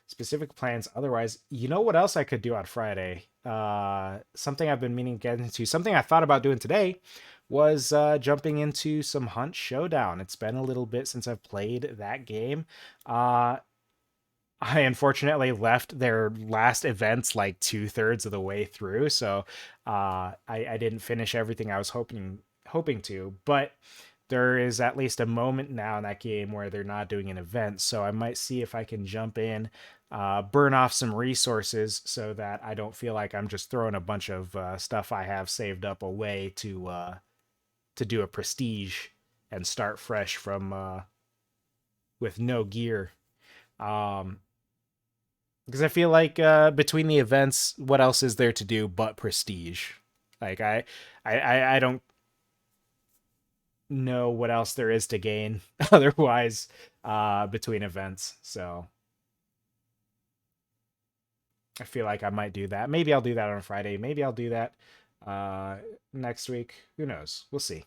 Speaker 1: specific plans otherwise. You know what else I could do on Friday? Something I've been meaning to get into, something I thought about doing today was jumping into some Hunt Showdown. It's been a little bit since I've played that game. I unfortunately left their last events like 2/3 of the way through, so I didn't finish everything I was hoping to. But there is at least a moment now in that game where they're not doing an event, so I might see if I can jump in, burn off some resources so that I don't feel like I'm just throwing a bunch of stuff I have saved up away to do a prestige and start fresh from with no gear. Um, because I feel like between the events, what else is there to do but prestige? Like I don't know what else there is to gain otherwise between events. So I feel like I might do that. Maybe I'll do that on Friday. Maybe I'll do that uh, next week. Who knows? We'll see.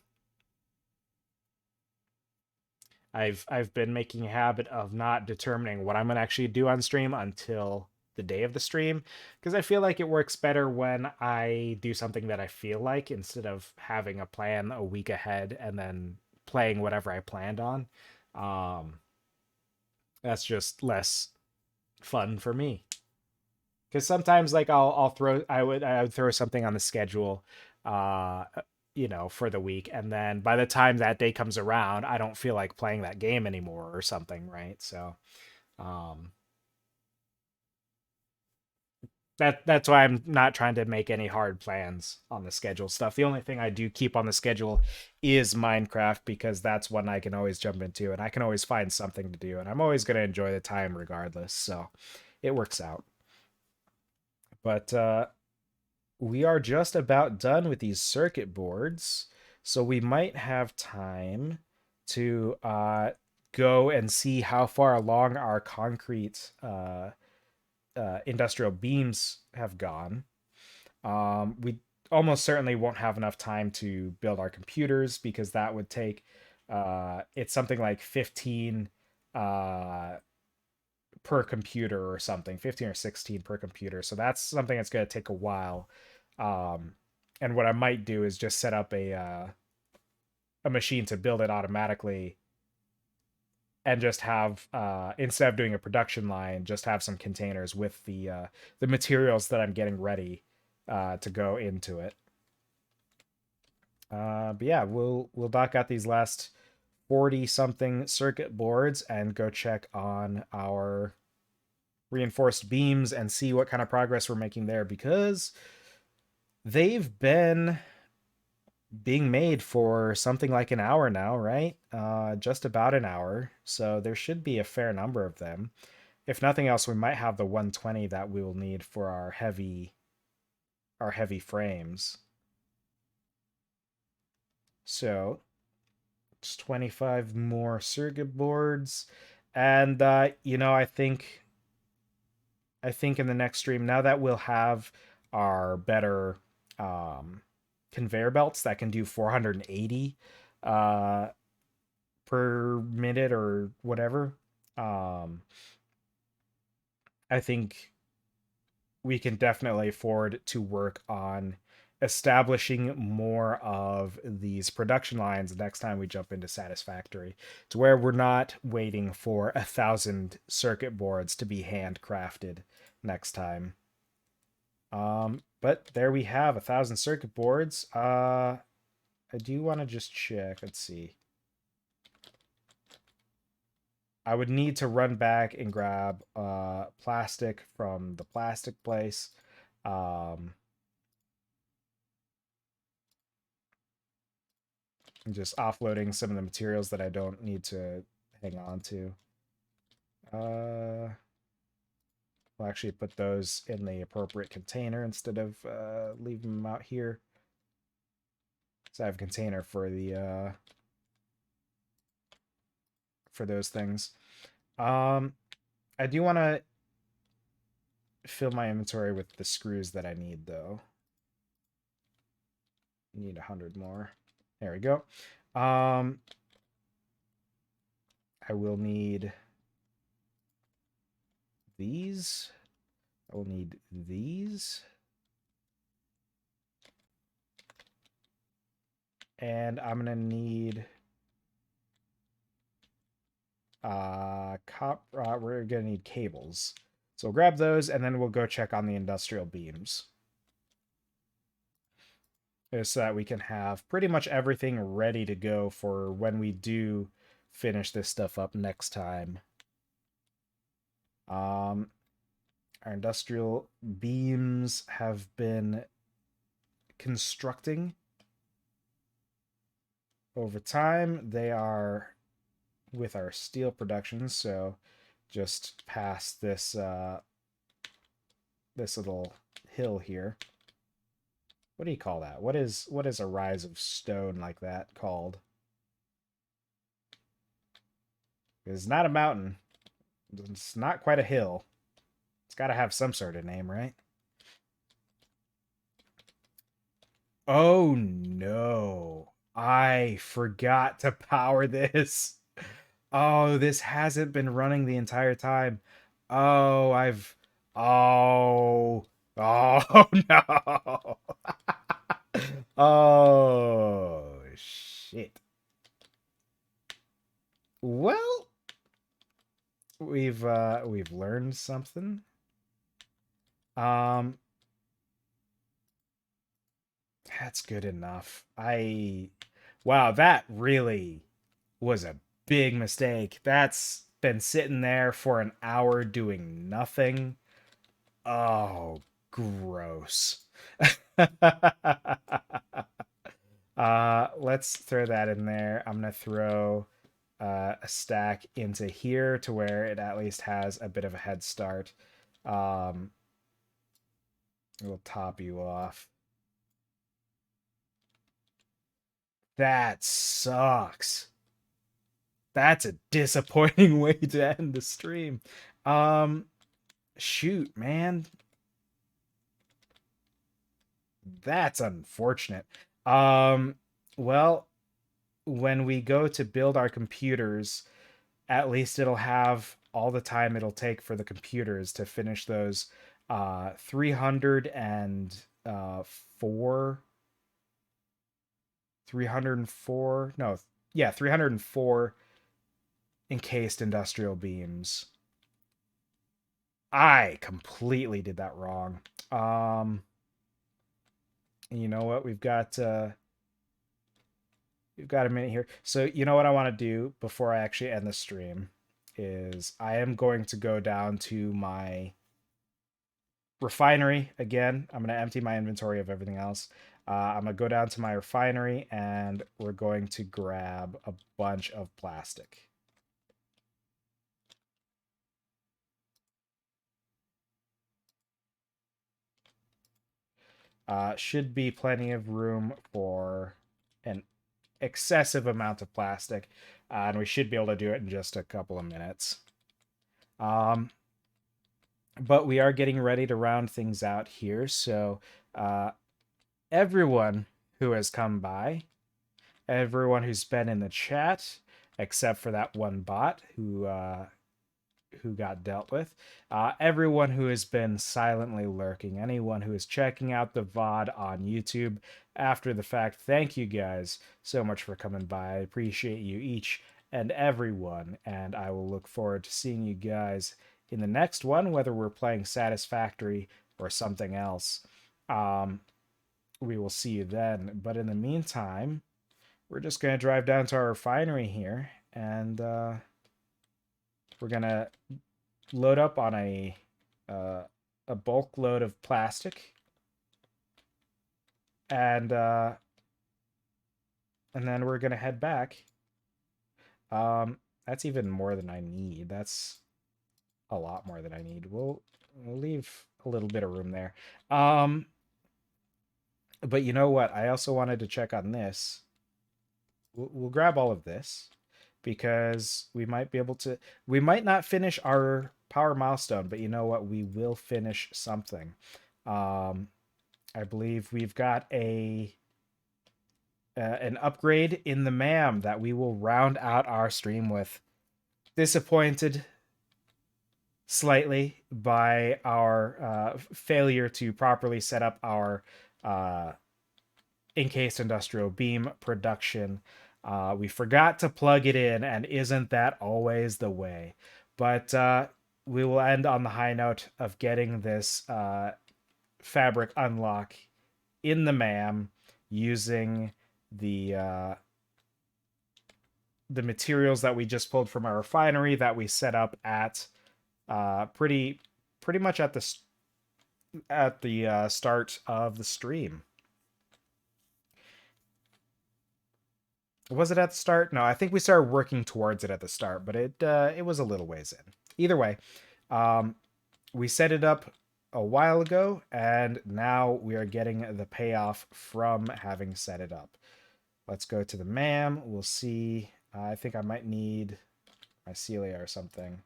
Speaker 1: I've been making a habit of not determining what I'm gonna actually do on stream until the day of the stream because I feel like it works better when I do something that I feel like instead of having a plan a week ahead and then playing whatever I planned on. Um, that's just less fun for me because sometimes like I'll throw I would throw something on the schedule uh for the week and then by the time that day comes around I don't feel like playing that game anymore or something, right? So um that's why I'm not trying to make any hard plans on the schedule stuff. The only thing I do keep on the schedule is Minecraft because that's one I can always jump into and I can always find something to do and I'm always going to enjoy the time regardless, so it works out. But we are just about done with these circuit boards. So we might have time to go and see how far along our concrete industrial beams have gone. We almost certainly won't have enough time to build our computers because that would take it's something like 15 uh, per computer or something, 15 or 16 per computer. So that's something that's going to take a while. Um, and what I might do is just set up a machine to build it automatically and just have instead of doing a production line, just have some containers with the materials that I'm getting ready to go into it. But yeah, we'll dock out these last 40 something circuit boards and go check on our reinforced beams and see what kind of progress we're making there because they've been being made for something like an hour now, right? Just about an hour. So there should be a fair number of them. If nothing else, we might have the 120 that we will need for our heavy frames. So it's 25 more circuit boards. And I think in the next stream, now that we'll have our better um, conveyor belts that can do 480 uh, per minute or whatever, um, I think we can definitely afford to work on establishing more of these production lines next time we jump into Satisfactory, to where we're not waiting for 1,000 circuit boards to be handcrafted next time. But there we have 1,000 circuit boards. I do want to just check. Let's see. I would need to run back and grab plastic from the plastic place. Um, and just offloading some of the materials that I don't need to hang on to. We'll actually put those in the appropriate container instead of leaving them out here. So I have a container for the for those things. I do want to fill my inventory with the screws that I need, though. Need 100 more. There we go. I will need these. I will need these. And I'm going to need we're going to need cables. So we'll grab those and then we'll go check on the industrial beams. So that we can have pretty much everything ready to go for when we do finish this stuff up next time. Our industrial beams have been constructing over time. They are with our steel production, so just past this this little hill here. What do you call that? What is a rise of stone like that called? It's not a mountain. It's not quite a hill. It's got to have some sort of name, right? Oh no. I forgot to power this. Oh, this hasn't been running the entire time. Oh, Oh. Oh, no. Oh, shit. Well, we've learned something. Um, that's good enough. Wow, that really was a big mistake. That's been sitting there for an hour doing nothing. Oh, gross. Let's throw that in there. I'm gonna throw a stack into here to where it at least has a bit of a head start. Um, we'll top you off. That sucks. That's a disappointing way to end the stream. Um, shoot, man. That's unfortunate. Um, well, when we go to build our computers, at least it'll have all the time it'll take for the computers to finish those 304 304 no yeah 304 encased industrial beams. I completely did that wrong. um you know what, we've got a minute here. So you know what I want to do before I actually end the stream is I am going to go down to my refinery again. I'm going to empty my inventory of everything else. I'm going to go down to my refinery and we're going to grab a bunch of plastic. Should be plenty of room for an excessive amount of plastic, and we should be able to do it in just a couple of minutes. But we are getting ready to round things out here, so everyone who has come by, everyone who's been in the chat, except for that one bot who got dealt with. Everyone who has been silently lurking, anyone who is checking out the VOD on YouTube after the fact, thank you guys so much for coming by. I appreciate you each and everyone, and I will look forward to seeing you guys in the next one, whether we're playing Satisfactory or something else. We will see you then. But in the meantime, we're just going to drive down to our refinery here, and we're going to load up on a bulk load of plastic, and then we're gonna head back. That's even more than I need. That's a lot more than I need. We'll leave a little bit of room there. But you know what? I also wanted to check on this. We'll grab all of this because we might be able to. We might not finish our power milestone, but you know what? We will finish something. I believe we've got an upgrade in the MAM that we will round out our stream with. Disappointed slightly by our failure to properly set up our encased industrial beam production. We forgot to plug it in, and isn't that always the way? But we will end on the high note of getting this fabric unlock in the MAM using the materials that we just pulled from our refinery that we set up at pretty much at the start of the stream. Was it at the start? No, I think we started working towards it at the start, but it was a little ways in. Either way, we set it up a while ago, and now we are getting the payoff from having set it up. Let's go to the MAM. We'll see. I think I might need mycelia or something.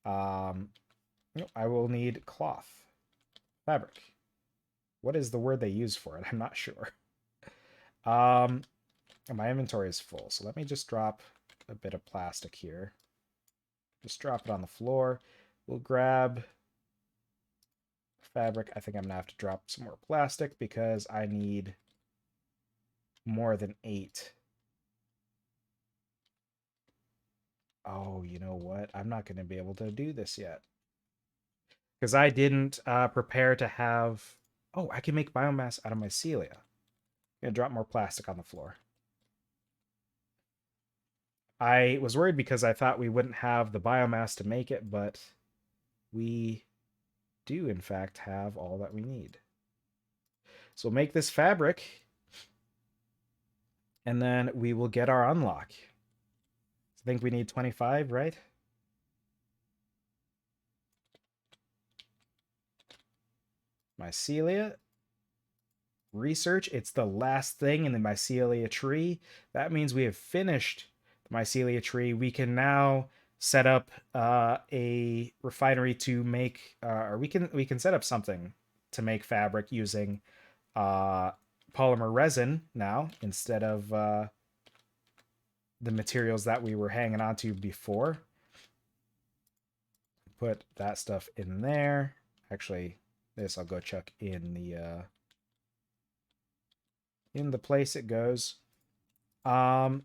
Speaker 1: I will need cloth. Fabric. What is the word they use for it? I'm not sure. My inventory is full, so let me just drop a bit of plastic here. Just drop it on the floor. We'll grab fabric. I think I'm going to have to drop some more plastic because I need more than 8. Oh, you know what? I'm not going to be able to do this yet. Because I didn't prepare to have... Oh, I can make biomass out of mycelia. I'm going to drop more plastic on the floor. I was worried because I thought we wouldn't have the biomass to make it, but we do, in fact, have all that we need. So we'll make this fabric, and then we will get our unlock. I think we need 25, right? Mycelia. research. It's the last thing in the mycelia tree. That means we have finished the mycelia tree. We can now set up a refinery to make, or we can set up something to make fabric using polymer resin now instead of the materials that we were hanging on to before. Put that stuff in there. Actually, this I'll go chuck in the place it goes. Well,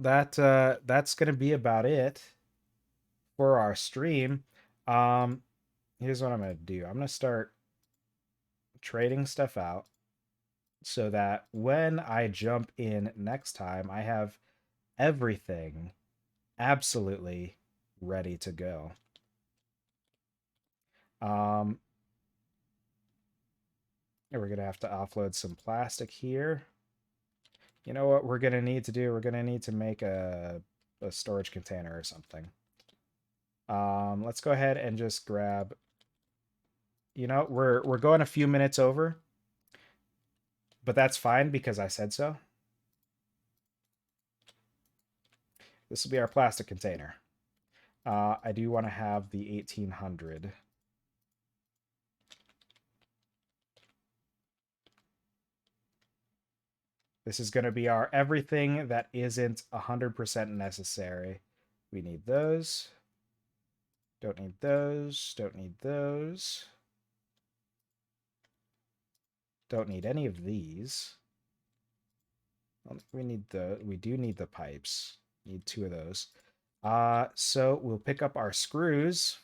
Speaker 1: that's gonna be about it for our stream. Here's what I'm gonna do. I'm gonna start trading stuff out so that when I jump in next time, I have everything absolutely ready to go. And we're gonna have to offload some plastic here. You know what we're gonna need to do? We're gonna need to make a storage container or something. Let's go ahead and just grab. You know, we're going a few minutes over, but that's fine because I said so. This will be our plastic container. I do want to have the 1800. This is going to be our everything that isn't 100% necessary. We need those. Don't need those. Don't need those. Don't need any of these. We do need the pipes. Need 2 of those. So we'll pick up our screws.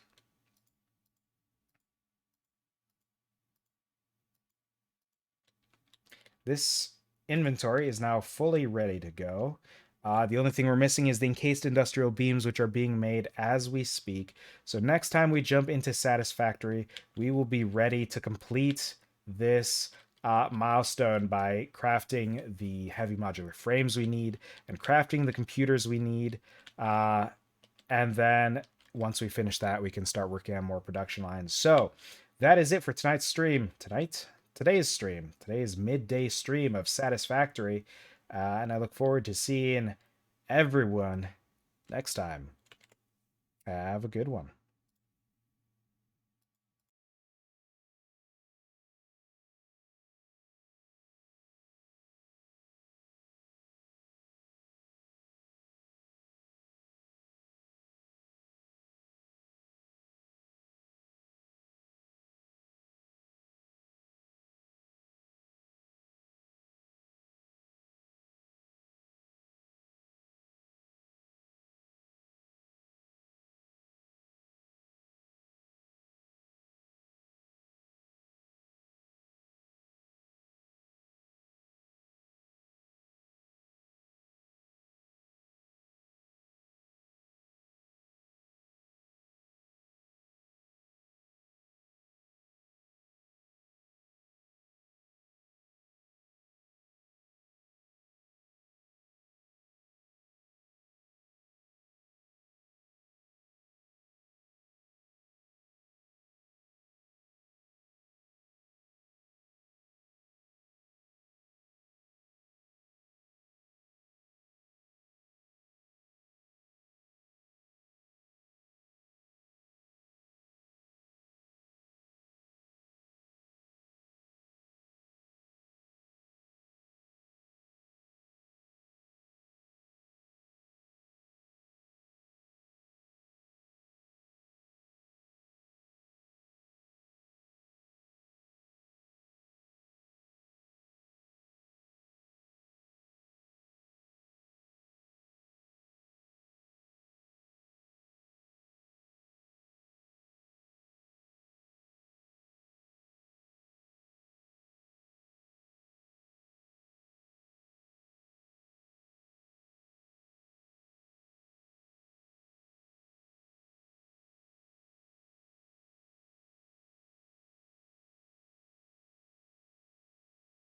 Speaker 1: This inventory is now fully ready to go. The only thing we're missing is the encased industrial beams, which are being made as we speak. So next time we jump into Satisfactory, we will be ready to complete this milestone by crafting the heavy modular frames we need and crafting the computers we need. And then once we finish that, we can start working on more production lines. So that is it for tonight's stream. Today's stream. Today's midday stream of Satisfactory. And I look forward to seeing everyone next time. Have a good one.